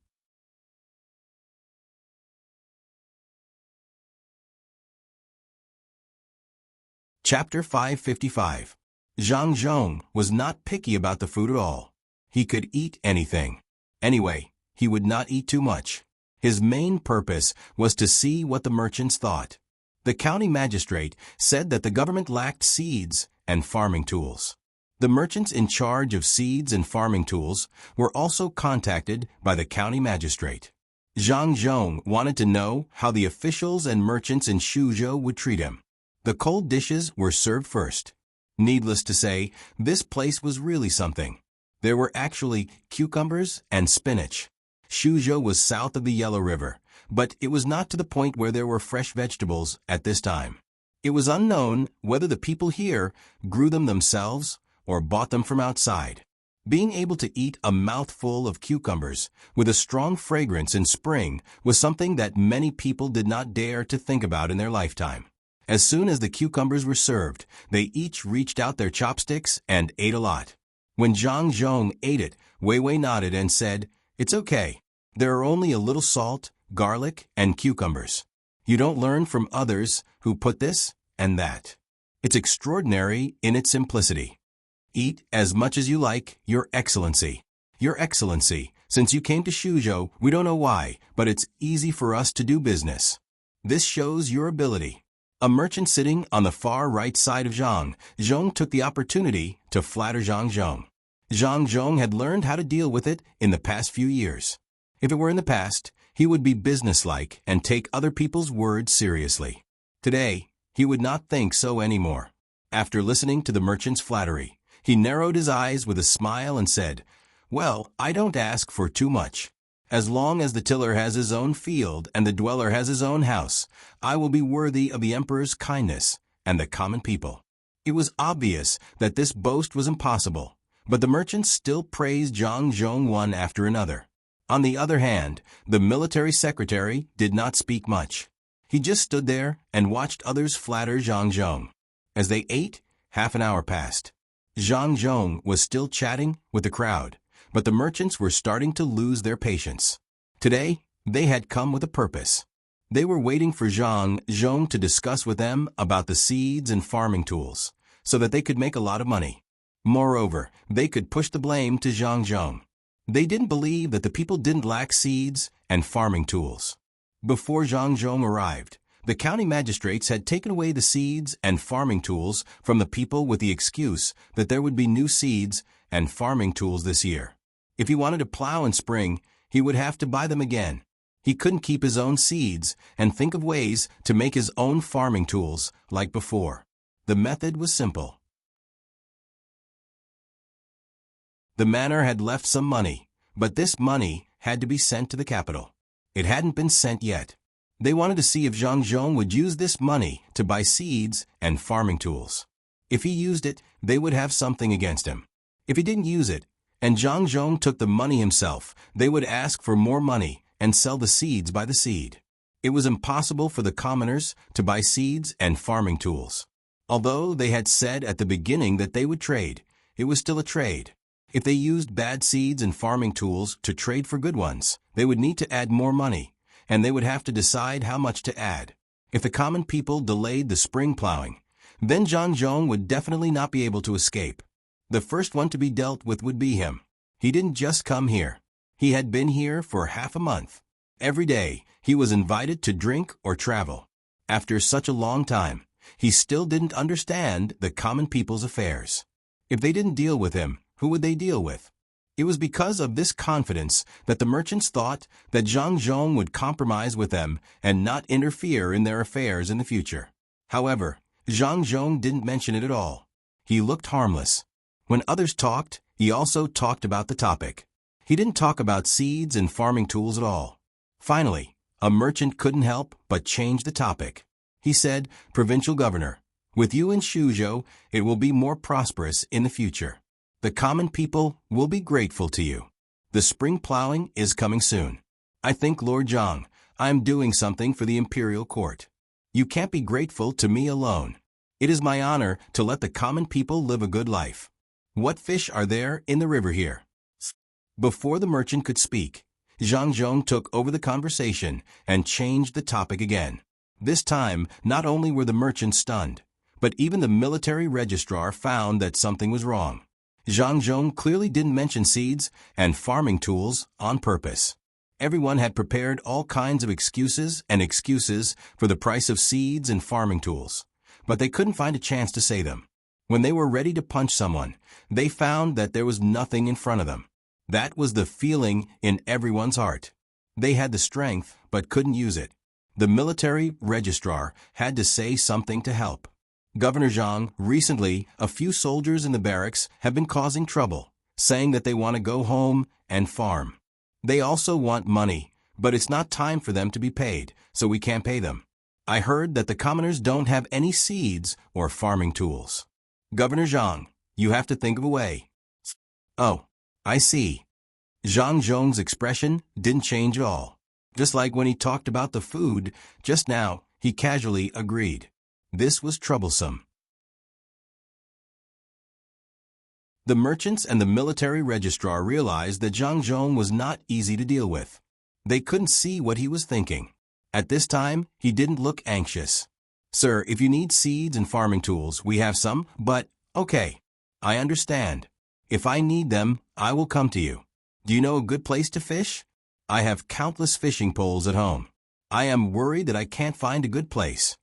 Chapter 555. Zhang Zhong was not picky about the food at all. He could eat anything. Anyway, he would not eat too much. His main purpose was to see what the merchants thought. The county magistrate said that the government lacked seeds and farming tools. The merchants in charge of seeds and farming tools were also contacted by the county magistrate. Zhang Zhong wanted to know how the officials and merchants in Shuzhou would treat him. The cold dishes were served first. Needless to say, this place was really something. There were actually cucumbers and spinach. Shuzhou was south of the Yellow River, but it was not to the point where there were fresh vegetables at this time. It was unknown whether the people here grew them themselves or bought them from outside. Being able to eat a mouthful of cucumbers with a strong fragrance in spring was something that many people did not dare to think about in their lifetime. As soon as the cucumbers were served, they each reached out their chopsticks and ate a lot. When Zhang Zhong ate it, Wei Wei nodded and said, "It's okay. There are only a little salt, garlic, and cucumbers. You don't learn from others who put this and that. It's extraordinary in its simplicity. Eat as much as you like, Your Excellency. Your Excellency, since you came to Shuzhou, we don't know why, but it's easy for us to do business. This shows your ability." A merchant sitting on the far right side of Zhang Zhong took the opportunity to flatter Zhang Zhong. Zhang Zhong had learned how to deal with it in the past few years. If it were in the past, he would be businesslike and take other people's words seriously. Today, he would not think so anymore. After listening to the merchant's flattery, he narrowed his eyes with a smile and said, "Well, I don't ask for too much. As long as the tiller has his own field and the dweller has his own house, I will be worthy of the emperor's kindness and the common people." It was obvious that this boast was impossible, but the merchants still praised Zhang Zhong one after another. On the other hand, the military secretary did not speak much. He just stood there and watched others flatter Zhang Zhong. As they ate, half an hour passed. Zhang Zhong was still chatting with the crowd, but the merchants were starting to lose their patience. Today, they had come with a purpose. They were waiting for Zhang Zhong to discuss with them about the seeds and farming tools, so that they could make a lot of money. Moreover, they could push the blame to Zhang Zhong. They didn't believe that the people didn't lack seeds and farming tools. Before Zhang Zhong arrived, the county magistrates had taken away the seeds and farming tools from the people with the excuse that there would be new seeds and farming tools this year. If he wanted to plow in spring, he would have to buy them again. He couldn't keep his own seeds and think of ways to make his own farming tools like before. The method was simple. The manor had left some money, but this money had to be sent to the capital. It hadn't been sent yet. They wanted to see if Zhang Zhong would use this money to buy seeds and farming tools. If he used it, they would have something against him. If he didn't use it, and Zhang Zhong took the money himself, they would ask for more money and sell the seeds by the seed. It was impossible for the commoners to buy seeds and farming tools. Although they had said at the beginning that they would trade, it was still a trade. If they used bad seeds and farming tools to trade for good ones, they would need to add more money, and they would have to decide how much to add. If the common people delayed the spring plowing, then Zhang Zhong would definitely not be able to escape. The first one to be dealt with would be him. He didn't just come here. He had been here for half a month. Every day, he was invited to drink or travel. After such a long time, he still didn't understand the common people's affairs. If they didn't deal with him, who would they deal with? It was because of this confidence that the merchants thought that Zhang Zhong would compromise with them and not interfere in their affairs in the future. However, Zhang Zhong didn't mention it at all. He looked harmless. When others talked, he also talked about the topic. He didn't talk about seeds and farming tools at all. Finally, a merchant couldn't help but change the topic. He said, "Provincial governor, with you in Shuzhou, it will be more prosperous in the future. The common people will be grateful to you. The spring plowing is coming soon. I think, Lord Zhang, I am doing something for the imperial court. You can't be grateful to me alone. It is my honor to let the common people live a good life. What fish are there in the river here?" Before the merchant could speak, Zhang Zhong took over the conversation and changed the topic again. This time, not only were the merchants stunned, but even the military registrar found that something was wrong. Zhang Zhong clearly didn't mention seeds and farming tools on purpose. Everyone had prepared all kinds of excuses for the price of seeds and farming tools, but they couldn't find a chance to say them. When they were ready to punch someone, they found that there was nothing in front of them. That was the feeling in everyone's heart. They had the strength, but couldn't use it. The military registrar had to say something to help. "Governor Zhang, recently, a few soldiers in the barracks have been causing trouble, saying that they want to go home and farm. They also want money, but it's not time for them to be paid, so we can't pay them. I heard that the commoners don't have any seeds or farming tools. Governor Zhang, you have to think of a way." "Oh, I see." Zhang Zhong's expression didn't change at all. Just like when he talked about the food just now, he casually agreed. This was troublesome. The merchants and the military registrar realized that Zhang Zhong was not easy to deal with. They couldn't see what he was thinking. At this time, he didn't look anxious. "Sir, if you need seeds and farming tools, we have some, but, okay. I understand. If I need them, I will come to you. Do you know a good place to fish? I have countless fishing poles at home. I am worried that I can't find a good place."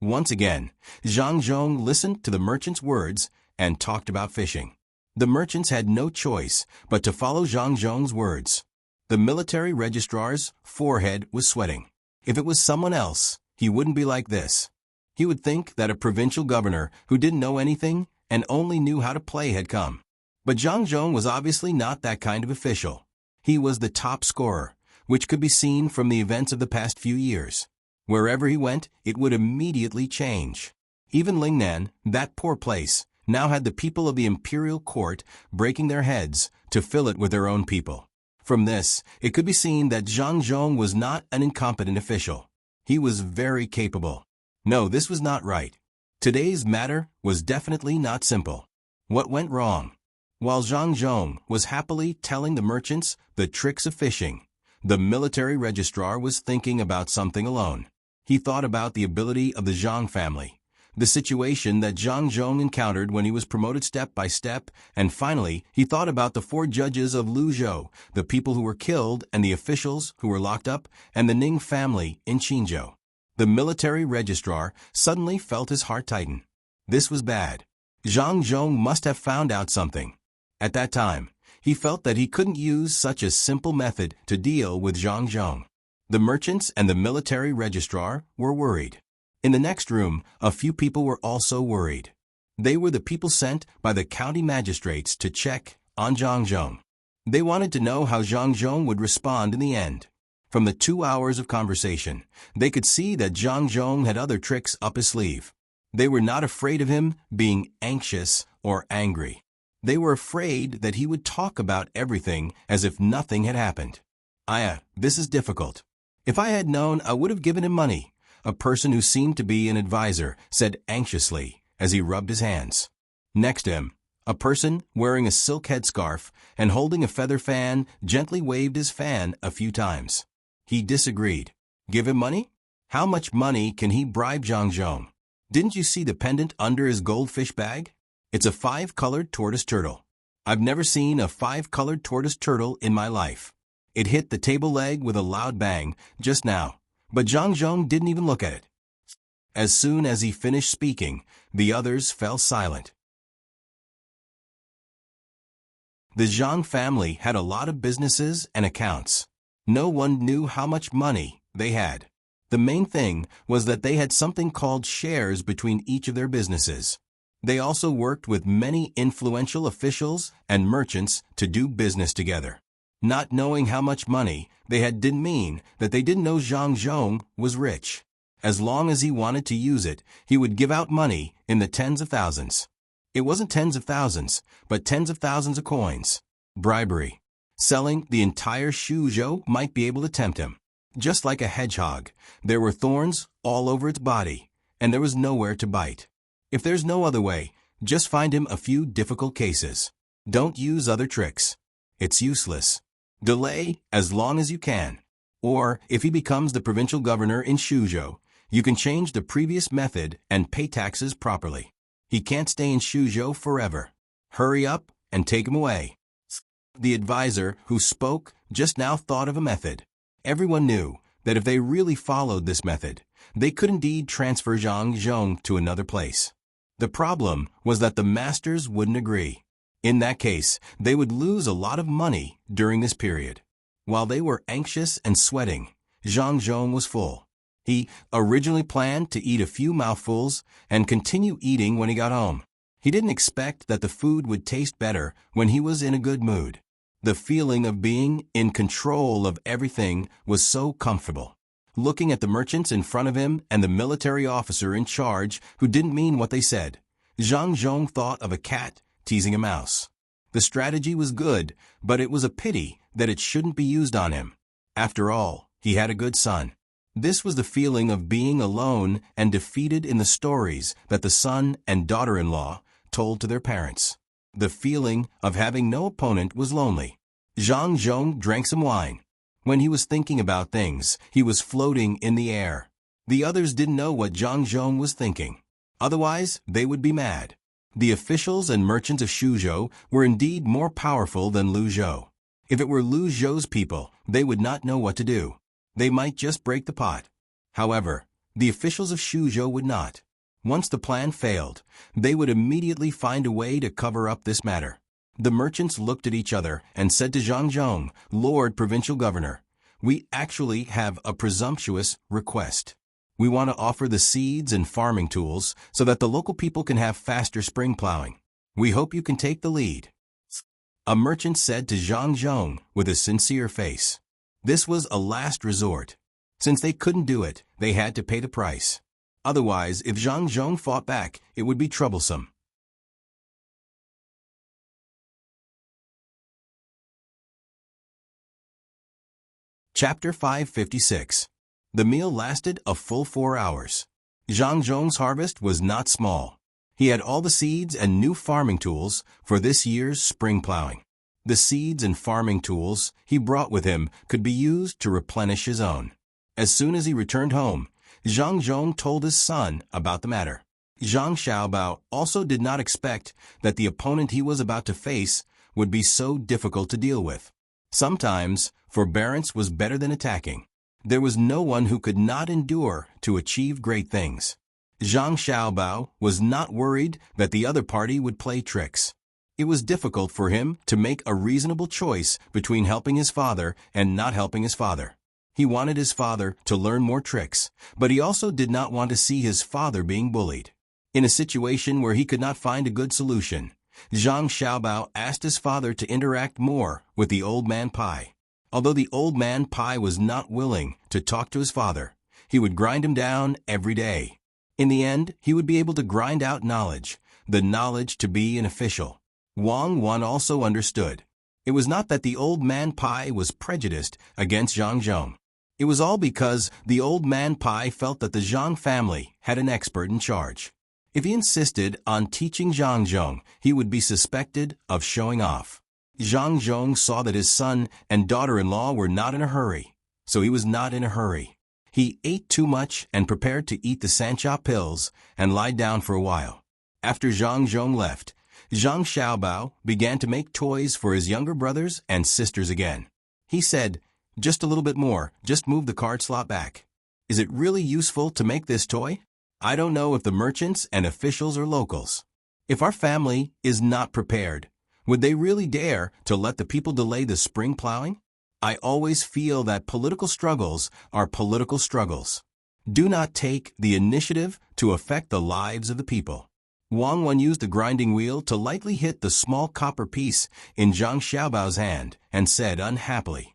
Once again, Zhang Zhong listened to the merchant's words and talked about fishing. The merchants had no choice but to follow Zhang Zhong's words. The military registrar's forehead was sweating. If it was someone else, he wouldn't be like this. He would think that a provincial governor who didn't know anything and only knew how to play had come. But Zhang Zhong was obviously not that kind of official. He was the top scorer, which could be seen from the events of the past few years. Wherever he went, it would immediately change. Even Lingnan, that poor place, now had the people of the imperial court breaking their heads to fill it with their own people. From this, it could be seen that Zhang Zhong was not an incompetent official. He was very capable. No, this was not right. Today's matter was definitely not simple. What went wrong? While Zhang Zhong was happily telling the merchants the tricks of fishing, the military registrar was thinking about something alone. He thought about the ability of the Zhang family, the situation that Zhang Zhong encountered when he was promoted step by step, and finally, he thought about the 4 judges of Luzhou, the people who were killed and the officials who were locked up, and the Ning family in Qinzhou. The military registrar suddenly felt his heart tighten. This was bad. Zhang Zhong must have found out something. At that time, he felt that he couldn't use such a simple method to deal with Zhang Zhong. The merchants and the military registrar were worried. In the next room, a few people were also worried. They were the people sent by the county magistrates to check on Zhang Zhong. They wanted to know how Zhang Zhong would respond in the end. From the 2 hours of conversation, they could see that Zhang Zhong had other tricks up his sleeve. They were not afraid of him being anxious or angry. They were afraid that he would talk about everything as if nothing had happened. This is difficult. If I had known, I would have given him money," a person who seemed to be an advisor said anxiously as he rubbed his hands. Next to him, a person wearing a silk headscarf and holding a feather fan gently waved his fan a few times. He disagreed. Give him money? How much money can he bribe Zhang Zhong? Didn't you see the pendant under his goldfish bag? It's a 5-colored tortoise turtle. I've never seen a 5-colored tortoise turtle in my life. It hit the table leg with a loud bang just now, but Zhang Zhong didn't even look at it. As soon as he finished speaking, the others fell silent. The Zhang family had a lot of businesses and accounts. No one knew how much money they had. The main thing was that they had something called shares between each of their businesses. They also worked with many influential officials and merchants to do business together. Not knowing how much money they had didn't mean that they didn't know Zhang Zhong was rich. As long as he wanted to use it, he would give out money in the tens of thousands. It wasn't tens of thousands, but tens of thousands of coins. Bribery. Selling the entire Shuzhou might be able to tempt him. Just like a hedgehog, there were thorns all over its body, and there was nowhere to bite. If there's no other way, just find him a few difficult cases. Don't use other tricks. It's useless. Delay as long as you can. Or, if he becomes the provincial governor in Shuzhou, you can change the previous method and pay taxes properly. He can't stay in Shuzhou forever. Hurry up and take him away. The advisor who spoke just now thought of a method. Everyone knew that if they really followed this method, they could indeed transfer Zhang Zhong to another place. The problem was that the masters wouldn't agree. In that case, they would lose a lot of money during this period. While they were anxious and sweating, Zhang Zhong was full. He originally planned to eat a few mouthfuls and continue eating when he got home. He didn't expect that the food would taste better when he was in a good mood. The feeling of being in control of everything was so comfortable. Looking at the merchants in front of him and the military officer in charge who didn't mean what they said, Zhang Zhong thought of a cat teasing a mouse. The strategy was good, but it was a pity that it shouldn't be used on him. After all, he had a good son. This was the feeling of being alone and defeated in the stories that the son and daughter-in-law told to their parents. The feeling of having no opponent was lonely. Zhang Zhong drank some wine. When he was thinking about things, he was floating in the air. The others didn't know what Zhang Zhong was thinking. Otherwise, they would be mad. The officials and merchants of Shuzhou were indeed more powerful than Lu Zhou. If it were Lu Zhou's people, they would not know what to do. They might just break the pot. However, the officials of Shuzhou would not. Once the plan failed, they would immediately find a way to cover up this matter. The merchants looked at each other and said to Zhang Zhong, "Lord Provincial Governor, we actually have a presumptuous request. We want to offer the seeds and farming tools so that the local people can have faster spring plowing. We hope you can take the lead." A merchant said to Zhang Zhong with a sincere face. This was a last resort. Since they couldn't do it, they had to pay the price. Otherwise, if Zhang Zhong fought back, it would be troublesome. Chapter 556. The meal lasted a full 4 hours. Zhang Zhong's harvest was not small. He had all the seeds and new farming tools for this year's spring plowing. The seeds and farming tools he brought with him could be used to replenish his own. As soon as he returned home, Zhang Zhong told his son about the matter. Zhang Xiaobao also did not expect that the opponent he was about to face would be so difficult to deal with. Sometimes, forbearance was better than attacking. There was no one who could not endure to achieve great things. Zhang Xiaobao was not worried that the other party would play tricks. It was difficult for him to make a reasonable choice between helping his father and not helping his father. He wanted his father to learn more tricks, but he also did not want to see his father being bullied. In a situation where he could not find a good solution, Zhang Xiaobao asked his father to interact more with the old man Pai. Although the old man Pai was not willing to talk to his father, he would grind him down every day. In the end, he would be able to grind out knowledge, the knowledge to be an official. Wang Wan also understood. It was not that the old man Pai was prejudiced against Zhang Zhong. It was all because the old man Pai felt that the Zhang family had an expert in charge. If he insisted on teaching Zhang Zhong, he would be suspected of showing off. Zhang Zhong saw that his son and daughter-in-law were not in a hurry, so he was not in a hurry. He ate too much and prepared to eat the Sancha pills and lie down for a while. After Zhang Zhong left, Zhang Xiaobao began to make toys for his younger brothers and sisters again. He said, "Just a little bit more, just move the card slot back. Is it really useful to make this toy? I don't know if the merchants and officials are locals. If our family is not prepared, would they really dare to let the people delay the spring plowing? I always feel that political struggles are political struggles. Do not take the initiative to affect the lives of the people." Wang Wan used the grinding wheel to lightly hit the small copper piece in Zhang Xiaobao's hand and said unhappily,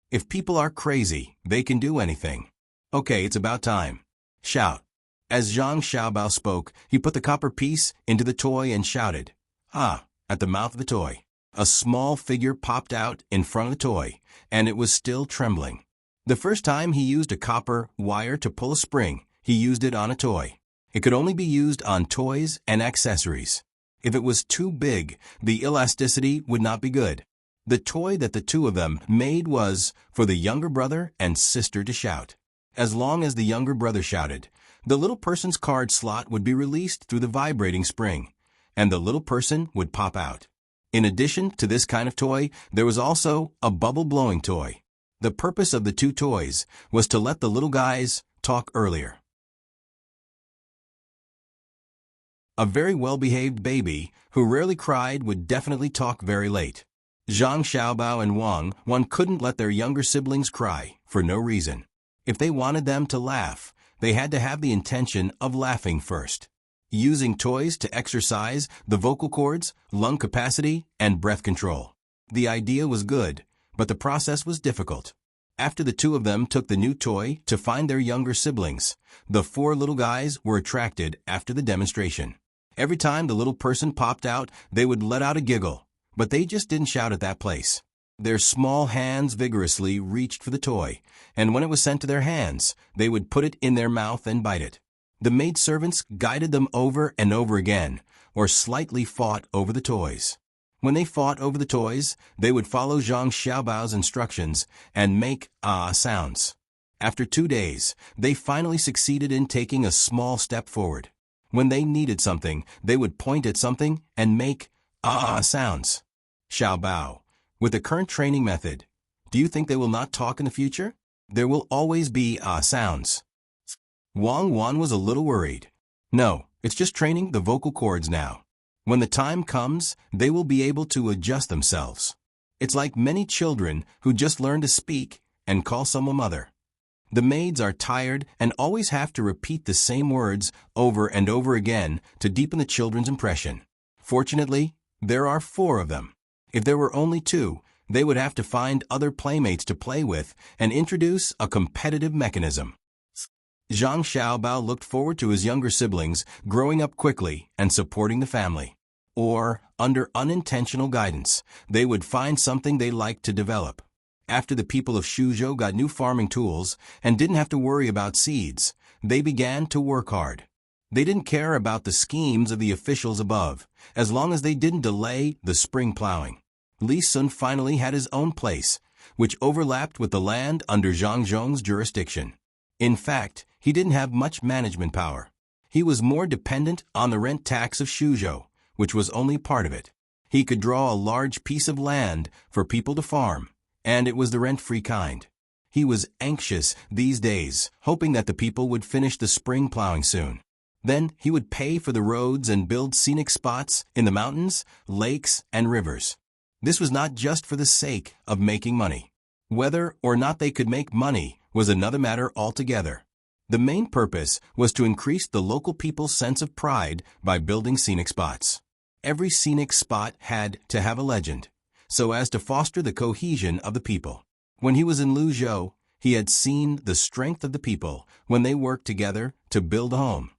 "If people are crazy, they can do anything. Okay, it's about time. Shout. As Zhang Xiaobao spoke, he put the copper piece into the toy and shouted, "Ah!" at the mouth of the toy. A small figure popped out in front of the toy, and it was still trembling. The first time he used a copper wire to pull a spring, he used it on a toy. It could only be used on toys and accessories. If it was too big, the elasticity would not be good. The toy that the two of them made was for the younger brother and sister to shout. As long as the younger brother shouted, the little person's card slot would be released through the vibrating spring, and the little person would pop out. In addition to this kind of toy, there was also a bubble-blowing toy. The purpose of the two toys was to let the little guys talk earlier. A very well-behaved baby who rarely cried would definitely talk very late. Zhang Xiaobao and Wang couldn't let their younger siblings cry for no reason. If they wanted them to laugh, they had to have the intention of laughing first. Using toys to exercise the vocal cords, lung capacity, and breath control. The idea was good, but the process was difficult. After the two of them took the new toy to find their younger siblings, the four little guys were attracted after the demonstration. Every time the little person popped out, they would let out a giggle, but they just didn't shout at that place. Their small hands vigorously reached for the toy, and when it was sent to their hands, they would put it in their mouth and bite it. The maidservants guided them over and over again, or slightly fought over the toys. When they fought over the toys, they would follow Zhang Xiaobao's instructions and make ah sounds. After 2 days, they finally succeeded in taking a small step forward. When they needed something, they would point at something and make ah sounds. Xiaobao, with the current training method, do you think they will not talk in the future? There will always be ah sounds. Wang was a little worried. No, it's just training the vocal cords now. When the time comes, they will be able to adjust themselves. It's like many children who just learn to speak and call someone mother. The maids are tired and always have to repeat the same words over and over again to deepen the children's impression. Fortunately, there are 4 of them. If there were only 2, they would have to find other playmates to play with and introduce a competitive mechanism. Zhang Xiaobao looked forward to his younger siblings growing up quickly and supporting the family. Or, under unintentional guidance, they would find something they liked to develop. After the people of Shuzhou got new farming tools and didn't have to worry about seeds, they began to work hard. They didn't care about the schemes of the officials above, as long as they didn't delay the spring plowing. Li Sun finally had his own place, which overlapped with the land under Zhang Zhong's jurisdiction. In fact, he didn't have much management power. He was more dependent on the rent tax of Shuzhou, which was only part of it. He could draw a large piece of land for people to farm, and it was the rent-free kind. He was anxious these days, hoping that the people would finish the spring plowing soon. Then he would pay for the roads and build scenic spots in the mountains, lakes, and rivers. This was not just for the sake of making money. Whether or not they could make money was another matter altogether. The main purpose was to increase the local people's sense of pride by building scenic spots. Every scenic spot had to have a legend, so as to foster the cohesion of the people. When he was in Luzhou, he had seen the strength of the people when they worked together to build a home.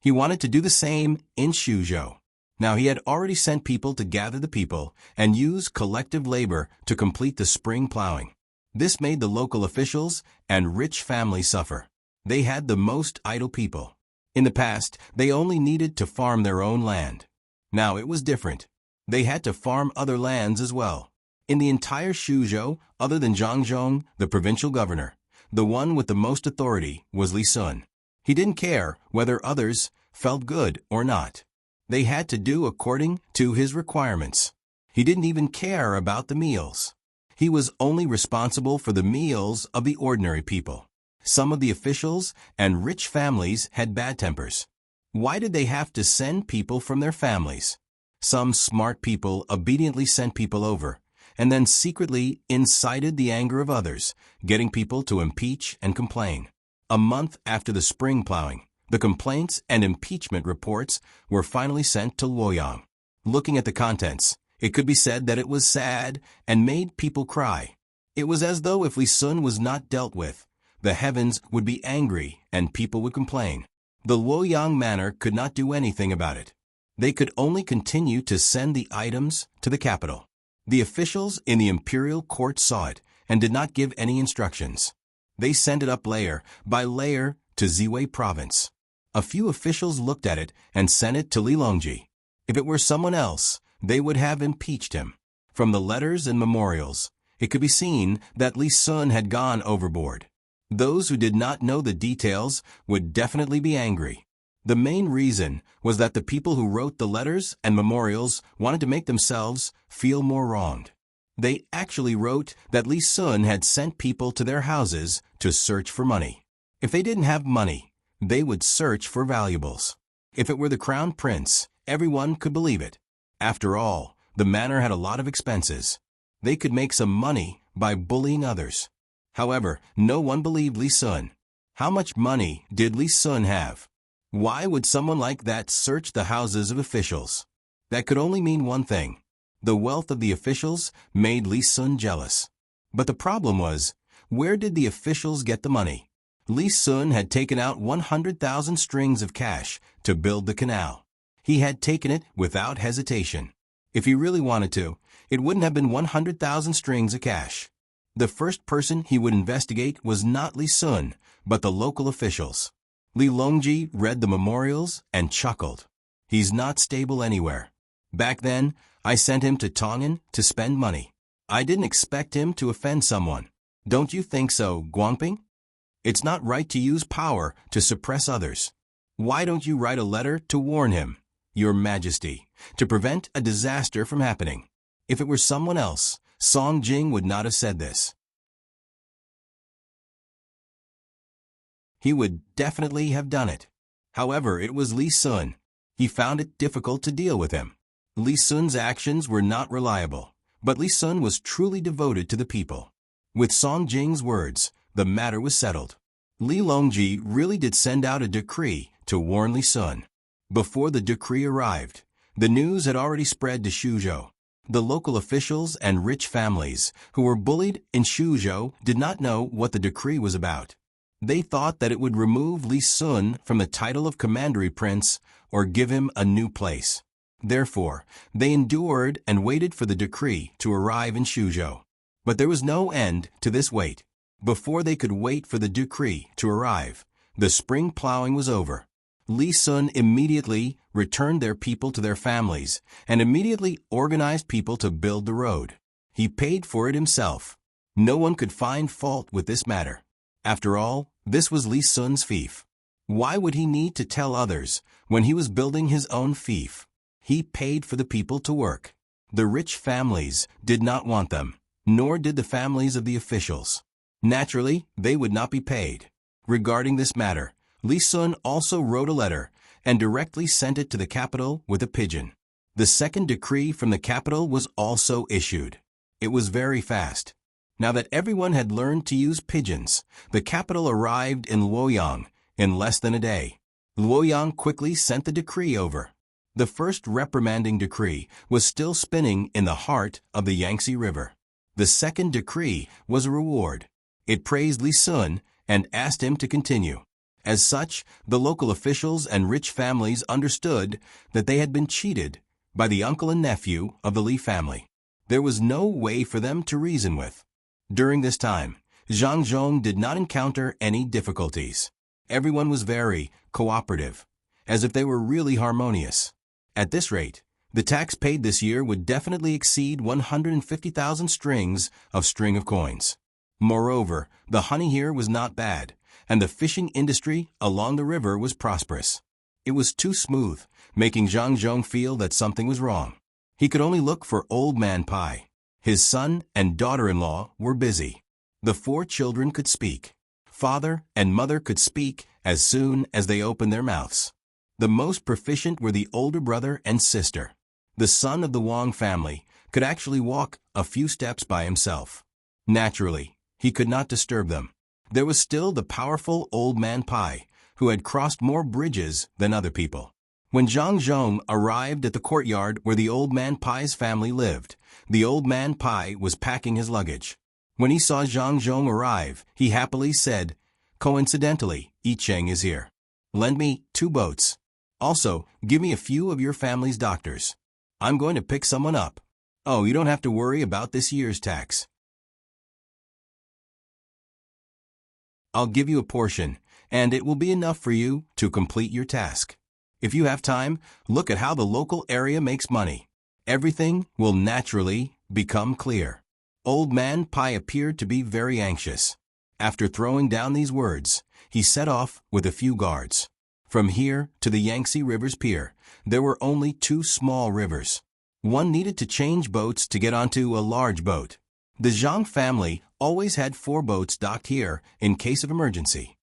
He wanted to do the same in Shuzhou. Now he had already sent people to gather the people and use collective labor to complete the spring plowing. This made the local officials and rich families suffer. They had the most idle people. In the past, they only needed to farm their own land. Now it was different. They had to farm other lands as well. In the entire Shuzhou, other than Zhang Zhong, the provincial governor, the one with the most authority was Li Sun. He didn't care whether others felt good or not. They had to do according to his requirements. He didn't even care about the meals. He was only responsible for the meals of the ordinary people. Some of the officials and rich families had bad tempers. Why did they have to send people from their families? Some smart people obediently sent people over, and then secretly incited the anger of others, getting people to impeach and complain. A month after the spring plowing, the complaints and impeachment reports were finally sent to Luoyang. Looking at the contents, it could be said that it was sad and made people cry. It was as though if Li Sun was not dealt with, the heavens would be angry and people would complain. The Luoyang manor could not do anything about it. They could only continue to send the items to the capital. The officials in the imperial court saw it and did not give any instructions. They sent it up layer by layer to Ziwei province. A few officials looked at it and sent it to Li Longji. If it were someone else, they would have impeached him. From the letters and memorials, it could be seen that Li Sun had gone overboard. Those who did not know the details would definitely be angry. The main reason was that the people who wrote the letters and memorials wanted to make themselves feel more wronged. They actually wrote that Li Sun had sent people to their houses to search for money. If they didn't have money, they would search for valuables. If it were the crown prince, everyone could believe it. After all, the manor had a lot of expenses. They could make some money by bullying others. However, no one believed Li Sun. How much money did Li Sun have? Why would someone like that search the houses of officials? That could only mean one thing. The wealth of the officials made Li Sun jealous. But the problem was, where did the officials get the money? Li Sun had taken out 100,000 strings of cash to build the canal. He had taken it without hesitation. If he really wanted to, it wouldn't have been 100,000 strings of cash. The first person he would investigate was not Li Sun, but the local officials. Li Longji read the memorials and chuckled. He's not stable anywhere. Back then, I sent him to Tang to spend money. I didn't expect him to offend someone. Don't you think so, Guangping? It's not right to use power to suppress others. Why don't you write a letter to warn him, Your Majesty, to prevent a disaster from happening? If it were someone else, Song Jing would not have said this. He would definitely have done it. However, it was Li Sun. He found it difficult to deal with him. Li Sun's actions were not reliable, but Li Sun was truly devoted to the people. With Song Jing's words, the matter was settled. Li Longji really did send out a decree to warn Li Sun. Before the decree arrived, the news had already spread to Shuzhou. The local officials and rich families who were bullied in Shuzhou did not know what the decree was about. They thought that it would remove Li Sun from the title of commandery prince or give him a new place. Therefore, they endured and waited for the decree to arrive in Shuzhou. But there was no end to this wait. Before they could wait for the decree to arrive, the spring plowing was over. Li Sun immediately returned their people to their families and immediately organized people to build the road. He paid for it himself. No one could find fault with this matter. After all, this was Li Sun's fief. Why would he need to tell others when he was building his own fief? He paid for the people to work. The rich families did not want them, nor did the families of the officials. Naturally, they would not be paid. Regarding this matter, Li Sun also wrote a letter and directly sent it to the capital with a pigeon. The second decree from the capital was also issued. It was very fast. Now that everyone had learned to use pigeons, the capital arrived in Luoyang in less than a day. Luoyang quickly sent the decree over. The first reprimanding decree was still spinning in the heart of the Yangtze River. The second decree was a reward. It praised Li Sun and asked him to continue. As such, the local officials and rich families understood that they had been cheated by the uncle and nephew of the Li family. There was no way for them to reason with. During this time, Zhang Zhong did not encounter any difficulties. Everyone was very cooperative, as if they were really harmonious. At this rate, the tax paid this year would definitely exceed 150,000 strings of coins. Moreover, the honey here was not bad, and the fishing industry along the river was prosperous. It was too smooth, making Zhang Zhong feel that something was wrong. He could only look for Old Man Pai. His son and daughter-in-law were busy. The 4 children could speak. Father and mother could speak as soon as they opened their mouths. The most proficient were the older brother and sister. The son of the Wang family could actually walk a few steps by himself. Naturally, he could not disturb them. There was still the powerful Old Man Pai, who had crossed more bridges than other people. When Zhang Zhong arrived at the courtyard where the Old Man Pai's family lived, the Old Man Pai was packing his luggage. When he saw Zhang Zhong arrive, he happily said, "Coincidentally, Yi Cheng is here. Lend me 2 boats. Also, give me a few of your family's doctors. I'm going to pick someone up. Oh, you don't have to worry about this year's tax. I'll give you a portion, and it will be enough for you to complete your task. If you have time, look at how the local area makes money. Everything will naturally become clear." Old Man Pai appeared to be very anxious. After throwing down these words, he set off with a few guards. From here to the Yangtze River's pier, there were only 2 small rivers. One needed to change boats to get onto a large boat. The Zhang family always had 4 boats docked here in case of emergency.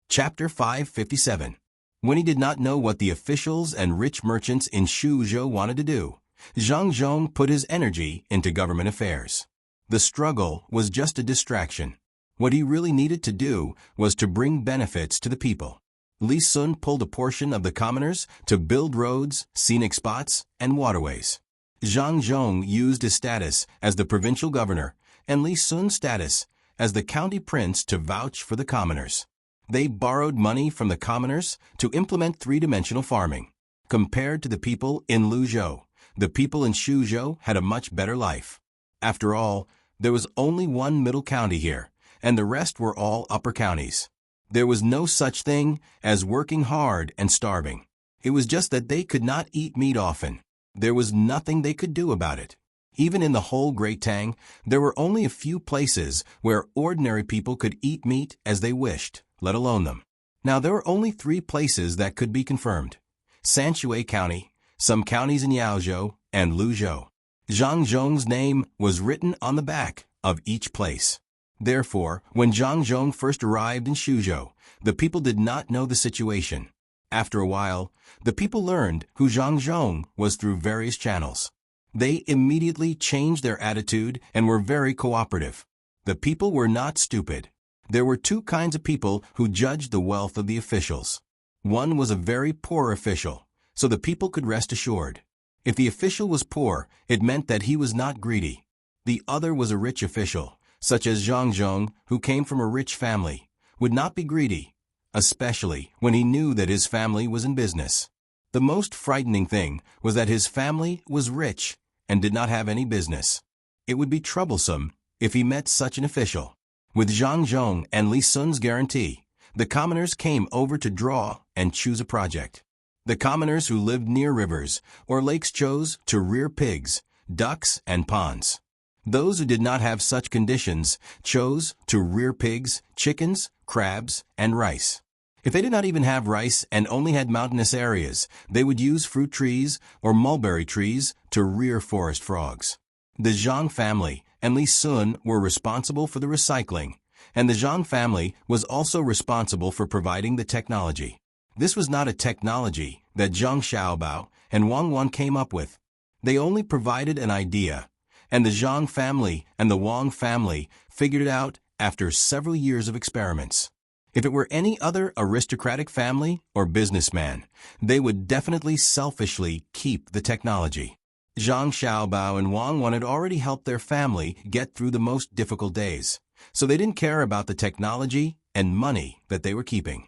Chapter 557. When he did not know what the officials and rich merchants in Shuzhou wanted to do, Zhang Zhong put his energy into government affairs. The struggle was just a distraction. What he really needed to do was to bring benefits to the people. Li Sun pulled a portion of the commoners to build roads, scenic spots, and waterways. Zhang Zhong used his status as the provincial governor and Li Sun's status as the county prince to vouch for the commoners. They borrowed money from the commoners to implement 3-dimensional farming. Compared to the people in Luzhou, the people in Shuzhou had a much better life. After all, there was only one middle county here, and the rest were all upper counties. There was no such thing as working hard and starving. It was just that they could not eat meat often. There was nothing they could do about it. Even in the whole Great Tang, there were only a few places where ordinary people could eat meat as they wished, let alone them. Now there were only 3 places that could be confirmed: Sanshui County, some counties in Yaozhou, and Luzhou. Zhang Zhong's name was written on the back of each place. Therefore, when Zhang Zhong first arrived in Shuzhou, the people did not know the situation. After a while, the people learned who Zhang Zhong was through various channels. They immediately changed their attitude and were very cooperative. The people were not stupid. There were 2 kinds of people who judged the wealth of the officials. One was a very poor official, so the people could rest assured. If the official was poor, it meant that he was not greedy. The other was a rich official, such as Zhang Zhong, who came from a rich family, would not be greedy, especially when he knew that his family was in business. The most frightening thing was that his family was rich and did not have any business. It would be troublesome if he met such an official. With Zhang Zhong and Li Sun's guarantee, the commoners came over to draw and choose a project. The commoners who lived near rivers or lakes chose to rear pigs, ducks, and ponds. Those who did not have such conditions chose to rear pigs, chickens, crabs, and rice. If they did not even have rice and only had mountainous areas, they would use fruit trees or mulberry trees to rear forest frogs. The Zhang family and Li Sun were responsible for the recycling, and the Zhang family was also responsible for providing the technology. This was not a technology that Zhang Xiaobao and Wang Wan came up with. They only provided an idea, and the Zhang family and the Wang family figured it out after several years of experiments. If it were any other aristocratic family or businessman, they would definitely selfishly keep the technology. Zhang Xiaobao and Wang Wan had already helped their family get through the most difficult days, so they didn't care about the technology and money that they were keeping.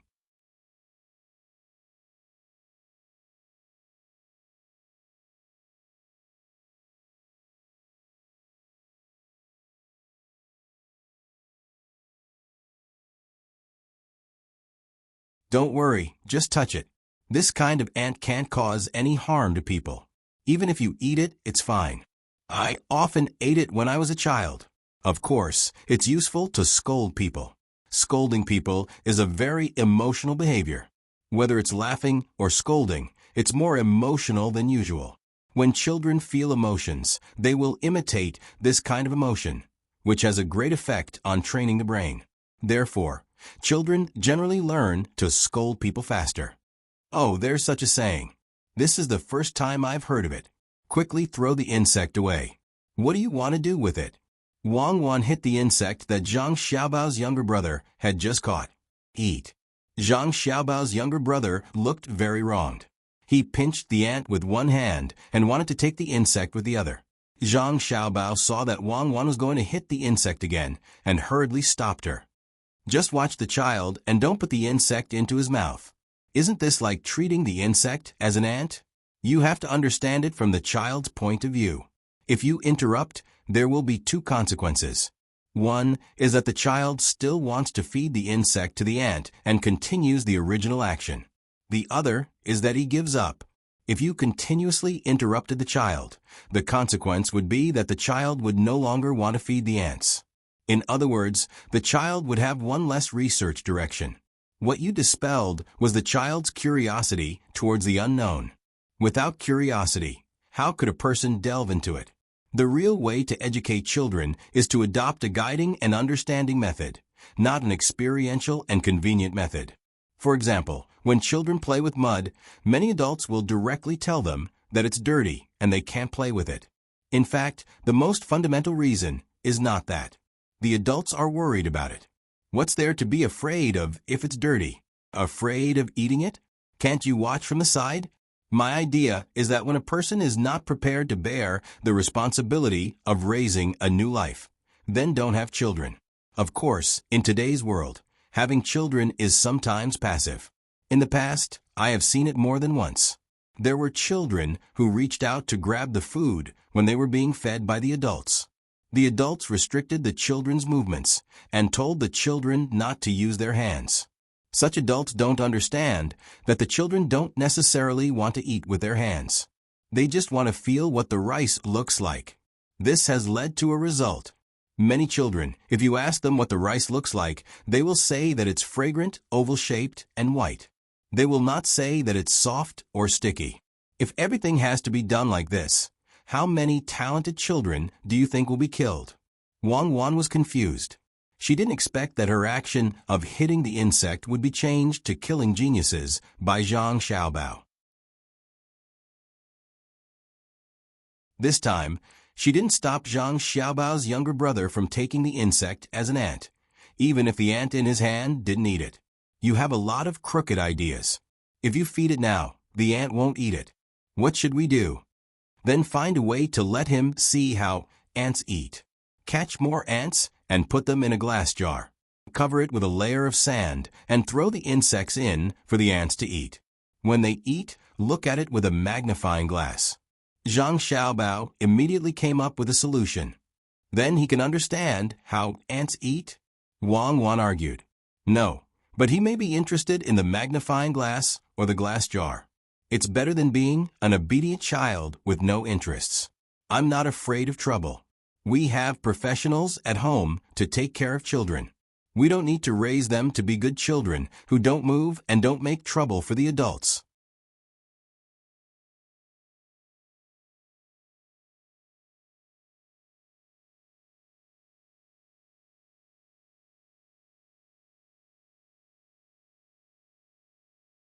Don't worry, just touch it. This kind of ant can't cause any harm to people. Even if you eat it, it's fine. I often ate it when I was a child. Of course, it's useful to scold people. Scolding people is a very emotional behavior. Whether it's laughing or scolding, it's more emotional than usual. When children feel emotions, they will imitate this kind of emotion, which has a great effect on training the brain. Therefore, children generally learn to scold people faster. Oh, there's such a saying. This is the first time I've heard of it. Quickly throw the insect away. What do you want to do with it? Wang Wan hit the insect that Zhang Xiaobao's younger brother had just caught. Eat. Zhang Xiaobao's younger brother looked very wronged. He pinched the ant with one hand and wanted to take the insect with the other. Zhang Xiaobao saw that Wang Wan was going to hit the insect again and hurriedly stopped her. Just watch the child and don't put the insect into his mouth. Isn't this like treating the insect as an ant? You have to understand it from the child's point of view. If you interrupt, there will be two consequences. One is that the child still wants to feed the insect to the ant and continues the original action. The other is that he gives up. If you continuously interrupted the child, the consequence would be that the child would no longer want to feed the ants. In other words, the child would have one less research direction. What you dispelled was the child's curiosity towards the unknown. Without curiosity, how could a person delve into it? The real way to educate children is to adopt a guiding and understanding method, not an experiential and convenient method. For example, when children play with mud, many adults will directly tell them that it's dirty and they can't play with it. In fact, the most fundamental reason is not that. The adults are worried about it. What's there to be afraid of if it's dirty? Afraid of eating it? Can't you watch from the side? My idea is that when a person is not prepared to bear the responsibility of raising a new life, then don't have children. Of course, in today's world, having children is sometimes passive. In the past, I have seen it more than once. There were children who reached out to grab the food when they were being fed by the adults. The adults restricted the children's movements and told the children not to use their hands. Such adults don't understand that the children don't necessarily want to eat with their hands. They just want to feel what the rice looks like. This has led to a result. Many children, if you ask them what the rice looks like, they will say that it's fragrant, oval-shaped, and white. They will not say that it's soft or sticky. If everything has to be done like this, how many talented children do you think will be killed? Wang Wan was confused. She didn't expect that her action of hitting the insect would be changed to killing geniuses by Zhang Xiaobao. This time, she didn't stop Zhang Xiaobao's younger brother from taking the insect as an ant, even if the ant in his hand didn't eat it. You have a lot of crooked ideas. If you feed it now, the ant won't eat it. What should we do? Then find a way to let him see how ants eat. Catch more ants and put them in a glass jar. Cover it with a layer of sand and throw the insects in for the ants to eat. When they eat, look at it with a magnifying glass. Zhang Xiaobao immediately came up with a solution. Then he can understand how ants eat? Wang Wan argued. No, but he may be interested in the magnifying glass or the glass jar. It's better than being an obedient child with no interests. I'm not afraid of trouble. We have professionals at home to take care of children. We don't need to raise them to be good children who don't move and don't make trouble for the adults.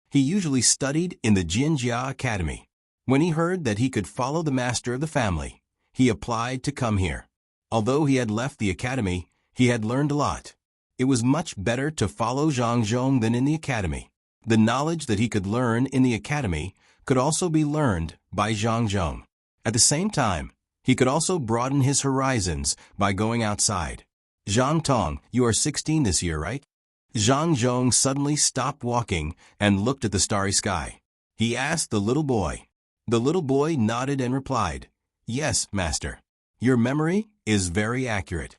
He usually studied in the Jinjia Academy. When he heard that he could follow the master of the family, he applied to come here. Although he had left the academy, he had learned a lot. It was much better to follow Zhang Zhong than in the academy. The knowledge that he could learn in the academy could also be learned by Zhang Zhong. At the same time, he could also broaden his horizons by going outside. Zhang Tong, you are 16 this year, right? Zhang Zhong suddenly stopped walking and looked at the starry sky. He asked the little boy. The little boy nodded and replied, "Yes, master. Your memory is very accurate.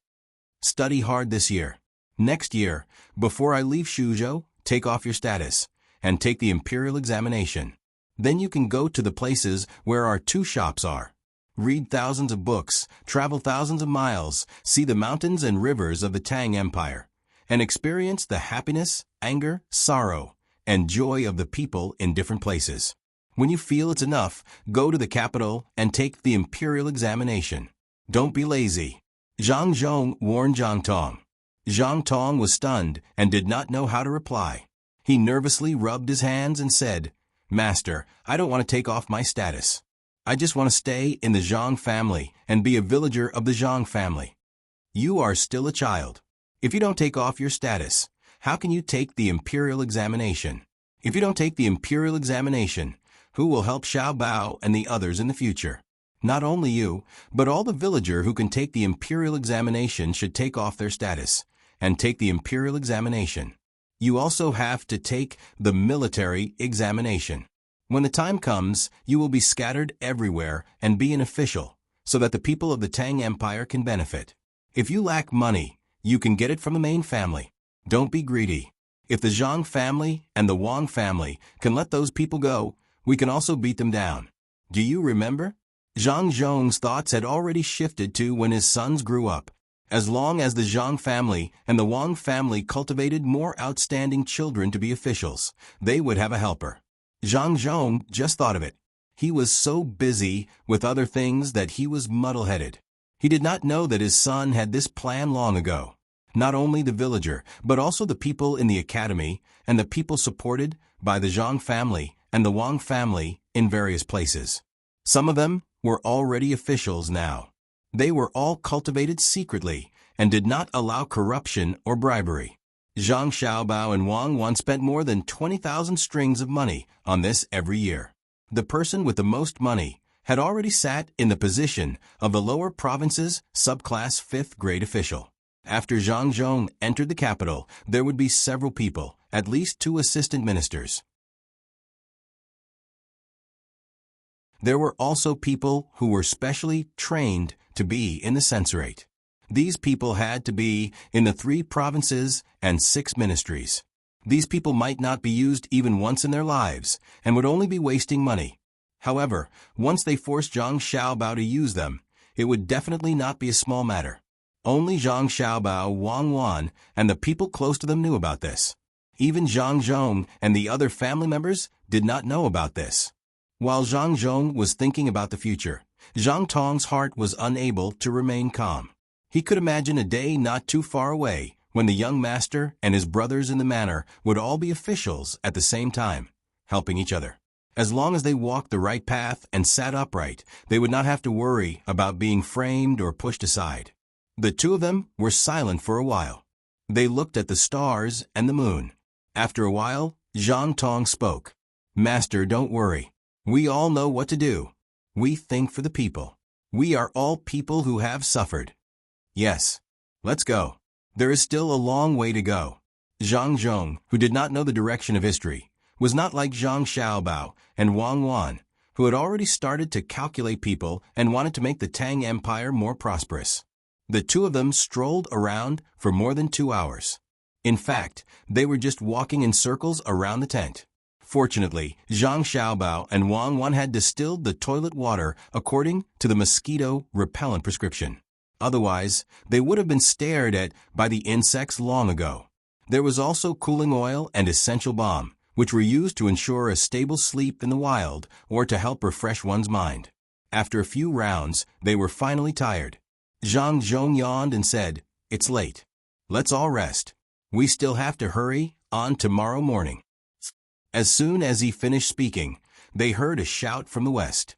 Study hard this year. Next year, before I leave Shuzhou, take off your status and take the imperial examination. Then you can go to the places where our two shops are. Read thousands of books, travel thousands of miles, see the mountains and rivers of the Tang Empire, and experience the happiness, anger, sorrow, and joy of the people in different places. When you feel it's enough, go to the capital and take the imperial examination. Don't be lazy." Zhang Zhong warned Zhang Tong. Zhang Tong was stunned and did not know how to reply. He nervously rubbed his hands and said, "Master, I don't want to take off my status. I just want to stay in the Zhang family and be a villager of the Zhang family." "You are still a child. If you don't take off your status, how can you take the imperial examination? If you don't take the imperial examination, Who will help Xiao Bao and the others in the future? Not only you, but all the villager who can take the imperial examination should take off their status and take the imperial examination. You also have to take the military examination. When the time comes, you will be scattered everywhere and be an official, so that the people of the Tang Empire can benefit. If you lack money, you can get it from the main family. Don't be greedy. If the Zhang family and the Wang family can let those people go, we can also beat them down. Do you remember? Zhang Zhong's thoughts had already shifted to when his sons grew up. As long as the Zhang family and the Wang family cultivated more outstanding children to be officials, they would have a helper. Zhang Zhong just thought of it. He was so busy with other things that he was muddle-headed. He did not know that his son had this plan long ago. Not only the villager, but also the people in the academy and the people supported by the Zhang family and the Wang family in various places. Some of them were already officials now. They were all cultivated secretly and did not allow corruption or bribery. Zhang Xiaobao and Wang Wan spent more than 20,000 strings of money on this every year. The person with the most money had already sat in the position of the lower province's subclass 5th grade official. After Zhang Zhong entered the capital, there would be several people, at least 2 assistant ministers. There were also people who were specially trained to be in the censorate. These people had to be in the 3 provinces and 6 ministries. These people might not be used even once in their lives and would only be wasting money. However, once they forced Zhang Xiaobao to use them, it would definitely not be a small matter. Only Zhang Xiaobao, Wang Wan, and the people close to them knew about this. Even Zhang Zhong and the other family members did not know about this. While Zhang Zhong was thinking about the future, Zhang Tong's heart was unable to remain calm. He could imagine a day not too far away when the young master and his brothers in the manor would all be officials at the same time, helping each other. As long as they walked the right path and sat upright, they would not have to worry about being framed or pushed aside. The 2 of them were silent for a while. They looked at the stars and the moon. After a while, Zhang Tong spoke. "Master, don't worry. We all know what to do. We think for the people. We are all people who have suffered. Yes. Let's go. There is still a long way to go." Zhang Zhong, who did not know the direction of history, was not like Zhang Xiaobao and Wang Wan, who had already started to calculate people and wanted to make the Tang Empire more prosperous. The 2 of them strolled around for more than 2 hours. In fact, they were just walking in circles around the tent. Fortunately, Zhang Xiaobao and Wang Wan had distilled the toilet water according to the mosquito repellent prescription. Otherwise, they would have been stared at by the insects long ago. There was also cooling oil and essential balm, which were used to ensure a stable sleep in the wild or to help refresh one's mind. After a few rounds, they were finally tired. Zhang Zhong yawned and said, "It's late. Let's all rest. We still have to hurry on tomorrow morning." As soon as he finished speaking, they heard a shout from the west.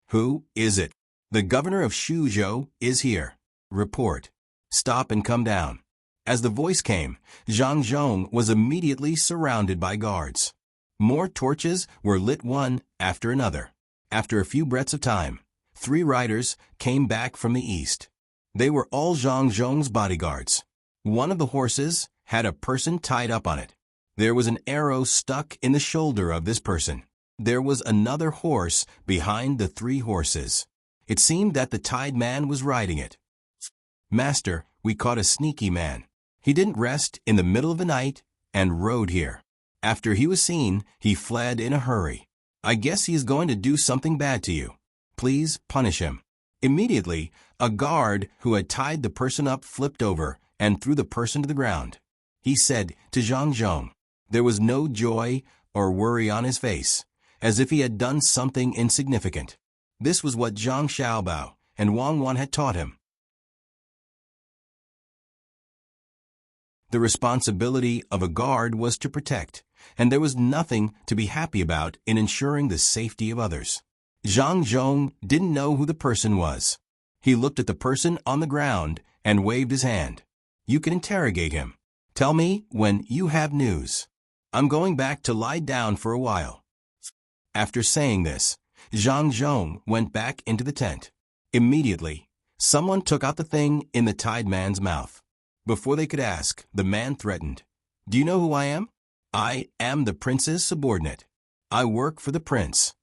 "Who is it?" "The governor of Shuzhou is here. Report. Stop and come down." As the voice came, Zhang Zhong was immediately surrounded by guards. More torches were lit one after another. After a few breaths of time, 3 riders came back from the east. They were all Zhang Zhong's bodyguards. One of the horses had a person tied up on it. There was an arrow stuck in the shoulder of this person. There was another horse behind the 3 horses. It seemed that the tied man was riding it. "Master, we caught a sneaky man. He didn't rest in the middle of the night and rode here. After he was seen, he fled in a hurry. I guess he is going to do something bad to you. Please punish him." Immediately, a guard who had tied the person up flipped over and threw the person to the ground. He said to Zhang Zhong. There was no joy or worry on his face, as if he had done something insignificant. This was what Zhang Xiaobao and Wang Wan had taught him. The responsibility of a guard was to protect, and there was nothing to be happy about in ensuring the safety of others. Zhang Zhong didn't know who the person was. He looked at the person on the ground and waved his hand. "You can interrogate him. Tell me when you have news. I'm going back to lie down for a while." After saying this, Zhang Zhong went back into the tent. Immediately, someone took out the thing in the tied man's mouth. Before they could ask, the man threatened, "Do you know who I am? I am the prince's subordinate. I work for the prince."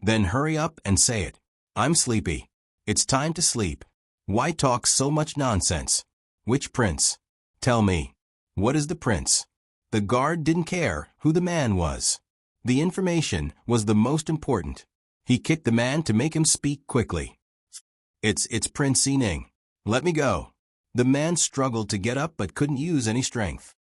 "Then hurry up and say it. I'm sleepy. It's time to sleep. Why talk so much nonsense? Which prince? Tell me. What is the prince?" The guard didn't care who the man was. The information was the most important. He kicked the man to make him speak quickly. It's Prince Ning. Let me go." The man struggled to get up but couldn't use any strength.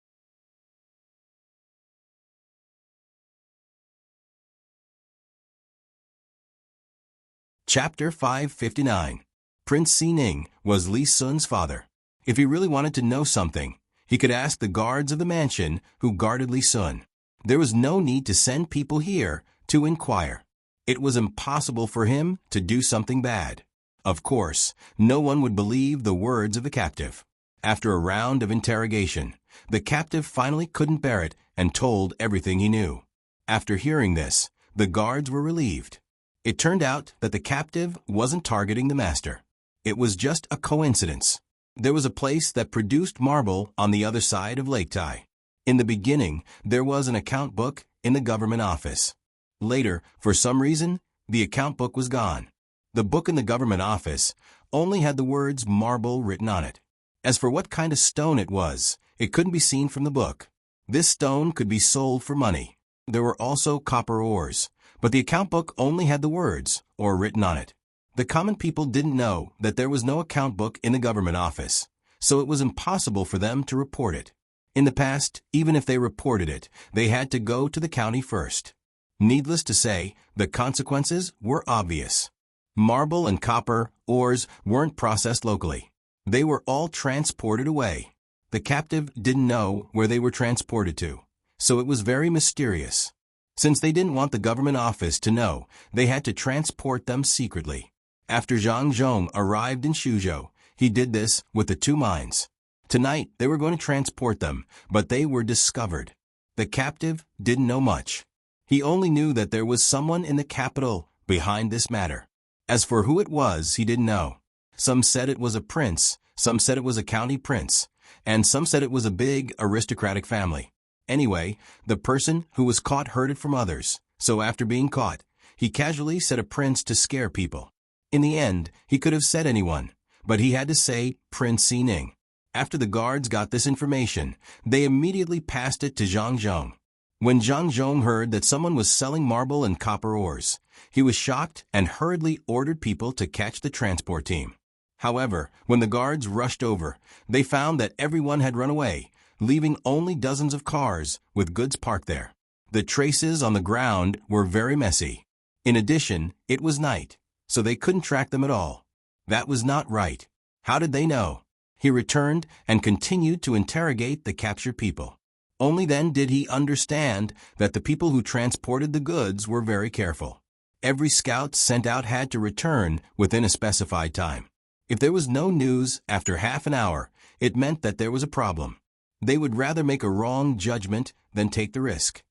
Chapter 559. Prince Ning was Li Sun's father. If he really wanted to know something, he could ask the guards of the mansion who guarded Li Sun. There was no need to send people here to inquire. It was impossible for him to do something bad. Of course, no one would believe the words of the captive. After a round of interrogation, the captive finally couldn't bear it and told everything he knew. After hearing this, the guards were relieved. It turned out that the captive wasn't targeting the master. It was just a coincidence. There was a place that produced marble on the other side of Lake Tai. In the beginning, there was an account book in the government office. Later, for some reason, the account book was gone. The book in the government office only had the words marble written on it. As for what kind of stone it was, it couldn't be seen from the book. This stone could be sold for money. There were also copper ores, but the account book only had the words, or written on it. The common people didn't know that there was no account book in the government office, so it was impossible for them to report it. In the past, even if they reported it, they had to go to the county first. Needless to say, the consequences were obvious. Marble and copper ores weren't processed locally. They were all transported away. The captive didn't know where they were transported to, so it was very mysterious. Since they didn't want the government office to know, they had to transport them secretly. After Zhang Zhong arrived in Suzhou, he did this with the two mines. Tonight, they were going to transport them, but they were discovered. The captive didn't know much. He only knew that there was someone in the capital behind this matter. As for who it was, he didn't know. Some said it was a prince, some said it was a county prince, and some said it was a big aristocratic family. Anyway, the person who was caught heard it from others, so after being caught, he casually said a prince to scare people. In the end, he could have said anyone, but he had to say Prince Ning. After the guards got this information, they immediately passed it to Zhang Zhong. When Zhang Zhong heard that someone was selling marble and copper ores, he was shocked and hurriedly ordered people to catch the transport team. However, when the guards rushed over, they found that everyone had run away, leaving only dozens of cars with goods parked there. The traces on the ground were very messy. In addition, it was night, so they couldn't track them at all. That was not right. How did they know? He returned and continued to interrogate the captured people. Only then did he understand that the people who transported the goods were very careful. Every scout sent out had to return within a specified time. If there was no news after half an hour, it meant that there was a problem. They would rather make a wrong judgment than take the risk.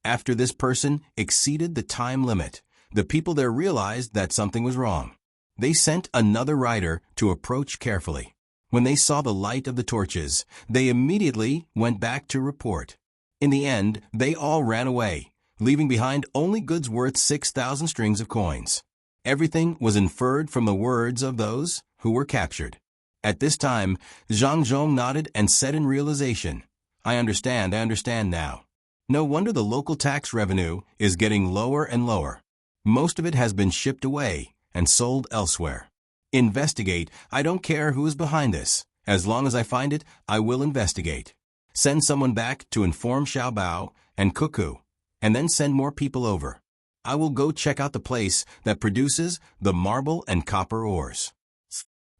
After this person exceeded the time limit, the people there realized that something was wrong. They sent another rider to approach carefully. When they saw the light of the torches, they immediately went back to report. In the end, they all ran away, leaving behind only goods worth 6,000 strings of coins. Everything was inferred from the words of those who were captured. At this time, Zhang Zhong nodded and said in realization, I understand now. No wonder the local tax revenue is getting lower and lower. Most of it has been shipped away and sold elsewhere. Investigate. I don't care who is behind this. As long as I find it, I will investigate. Send someone back to inform Xiaobao and Cuckoo, and then send more people over. I will go check out the place that produces the marble and copper ores.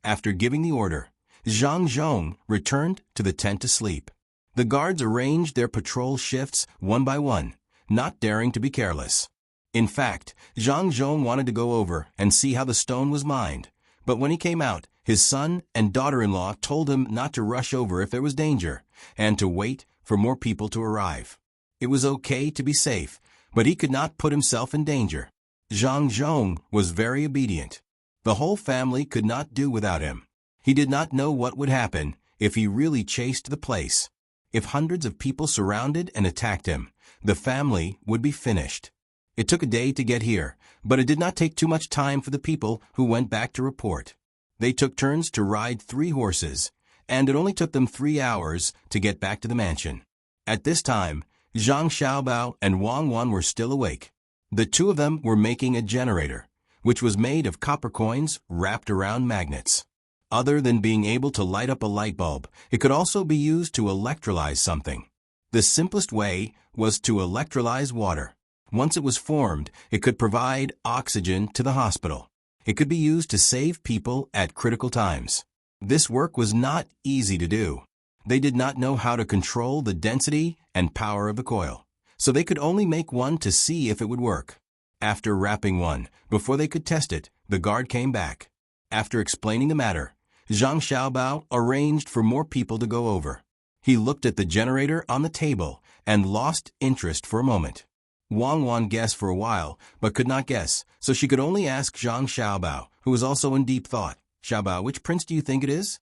After giving the order, Zhang Zhong returned to the tent to sleep. The guards arranged their patrol shifts one by one, not daring to be careless. In fact, Zhang Zhong wanted to go over and see how the stone was mined, but when he came out, his son and daughter-in-law told him not to rush over if there was danger, and to wait for more people to arrive. It was okay to be safe, but he could not put himself in danger. Zhang Zhong was very obedient. The whole family could not do without him. He did not know what would happen if he really chased the place. If hundreds of people surrounded and attacked him, the family would be finished. It took a day to get here, but it did not take too much time for the people who went back to report. They took turns to ride 3 horses, and it only took them 3 hours to get back to the mansion. At this time, Zhang Xiaobao and Wang Wan were still awake. The two of them were making a generator, which was made of copper coins wrapped around magnets. Other than being able to light up a light bulb, it could also be used to electrolyze something. The simplest way was to electrolyze water. Once it was formed, it could provide oxygen to the hospital. It could be used to save people at critical times. This work was not easy to do. They did not know how to control the density and power of the coil, so they could only make one to see if it would work. After wrapping one, before they could test it, the guard came back. After explaining the matter, Zhang Xiaobao arranged for more people to go over. He looked at the generator on the table and lost interest for a moment. Wang Wan guessed for a while, but could not guess, so she could only ask Zhang Xiaobao, who was also in deep thought. "Xiaobao, which prince do you think it is?"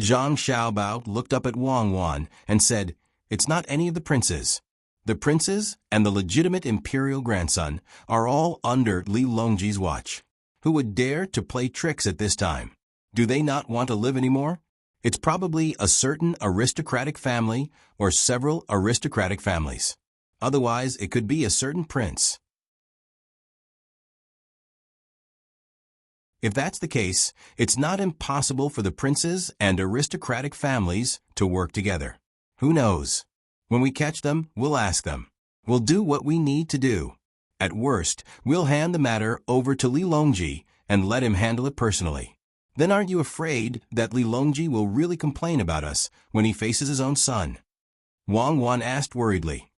Zhang Xiaobao looked up at Wang Wan and said, "It's not any of the princes. The princes and the legitimate imperial grandson are all under Li Longji's watch. Who would dare to play tricks at this time? Do they not want to live anymore? It's probably a certain aristocratic family or several aristocratic families. Otherwise, it could be a certain prince. If that's the case, it's not impossible for the princes and aristocratic families to work together. Who knows? When we catch them, we'll ask them. We'll do what we need to do. At worst, we'll hand the matter over to Li Longji and let him handle it personally. Then aren't you afraid that Li Longji will really complain about us when he faces his own son?" Wang Wan asked worriedly.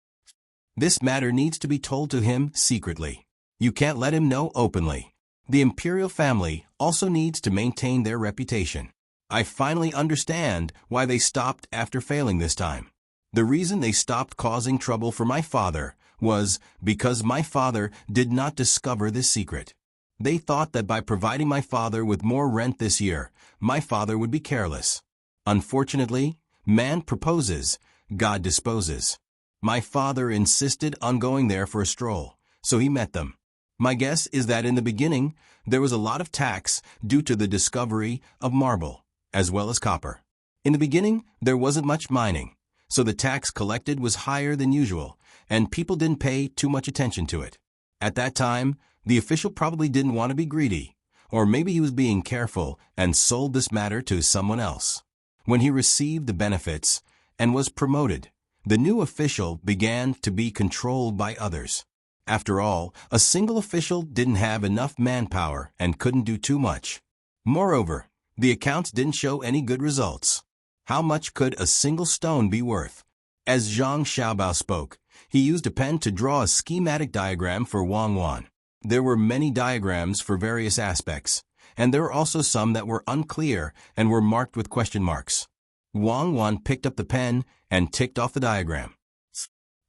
"This matter needs to be told to him secretly. You can't let him know openly. The imperial family also needs to maintain their reputation. I finally understand why they stopped after failing this time. The reason they stopped causing trouble for my father was because my father did not discover this secret. They thought that by providing my father with more rent this year, my father would be careless. Unfortunately, man proposes, God disposes. My father insisted on going there for a stroll, so he met them. My guess is that in the beginning, there was a lot of tax due to the discovery of marble, as well as copper. In the beginning, there wasn't much mining, so the tax collected was higher than usual, and people didn't pay too much attention to it. At that time, the official probably didn't want to be greedy, or maybe he was being careful and sold this matter to someone else. When he received the benefits and was promoted, the new official began to be controlled by others. After all, a single official didn't have enough manpower and couldn't do too much. Moreover, the accounts didn't show any good results. How much could a single stone be worth? As Zhang Xiaobao spoke, he used a pen to draw a schematic diagram for Wang Wan. There were many diagrams for various aspects, and there were also some that were unclear and were marked with question marks. Wang Wan picked up the pen and ticked off the diagram.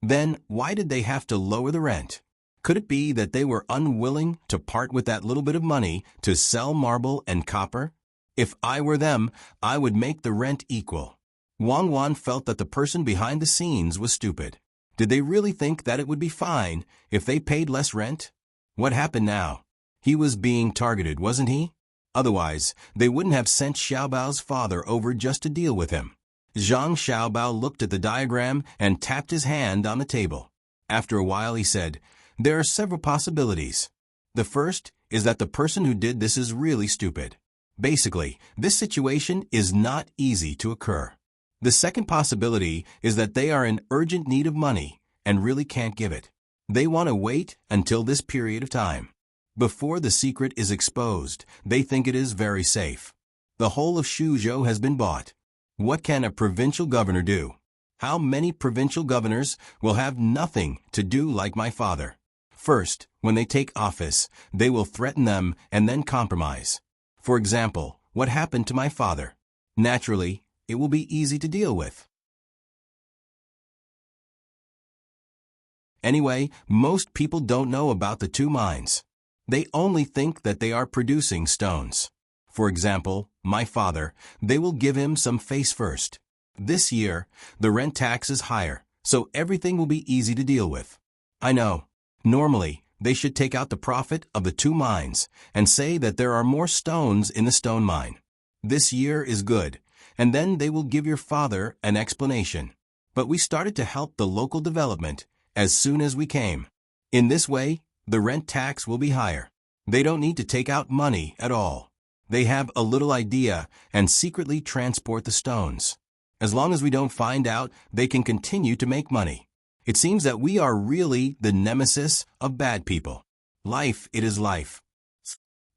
Then, why did they have to lower the rent? Could it be that they were unwilling to part with that little bit of money to sell marble and copper? If I were them, I would make the rent equal. Wang Wan felt that the person behind the scenes was stupid. Did they really think that it would be fine if they paid less rent? What happened now? He was being targeted, wasn't he? Otherwise, they wouldn't have sent Xiaobao's father over just to deal with him. Zhang Xiaobao looked at the diagram and tapped his hand on the table. After a while, he said, "There are several possibilities. The first is that the person who did this is really stupid. Basically, this situation is not easy to occur. The second possibility is that they are in urgent need of money and really can't give it. They want to wait until this period of time. Before the secret is exposed, they think it is very safe. The whole of Suzhou has been bought. What can a provincial governor do? How many provincial governors will have nothing to do like my father? First, when they take office, they will threaten them and then compromise. For example, what happened to my father? Naturally, it will be easy to deal with. Anyway, most people don't know about the two mines. They only think that they are producing stones. For example, my father, they will give him some face first. This year, the rent tax is higher, so everything will be easy to deal with. I know. Normally, they should take out the profit of the two mines and say that there are more stones in the stone mine. This year is good, and then they will give your father an explanation. But we started to help the local development as soon as we came. In this way, the rent tax will be higher. They don't need to take out money at all. They have a little idea and secretly transport the stones. As long as we don't find out, they can continue to make money. It seems that we are really the nemesis of bad people. Life, it is life.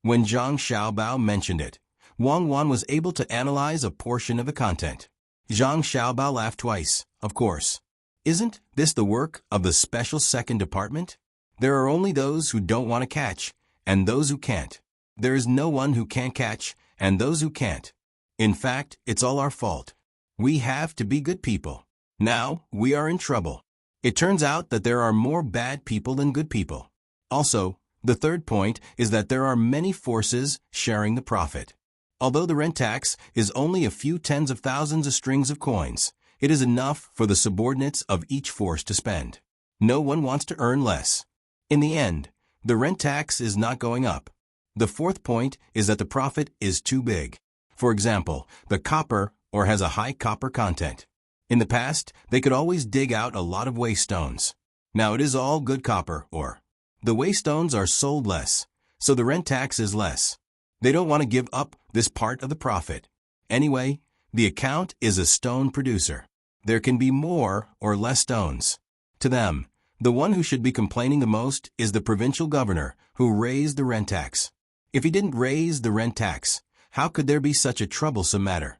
When Zhang Xiaobao mentioned it, Wang Wan was able to analyze a portion of the content. Zhang Xiaobao laughed twice, of course. Isn't this the work of the special second department? There are only those who don't want to catch, and those who can't. There is no one who can't catch, and those who can't. In fact, it's all our fault. We have to be good people. Now, we are in trouble. It turns out that there are more bad people than good people. Also, the third point is that there are many forces sharing the profit. Although the rent tax is only a few tens of thousands of strings of coins, it is enough for the subordinates of each force to spend. No one wants to earn less. In the end, the rent tax is not going up. The fourth point is that the profit is too big. For example, the copper ore has a high copper content. In the past, they could always dig out a lot of waste stones. Now it is all good copper ore. The waste stones are sold less, so the rent tax is less. They don't want to give up this part of the profit. Anyway, the account is a stone producer. There can be more or less stones. To them, the one who should be complaining the most is the provincial governor who raised the rent tax. If he didn't raise the rent tax, how could there be such a troublesome matter?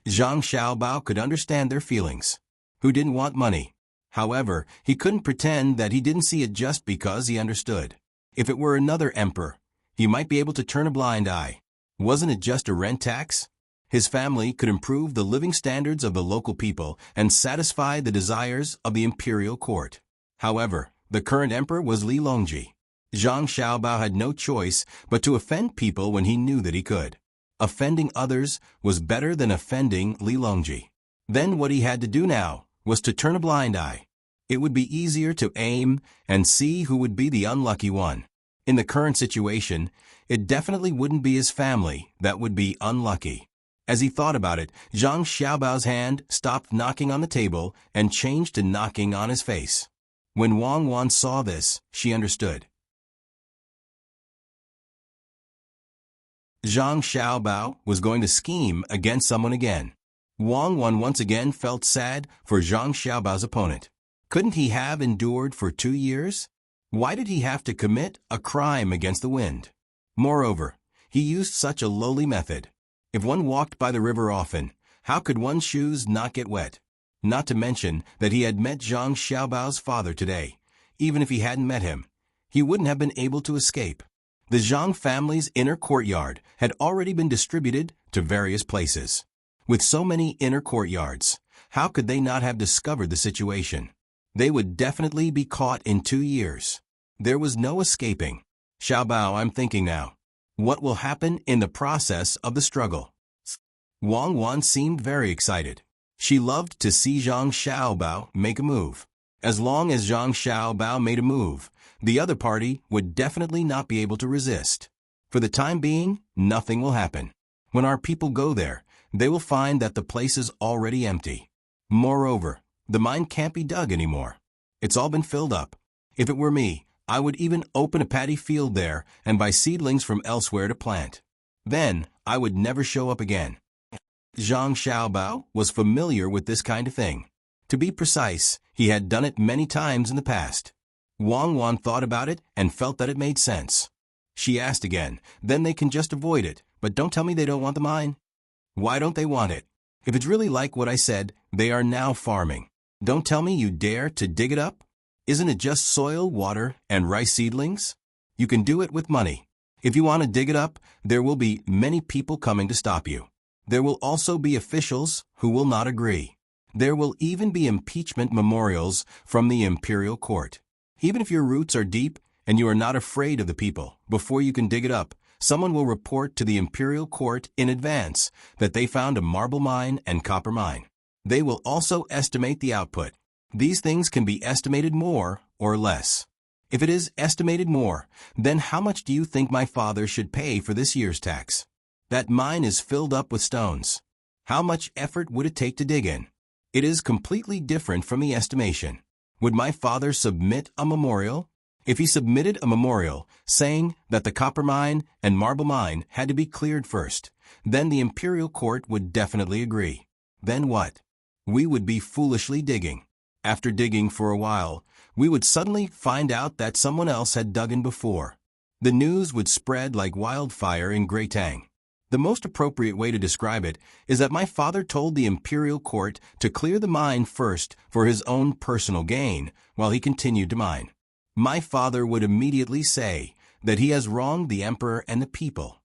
Zhang Xiaobao could understand their feelings. Who didn't want money? However, he couldn't pretend that he didn't see it just because he understood. If it were another emperor, he might be able to turn a blind eye. Wasn't it just a rent tax? His family could improve the living standards of the local people and satisfy the desires of the imperial court. However, the current emperor was Li Longji. Zhang Xiaobao had no choice but to offend people when he knew that he could. Offending others was better than offending Li Longji. Then what he had to do now was to turn a blind eye. It would be easier to aim and see who would be the unlucky one. In the current situation, it definitely wouldn't be his family that would be unlucky. As he thought about it, Zhang Xiaobao's hand stopped knocking on the table and changed to knocking on his face. When Wang Wan saw this, she understood. Zhang Xiaobao was going to scheme against someone again. Wang Wan once again felt sad for Zhang Xiaobao's opponent. Couldn't he have endured for 2 years? Why did he have to commit a crime against the wind? Moreover, he used such a lowly method. If one walked by the river often, how could one's shoes not get wet? Not to mention that he had met Zhang Xiaobao's father today. Even if he hadn't met him, he wouldn't have been able to escape. The Zhang family's inner courtyard had already been distributed to various places. With so many inner courtyards, how could they not have discovered the situation? They would definitely be caught in 2 years. There was no escaping. Xiaobao, I'm thinking now. What will happen in the process of the struggle? Wang Wan seemed very excited. She loved to see Zhang Xiaobao make a move. As long as Zhang Xiaobao made a move, the other party would definitely not be able to resist. For the time being, nothing will happen. When our people go there, they will find that the place is already empty. Moreover, the mine can't be dug anymore. It's all been filled up. If it were me, I would even open a paddy field there and buy seedlings from elsewhere to plant. Then, I would never show up again. Zhang Xiaobao was familiar with this kind of thing. To be precise, he had done it many times in the past. Wang Wan thought about it and felt that it made sense. She asked again, then they can just avoid it, but don't tell me they don't want the mine. Why don't they want it? If it's really like what I said, they are now farming. Don't tell me you dare to dig it up? Isn't it just soil, water, and rice seedlings? You can do it with money. If you want to dig it up, there will be many people coming to stop you. There will also be officials who will not agree. There will even be impeachment memorials from the imperial court. Even if your roots are deep and you are not afraid of the people, before you can dig it up, someone will report to the imperial court in advance that they found a marble mine and copper mine. They will also estimate the output. These things can be estimated more or less. If it is estimated more, then how much do you think my father should pay for this year's tax? That mine is filled up with stones. How much effort would it take to dig in? It is completely different from the estimation. Would my father submit a memorial? If he submitted a memorial saying that the copper mine and marble mine had to be cleared first, then the imperial court would definitely agree. Then what? We would be foolishly digging. After digging for a while, we would suddenly find out that someone else had dug in before. The news would spread like wildfire in Great Tang. The most appropriate way to describe it is that my father told the imperial court to clear the mine first for his own personal gain while he continued to mine. My father would immediately say that he has wronged the emperor and the people.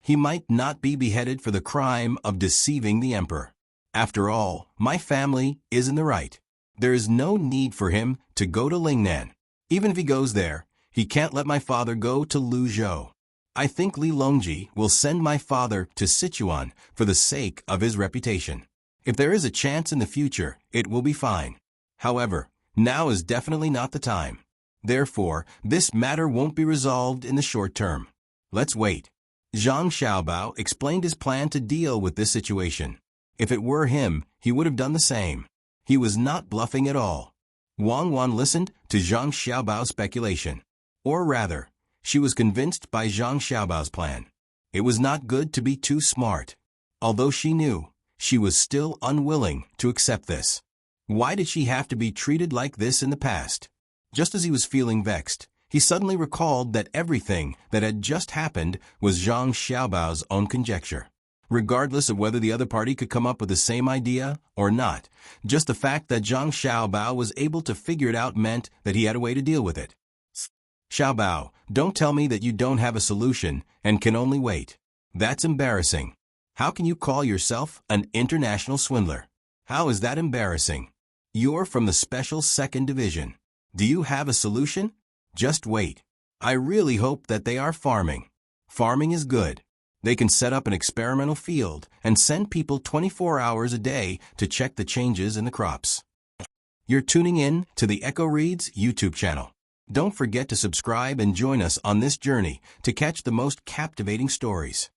He might not be beheaded for the crime of deceiving the emperor. After all, my family is in the right. There is no need for him to go to Lingnan. Even if he goes there, he can't let my father go to Luzhou. I think Li Longji will send my father to Sichuan for the sake of his reputation. If there is a chance in the future, it will be fine. However, now is definitely not the time. Therefore, this matter won't be resolved in the short term. Let's wait. Zhang Xiaobao explained his plan to deal with this situation. If it were him, he would have done the same. He was not bluffing at all. Wang Wan listened to Zhang Xiaobao's speculation. Or rather, she was convinced by Zhang Xiaobao's plan. It was not good to be too smart. Although she knew, she was still unwilling to accept this. Why did she have to be treated like this in the past? Just as he was feeling vexed, he suddenly recalled that everything that had just happened was Zhang Xiaobao's own conjecture. Regardless of whether the other party could come up with the same idea or not, just the fact that Zhang Xiaobao was able to figure it out meant that he had a way to deal with it. Xiaobao, don't tell me that you don't have a solution and can only wait. That's embarrassing. How can you call yourself an international swindler? How is that embarrassing? You're from the Special Second Division. Do you have a solution? Just wait. I really hope that they are farming. Farming is good. They can set up an experimental field and send people 24 hours a day to check the changes in the crops. You're tuning in to the Echo Reads YouTube channel. Don't forget to subscribe and join us on this journey to catch the most captivating stories.